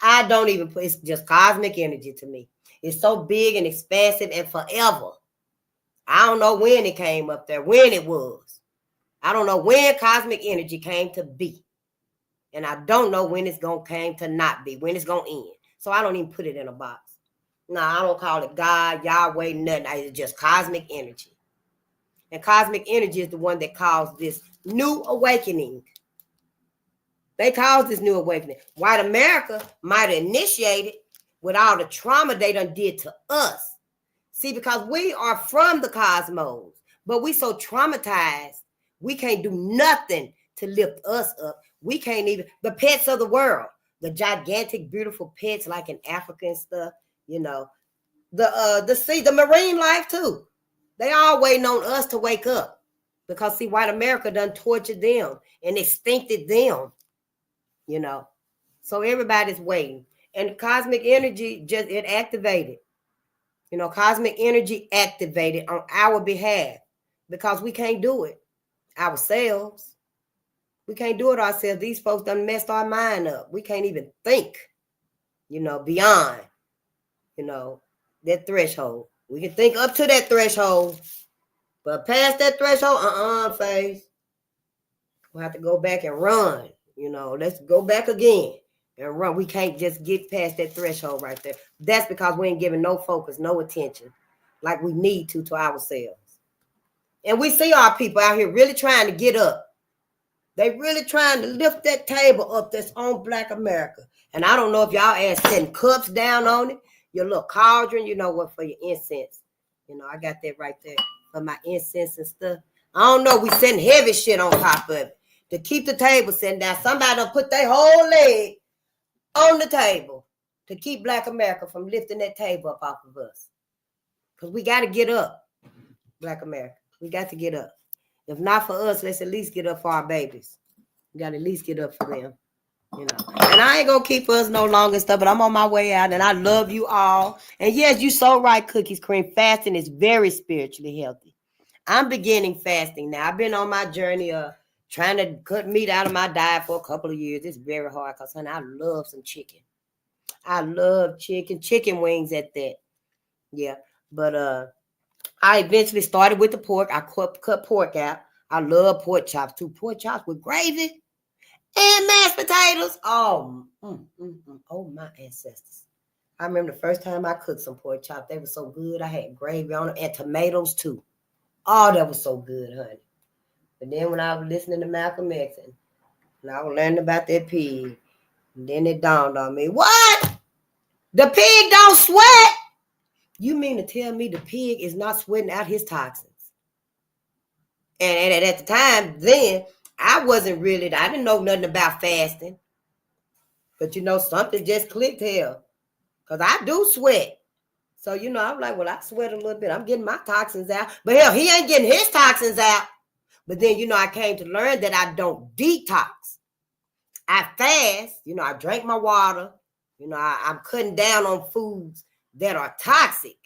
I don't even put, it's just cosmic energy to me. It's so big and expansive and forever. I don't know when it came up there, when it was. I don't know when cosmic energy came to be. And I don't know when it's going to came to not be, when it's going to end. So I don't even put it in a box. No, I don't call it God, Yahweh, nothing. It's just cosmic energy. And cosmic energy is the one that caused this new awakening. They caused this new awakening. White America might have initiated with all the trauma they done did to us. See, because we are from the cosmos, but we so traumatized, we can't do nothing to lift us up. We can't even, the pets of the world, the gigantic, beautiful pets like in Africa and stuff, the sea, the marine life too. They all waiting on us to wake up because see, white America done tortured them and extincted them, So everybody's waiting. And cosmic energy it activated. Cosmic energy activated on our behalf because we can't do it ourselves. We can't do it ourselves. These folks done messed our mind up. We can't even think, beyond, that threshold. We can think up to that threshold, but past that threshold, phase. We'll have to go back and run. Let's go back again and run. We can't just get past that threshold right there. That's because we ain't giving no focus, no attention like we need to ourselves. And we see our people out here really trying to get up. They really trying to lift that table up that's on Black America. And I don't know if y'all ass setting cups down on it, your little cauldron, for your incense. I got that right there for my incense and stuff. I don't know, we setting heavy shit on top of it to keep the table sitting down. Somebody done put their whole leg on the table to keep Black America from lifting that table up off of us. Because we got to get up, Black America. We got to get up. If not for us, let's at least get up for our babies. We got to at least get up for them, And I ain't going to keep us no longer and stuff, but I'm on my way out, and I love you all. And yes, you so right, Cookies Cream. Fasting is very spiritually healthy. I'm beginning fasting now. I've been on my journey of trying to cut meat out of my diet for a couple of years. It's very hard because, honey, I love some chicken. I love chicken wings at that. Yeah, but I eventually started with the pork. I cut pork out. I love pork chops too. Pork chops with gravy and mashed potatoes. Oh, oh, my ancestors. I remember the first time I cooked some pork chops. They were so good. I had gravy on them and tomatoes too. Oh, that was so good, honey. But then when I was listening to Malcolm X and I was learning about that pig, and then it dawned on me, what? The pig don't sweat? You mean to tell me the pig is not sweating out his toxins? And at the time, then, I didn't know nothing about fasting. But, something just clicked here. Because I do sweat. So, I'm like, well, I sweat a little bit. I'm getting my toxins out. But hell, he ain't getting his toxins out. But then, I came to learn that I don't detox. I fast. I drink my water. I'm cutting down on foods that are toxic.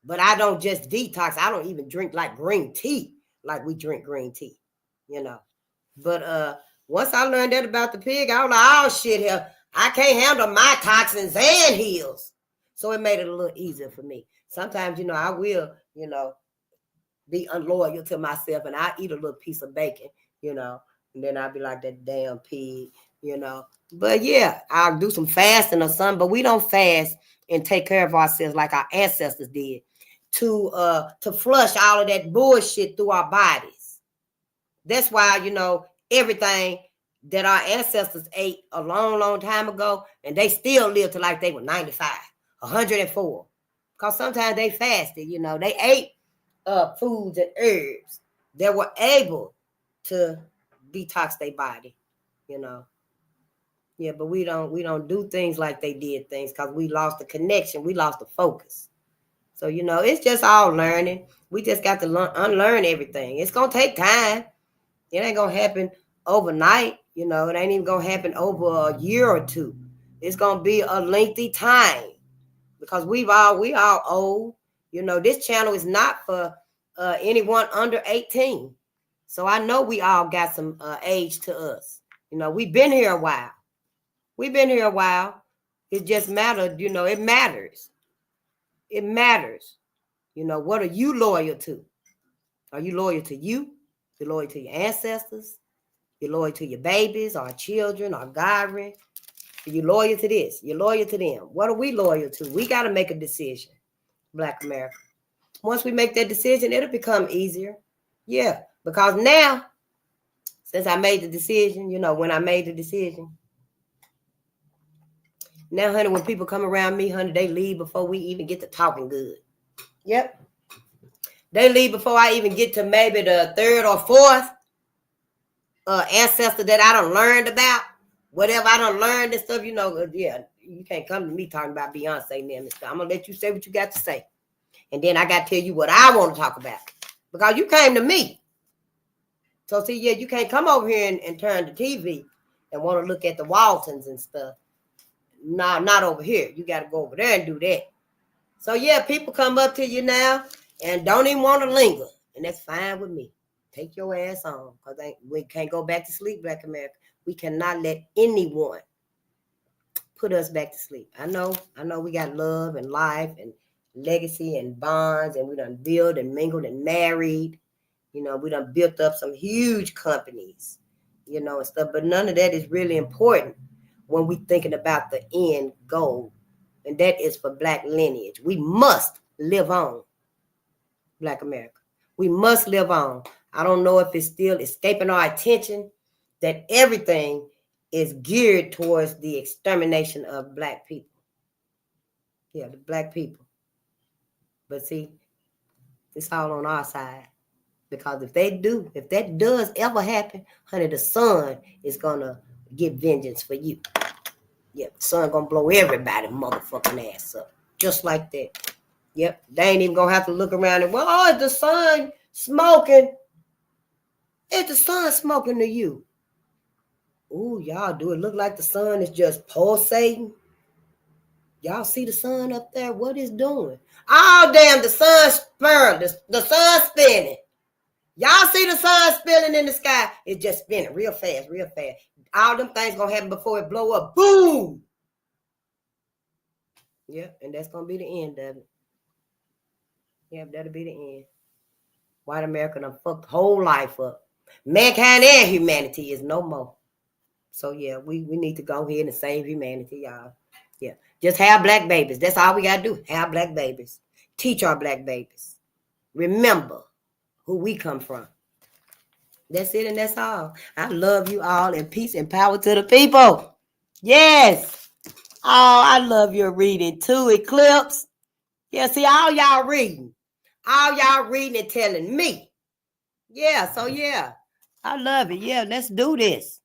But I don't just detox. I don't even drink like green tea, like we drink green tea, But once I learned that about the pig, I was like, oh, shit, here, I can't handle my toxins and heels. So it made it a little easier for me. Sometimes, I will, be unloyal to myself, and I eat a little piece of bacon, and then I'll be like that damn pig, But, yeah, I'll do some fasting or something, but we don't fast and take care of ourselves like our ancestors did. To flush all of that bullshit through our bodies. That's why, everything that our ancestors ate a long, long time ago, and they still lived to like they were 95, 104. Because sometimes they fasted, they ate foods and herbs that were able to detox their body, Yeah, but we don't do things like they did things because we lost the connection. We lost the focus. So, it's just all learning. We just got to unlearn everything. It's going to take time. It ain't going to happen overnight. It ain't even going to happen over a year or two. It's going to be a lengthy time because we all old. This channel is not for anyone under 18. So I know we all got some age to us. We've been here a while. It just matters, it matters. It matters. What are you loyal to? Are you loyal to you? You're loyal to your ancestors? You're loyal to your babies, our children, our guardians? You're loyal to this. You're loyal to them. What are we loyal to? We got to make a decision, Black America. Once we make that decision, it'll become easier. Yeah, because now, since I made the decision, when I made the decision, now, honey, when people come around me, honey, they leave before we even get to talking good. Yep. They leave before I even get to maybe the third or fourth ancestor that I done learned about. Whatever I done learned and stuff, yeah, you can't come to me talking about Beyonce and stuff. I'm going to let you say what you got to say. And then I got to tell you what I want to talk about. Because you came to me. So, see, yeah, you can't come over here and turn the TV and want to look at the Waltons and stuff. No, not over here. You got to go over there and do that. So yeah, people come up to you now and don't even want to linger, and that's fine with me. Take your ass on, because we can't go back to sleep, Black America. We cannot let anyone put us back to sleep. I know we got love and life and legacy and bonds, and we done built and mingled and married. You know, we done built up some huge companies, you know, and stuff, but none of that is really important when we thinking about the end goal, and that is for Black lineage. We must live on, Black America. We must live on. I don't know if it's still escaping our attention that everything is geared towards the extermination of Black people. Yeah, the Black people. But see, it's all on our side. Because if that does ever happen, honey, the sun is gonna get vengeance for you. Yeah, the sun gonna blow everybody motherfucking ass up. Just like that. Yep, they ain't even gonna have to look around and, well, oh, is the sun smoking? Is the sun smoking to you? Ooh, y'all, do it look like the sun is just pulsating? Y'all see the sun up there? What it's doing? Oh, damn, the sun's spinning. The sun's spinning. Y'all see the sun spinning in the sky? It's just spinning real fast, real fast. All them things gonna happen before it blow up. Boom! Yeah, and that's gonna be the end of it. Yeah, that'll be the end. White America done fucked whole life up. Mankind and humanity is no more. So yeah, we need to go ahead and save humanity, y'all. Yeah, just have Black babies. That's all we gotta do. Have Black babies. Teach our Black babies. Remember who we come from. That's it, and that's all. I love you all, and peace and power to the people. Yes. Oh, I love your reading too, Eclipse. Yeah, see, all y'all reading. All y'all reading and telling me. Yeah, so yeah. I love it. Yeah, let's do this.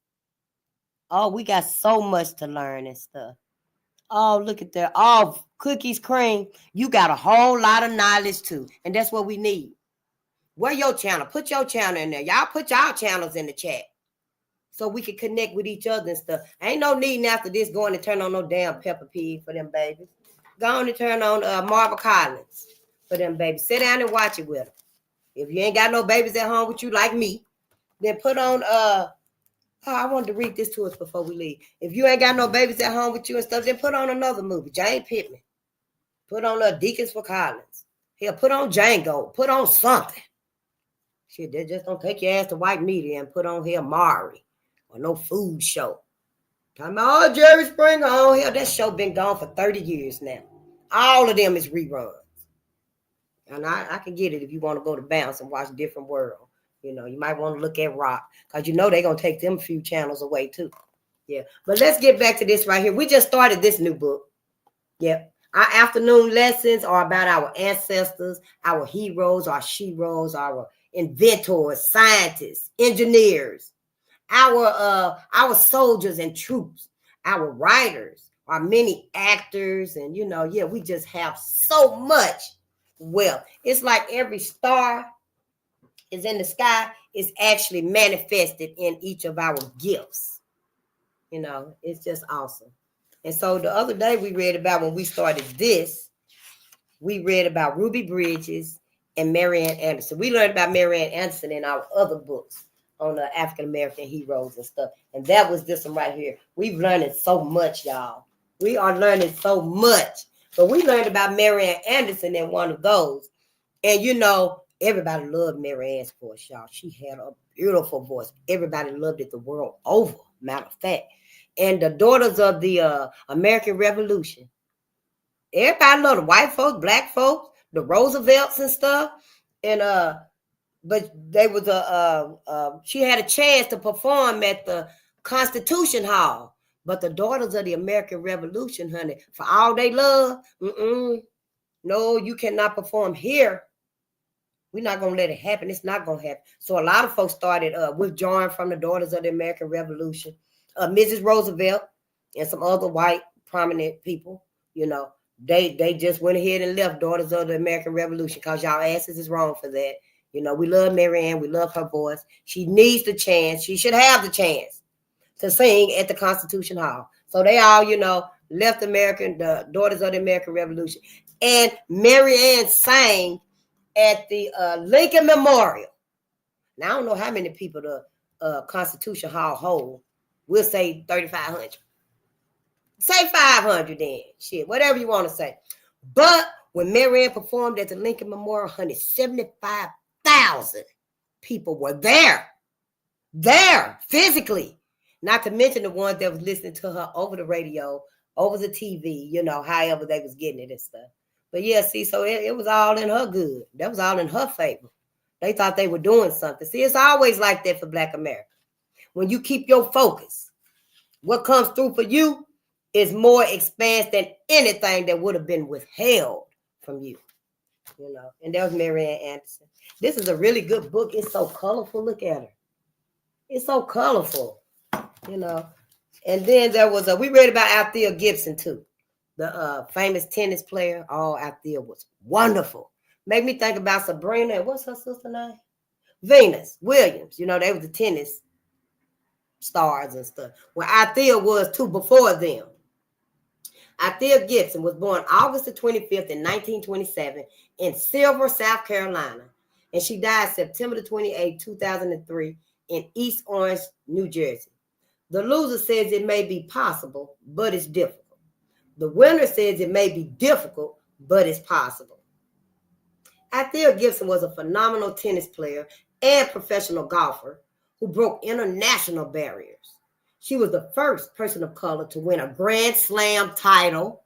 Oh, we got so much to learn and stuff. Oh, look at that. Oh, cookies, cream. You got a whole lot of knowledge too. And that's what we need. Where your channel? Put your channel in there. Y'all put y'all channels in the chat so we can connect with each other and stuff. Ain't no need after this going to turn on no damn Peppa Pig for them babies. Go on and turn on Marvel Collins for them babies. Sit down and watch it with them. If you ain't got no babies at home with you like me, then put on I wanted to read this to us before we leave. If you ain't got no babies at home with you and stuff, then put on another movie. Jane Pittman. Put on Deacons for Collins. Hell, put on Django. Put on something. Shit, they just don't take your ass to white media and put on here Maury or no food show. Talking about, oh, Jerry Springer on here. That show been gone for 30 years now. All of them is reruns. And I can get it if you want to go to Bounce and watch Different World. You know, you might want to look at Rock because you know they're going to take them a few channels away too. Yeah. But let's get back to this right here. We just started this new book. Yep. Our afternoon lessons are about our ancestors, our heroes, our sheroes, our inventors, scientists, engineers, our soldiers and troops, our writers, our many actors, and you know, yeah, we just have so much wealth. It's like every star is in the sky is actually manifested in each of our gifts. You know, it's just awesome. And so the other day we read about, when we started this, we read about Ruby Bridges and Marianne Anderson. We learned about Marianne Anderson in our other books on the African-American heroes and stuff. And that was this one right here. We've learned so much, y'all. We are learning so much. But we learned about Marianne Anderson in one of those. And, you know, everybody loved Marianne's voice, y'all. She had a beautiful voice. Everybody loved it the world over, matter of fact. And the daughters of the American Revolution. Everybody loved the white folks, black folks, the Roosevelts and stuff. And but they was she had a chance to perform at the Constitution Hall. But the daughters of the American Revolution, honey, for all they love, no, you cannot perform here. We're not going to let it happen. It's not going to happen. So a lot of folks started withdrawing from the daughters of the American Revolution. Mrs. Roosevelt and some other white prominent people, you know, they just went ahead and left daughters of the American Revolution because y'all asses is wrong for that. You know, we love Marianne. We love her voice. She needs the chance. She should have the chance to sing at the Constitution Hall. So they all, you know, left the daughters of the American Revolution. And Mary Ann sang at the Lincoln Memorial. Now, I don't know how many people the Constitution Hall hold. We'll say 3,500. Say 500 then. Shit, whatever you want to say. But when Mary Ann performed at the Lincoln Memorial, 175,000 people were there. There, physically. Not to mention the ones that was listening to her over the radio, over the TV, you know, however they was getting it and stuff. But yeah, see, so it was all in her good. That was all in her favor. They thought they were doing something. See, it's always like that for Black America. When you keep your focus, what comes through for you is more expanse than anything that would have been withheld from you. You know, and that was Mary Ann Anderson. This is a really good book. It's so colorful. Look at her. It's so colorful, you know. And then there was we read about Althea Gibson too, the famous tennis player. Oh, Althea was wonderful. Made me think about Sabrina. What's her sister name? Venus Williams. You know, they were the tennis stars and stuff. Well, Althea was too before them. Althea Gibson was born August the 25th in 1927 in Silver, South Carolina. And she died September the 28th, 2003 in East Orange, New Jersey. The loser says it may be possible, but it's difficult. The winner says it may be difficult, but it's possible. Althea Gibson was a phenomenal tennis player and professional golfer who broke international barriers. She was the first person of color to win a Grand Slam title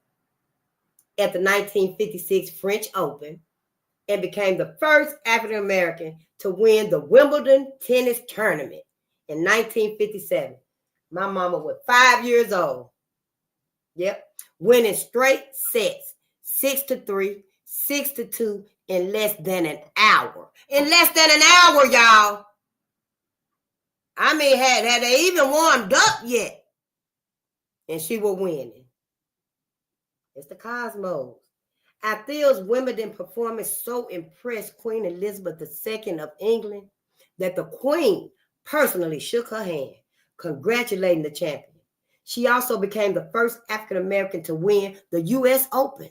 at the 1956 French Open and became the first African American to win the Wimbledon tennis tournament in 1957. My mama was 5 years old. Yep. Winning straight sets, 6-3, 6-2 in less than an hour. In less than an hour, y'all. I mean, had they even warmed up yet? And she was winning. It's the cosmos. Althea's Wimbledon performance so impressed Queen Elizabeth II of England that the Queen personally shook her hand, congratulating the champion. She also became the first African American to win the U.S. Open.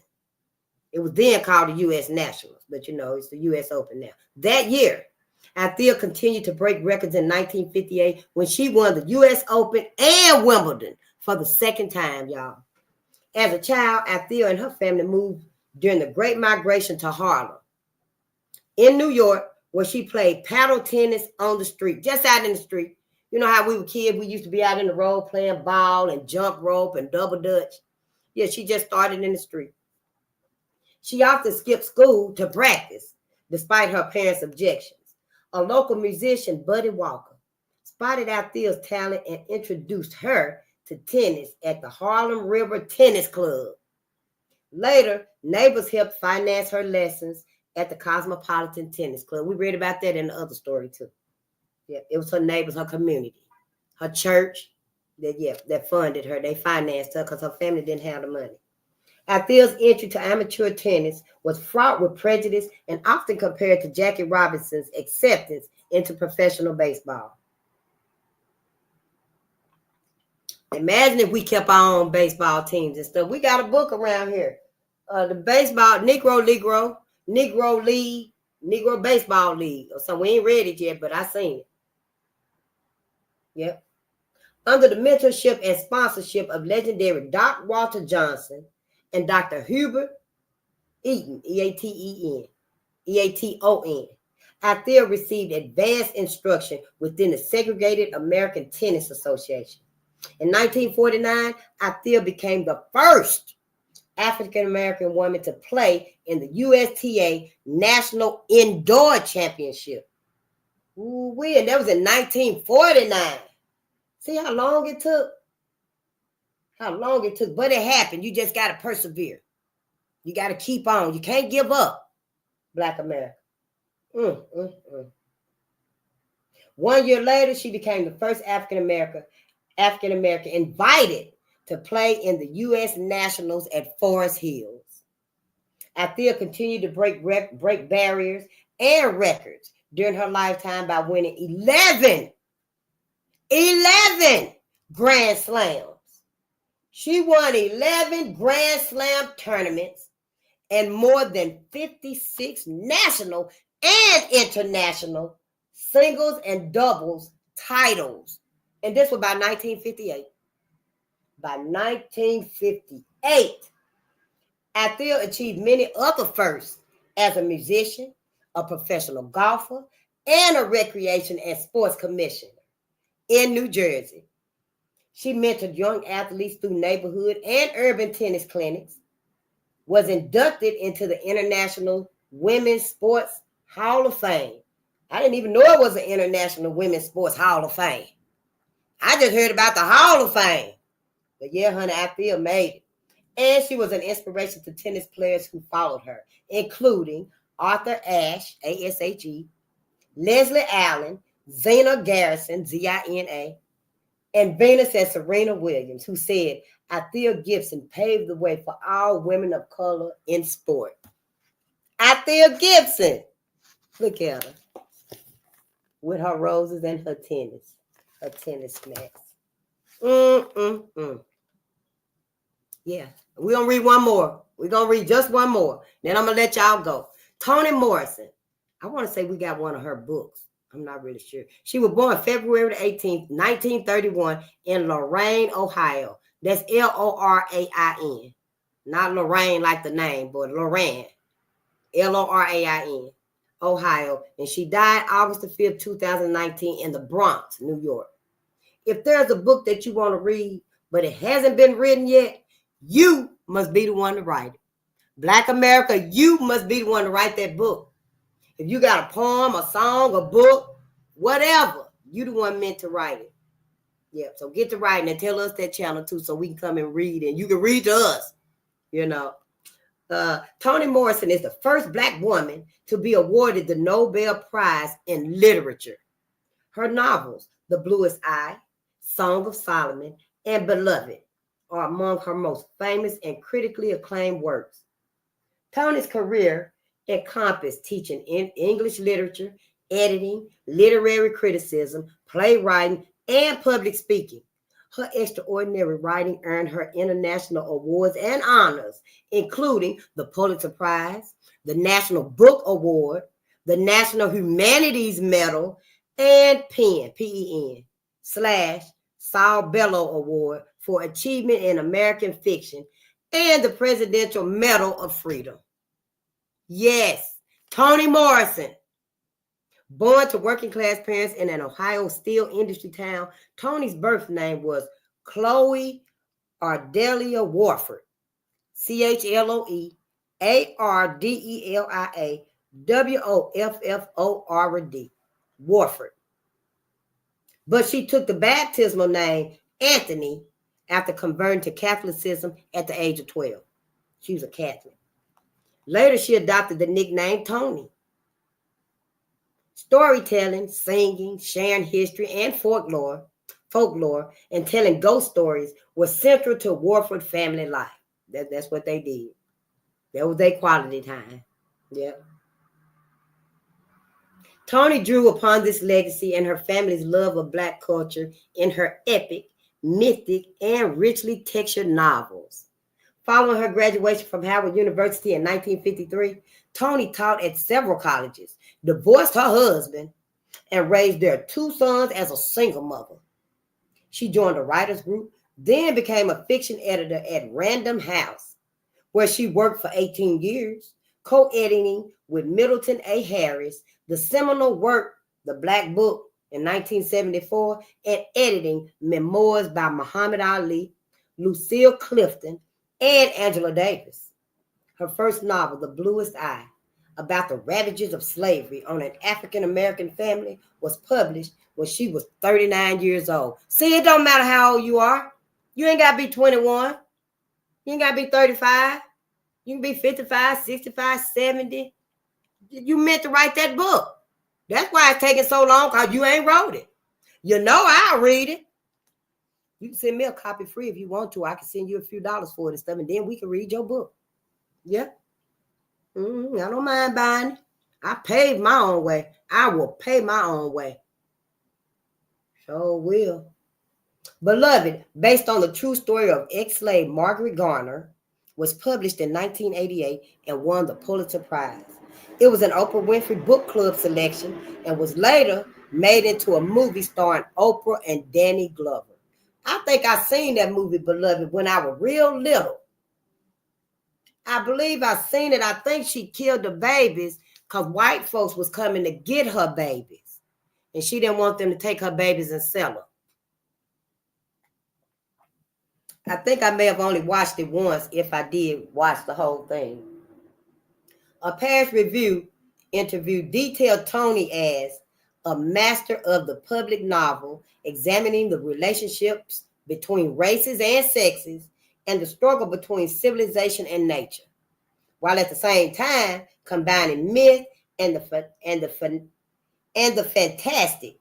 It was then called the U.S. Nationals, but you know, it's the U.S. Open now. That year, Althea continued to break records in 1958 when she won the U.S. Open and Wimbledon for the second time, y'all. As a child, Althea and her family moved during the Great Migration to Harlem in New York, where she played paddle tennis on the street, just out in the street. You know how we were kids, we used to be out in the road playing ball and jump rope and double dutch. Yeah, she just started in the street. She often skipped school to practice, despite her parents' objections. A local musician, Buddy Walker, spotted Althea's talent and introduced her to tennis at the Harlem River Tennis Club. Later, neighbors helped finance her lessons at the Cosmopolitan Tennis Club. We read about that in the other story too. Yeah, it was her neighbors, her community, her church that funded her. They financed her because her family didn't have the money. Althea's entry to amateur tennis was fraught with prejudice and often compared to Jackie Robinson's acceptance into professional baseball. Imagine if we kept our own baseball teams and stuff. We got a book around here. The baseball, Negro League, Negro Baseball League. Or something. We ain't read it yet, but I seen it. Yep. Under the mentorship and sponsorship of legendary Doc Walter Johnson and Dr. Hubert Eaton, Eaton, Althea received advanced instruction within the Segregated American Tennis Association. In 1949, Althea became the first African-American woman to play in the USTA National Indoor Championship. Ooh-wee, and that was in 1949. See how long it took? How long it took, but it happened. You just got to persevere. You got to keep on. You can't give up, Black America. 1 year later, she became the first African-American invited to play in the U.S. Nationals at Forest Hills. Althea continued to break barriers and records during her lifetime by winning 11 Grand Slams. She won 11 Grand Slam tournaments and more than 56 national and international singles and doubles titles. And this was by 1958. By 1958, Athea achieved many other firsts as a musician, a professional golfer, and a recreation and sports commissioner in New Jersey. She mentored young athletes through neighborhood and urban tennis clinics, was inducted into the International Women's Sports Hall of Fame. I didn't even know it was an International Women's Sports Hall of Fame. I just heard about the Hall of Fame. But yeah, honey, I feel made it. And she was an inspiration to tennis players who followed her, including Arthur Ashe, A-S-H-E, Leslie Allen, Zina Garrison, Z-I-N-A, and Venus and Serena Williams, who said, Althea Gibson paved the way for all women of color in sport. Althea Gibson, look at her, with her roses and her tennis smacks. Yeah, we're going to read one more. We're going to read just one more. Then I'm going to let y'all go. Toni Morrison. I want to say we got one of her books. I'm not really sure. She was born February 18th, 1931 in Lorain, Ohio. That's L-O-R-A-I-N. Not Lorraine like the name, but Lorain. L-O-R-A-I-N, Ohio. And she died August the 5th, 2019 in the Bronx, New York. If there's a book that you want to read, but it hasn't been written yet, you must be the one to write it. Black America, you must be the one to write that book. If you got a poem, a song, a book, whatever, you the one meant to write it. Yeah, so get to writing and tell us that channel too so we can come and read and you can read to us, you know. Toni Morrison is the first Black woman to be awarded the Nobel Prize in Literature. Her novels, The Bluest Eye, Song of Solomon, and Beloved, are among her most famous and critically acclaimed works. Toni's career encompassed teaching in English literature, editing, literary criticism, playwriting, and public speaking. Her extraordinary writing earned her international awards and honors, including the Pulitzer Prize, the National Book Award, the National Humanities Medal, and PEN, P-E-N, / Saul Bellow Award for Achievement in American Fiction, and the Presidential Medal of Freedom. Yes, Toni Morrison. Born to working class parents in an Ohio steel industry town, Toni's birth name was Chloe Ardelia Warford. CHLOE ARDELIA Warford. But she took the baptismal name Anthony after converting to Catholicism at the age of 12. She was a Catholic. Later, she adopted the nickname Toni. Storytelling, singing, sharing history and folklore, and telling ghost stories was central to Warford family life. That's what they did. That was their quality time. Yeah. Toni drew upon this legacy and her family's love of Black culture in her epic, mythic, and richly textured novels. Following her graduation from Howard University in 1953, Toni taught at several colleges, divorced her husband, and raised their 2 sons as a single mother. She joined a writers group, then became a fiction editor at Random House, where she worked for 18 years, co-editing with Middleton A. Harris the seminal work, The Black Book, in 1974, and editing memoirs by Muhammad Ali, Lucille Clifton, and Angela Davis. Her first novel, The Bluest Eye, about the ravages of slavery on an African-American family, was published when she was 39 years old. See, it don't matter how old you are. You ain't got to be 21. You ain't got to be 35. You can be 55, 65, 70. You meant to write that book. That's why it's taking so long, because you ain't wrote it. You know I'll read it. You can send me a copy free if you want to. I can send you a few dollars for it and stuff, and then we can read your book. Yeah. I don't mind buying it. I paid my own way. I will pay my own way. Sure will. Beloved, based on the true story of ex-slave Margaret Garner, was published in 1988 and won the Pulitzer Prize. It was an Oprah Winfrey Book Club selection and was later made into a movie starring Oprah and Danny Glover. I think I seen that movie, Beloved, when I was real little. I believe I seen it. I think she killed the babies because white folks was coming to get her babies. And she didn't want them to take her babies and sell them. I think I may have only watched it once if I did watch the whole thing. A past review interviewed detailed Toni as a master of the public novel, examining the relationships between races and sexes and the struggle between civilization and nature, while at the same time combining myth and the fantastic,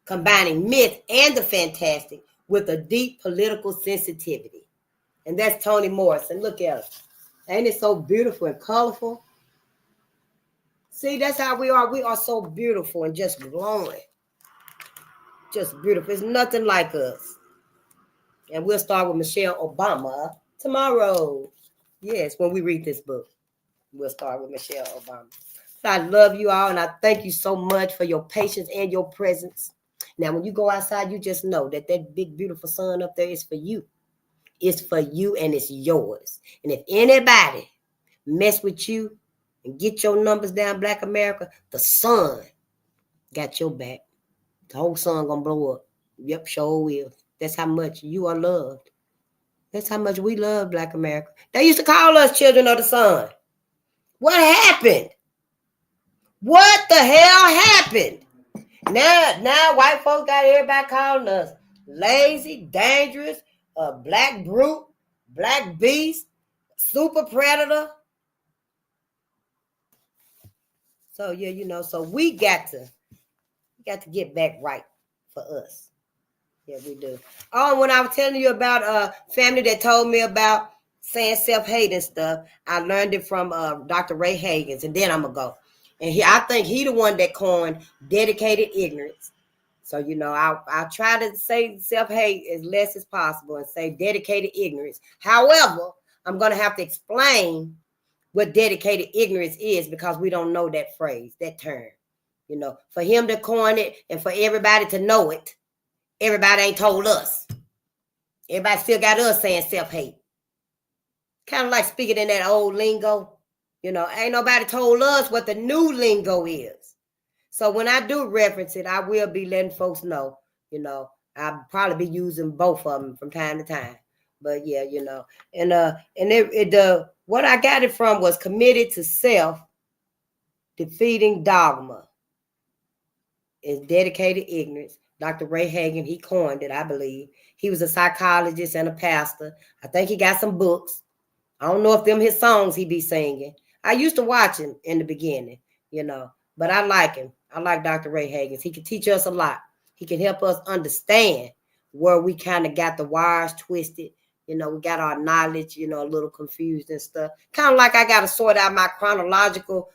combining myth and the fantastic with a deep political sensitivity. And that's Toni Morrison. Look at her. Ain't it so beautiful and colorful? See, that's how we are. We are so beautiful and just glowing. Just beautiful. It's nothing like us. And we'll start with Michelle Obama tomorrow. Yes, when we read this book, we'll start with Michelle Obama. So I love you all, and I thank you so much for your patience and your presence. Now, when you go outside, you just know that that big, beautiful sun up there is for you. It's for you, and it's yours. And if anybody mess with you and get your numbers down, Black America, the sun got your back. The whole sun gonna blow up. Yep, sure will. That's how much you are loved. That's how much we love Black America. They used to call us children of the sun. What happened? What the hell happened? Now white folks got everybody calling us lazy, dangerous, black brute, black beast, super predator. So yeah, so we got to get back right for us. Yeah, we do. Oh, when I was telling you about a family that told me about saying self-hate and stuff, I learned it from Dr. Ray Hagins, and then I'm gonna go. And I think he the one that coined dedicated ignorance. So I try to say self-hate as less as possible and say dedicated ignorance. However, I'm gonna have to explain what dedicated ignorance is because we don't know that phrase, that term. For him to coin it and for everybody to know it, everybody ain't told us. Everybody still got us saying self-hate. Kind of like speaking in that old lingo. Ain't nobody told us what the new lingo is. So when I do reference it, I will be letting folks know, I'll probably be using both of them from time to time. But yeah, and what I got it from was committed to self, defeating dogma. Is dedicated ignorance. Dr. Ray Hagin, he coined it, I believe. He was a psychologist and a pastor. I think he got some books. I don't know if them his songs he be singing. I used to watch him in the beginning, but I like him. I like Dr. Ray Hagin. He can teach us a lot. He can help us understand where we kind of got the wires twisted. We got our knowledge, a little confused and stuff. Kind of like I got to sort out my chronological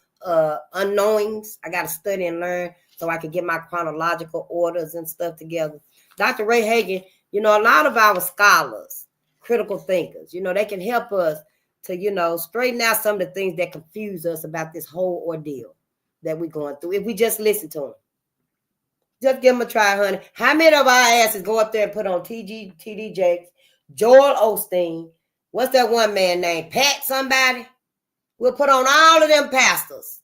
unknowings. I got to study and learn so I can get my chronological orders and stuff together. Dr. Ray Hagin, a lot of our scholars, critical thinkers, they can help us to, straighten out some of the things that confuse us about this whole ordeal that we're going through. If we just listen to them. Just give them a try, honey. How many of our asses go up there and put on TD Jakes, Joel Osteen, what's that one man named? Pat somebody? We'll put on all of them pastors.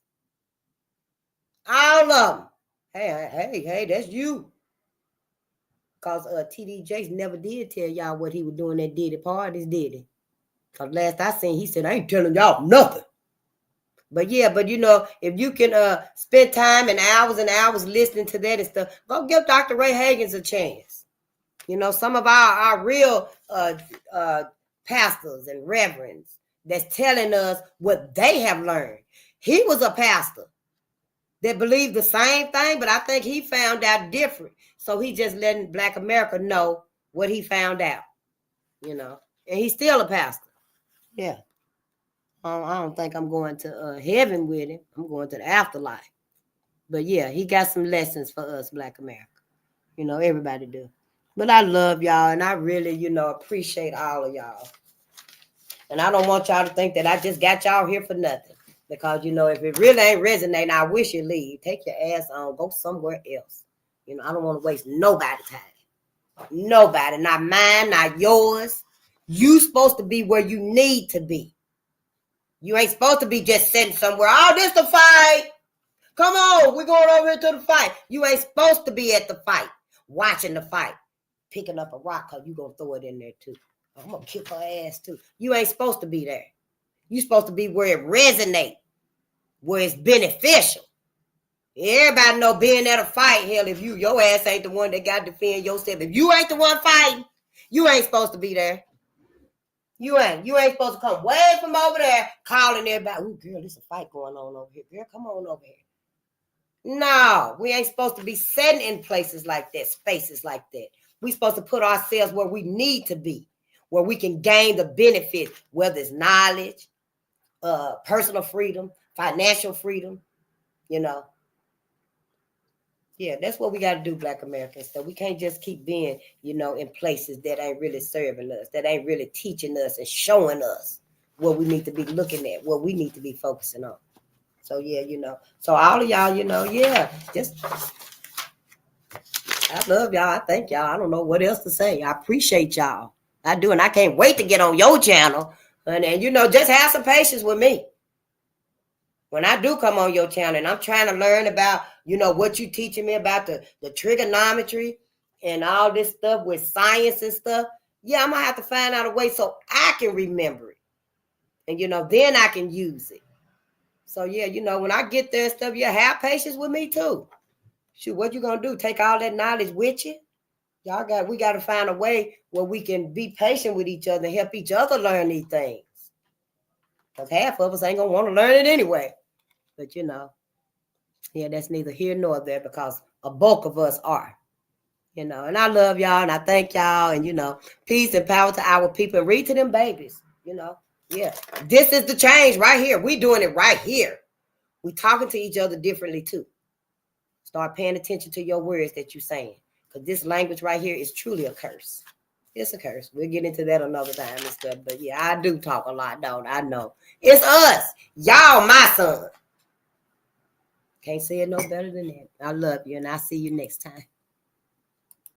All of them. Hey, that's you. Because TD Jakes never did tell y'all what he was doing at Diddy parties, did he? Because last I seen, he said, I ain't telling y'all nothing. But yeah, if you can spend time and hours listening to that and stuff, go give Dr. Ray Hagins a chance. Some of our real pastors and reverends that's telling us what they have learned. He was a pastor that believed the same thing, but I think he found out different. So he just letting Black America know what he found out, and he's still a pastor. Yeah. I don't think I'm going to heaven with him. I'm going to the afterlife. But yeah, he got some lessons for us, Black America. Everybody do. But I love y'all, and I really, appreciate all of y'all. And I don't want y'all to think that I just got y'all here for nothing. Because, you know, if it really ain't resonating, I wish you leave. Take your ass on. Go somewhere else. You know, I don't want to waste nobody's time. Nobody. Not mine, not yours. You supposed to be where you need to be. You ain't supposed to be just sitting somewhere. Oh, this the fight. Come on, we're going over here to the fight. You ain't supposed to be at the fight, watching the fight, picking up a rock because you going to throw it in there too. I'm going to kick her ass too. You ain't supposed to be there. You supposed to be where it resonates, where it's beneficial. Everybody know being at a fight, hell, if your ass ain't the one that got to defend yourself. If you ain't the one fighting, you ain't supposed to be there. You ain't supposed to come way from over there calling everybody, oh, girl, there's a fight going on over here. Girl, come on over here. No, we ain't supposed to be sitting in places like that, spaces like that. We supposed to put ourselves where we need to be, where we can gain the benefit, whether it's knowledge, personal freedom, financial freedom, you know. Yeah, that's what we got to do, Black Americans. So we can't just keep being, you know, in places that ain't really serving us, that ain't really teaching us and showing us what we need to be looking at, what we need to be focusing on. So, yeah, you know, so all of y'all, you know, yeah, just, I love y'all. I thank y'all. I don't know what else to say. I appreciate y'all. I do. And I can't wait to get on your channel. And you know, just have some patience with me. When I do come on your channel and I'm trying to learn about, you know, what you teaching me about the trigonometry and all this stuff with science and stuff. Yeah, I'm going to have to find out a way so I can remember it. And, you know, then I can use it. So, yeah, you know, when I get there and stuff, yeah, have patience with me, too. Shoot, what you going to do? Take all that knowledge with you? We got to find a way where we can be patient with each other and help each other learn these things. Because half of us ain't going to want to learn it anyway. But, you know, yeah, that's neither here nor there because a bulk of us are. You know, and I love y'all and I thank y'all. And, you know, peace and power to our people. And read to them babies, you know. Yeah, this is the change right here. We doing it right here. We talking to each other differently too. Start paying attention to your words that you're saying. Because this language right here is truly a curse. It's a curse. We'll get into that another time and stuff. But yeah, I do talk a lot, don't I? Know. It's us. Y'all my son. Can't say it no better than that. I love you and I'll see you next time.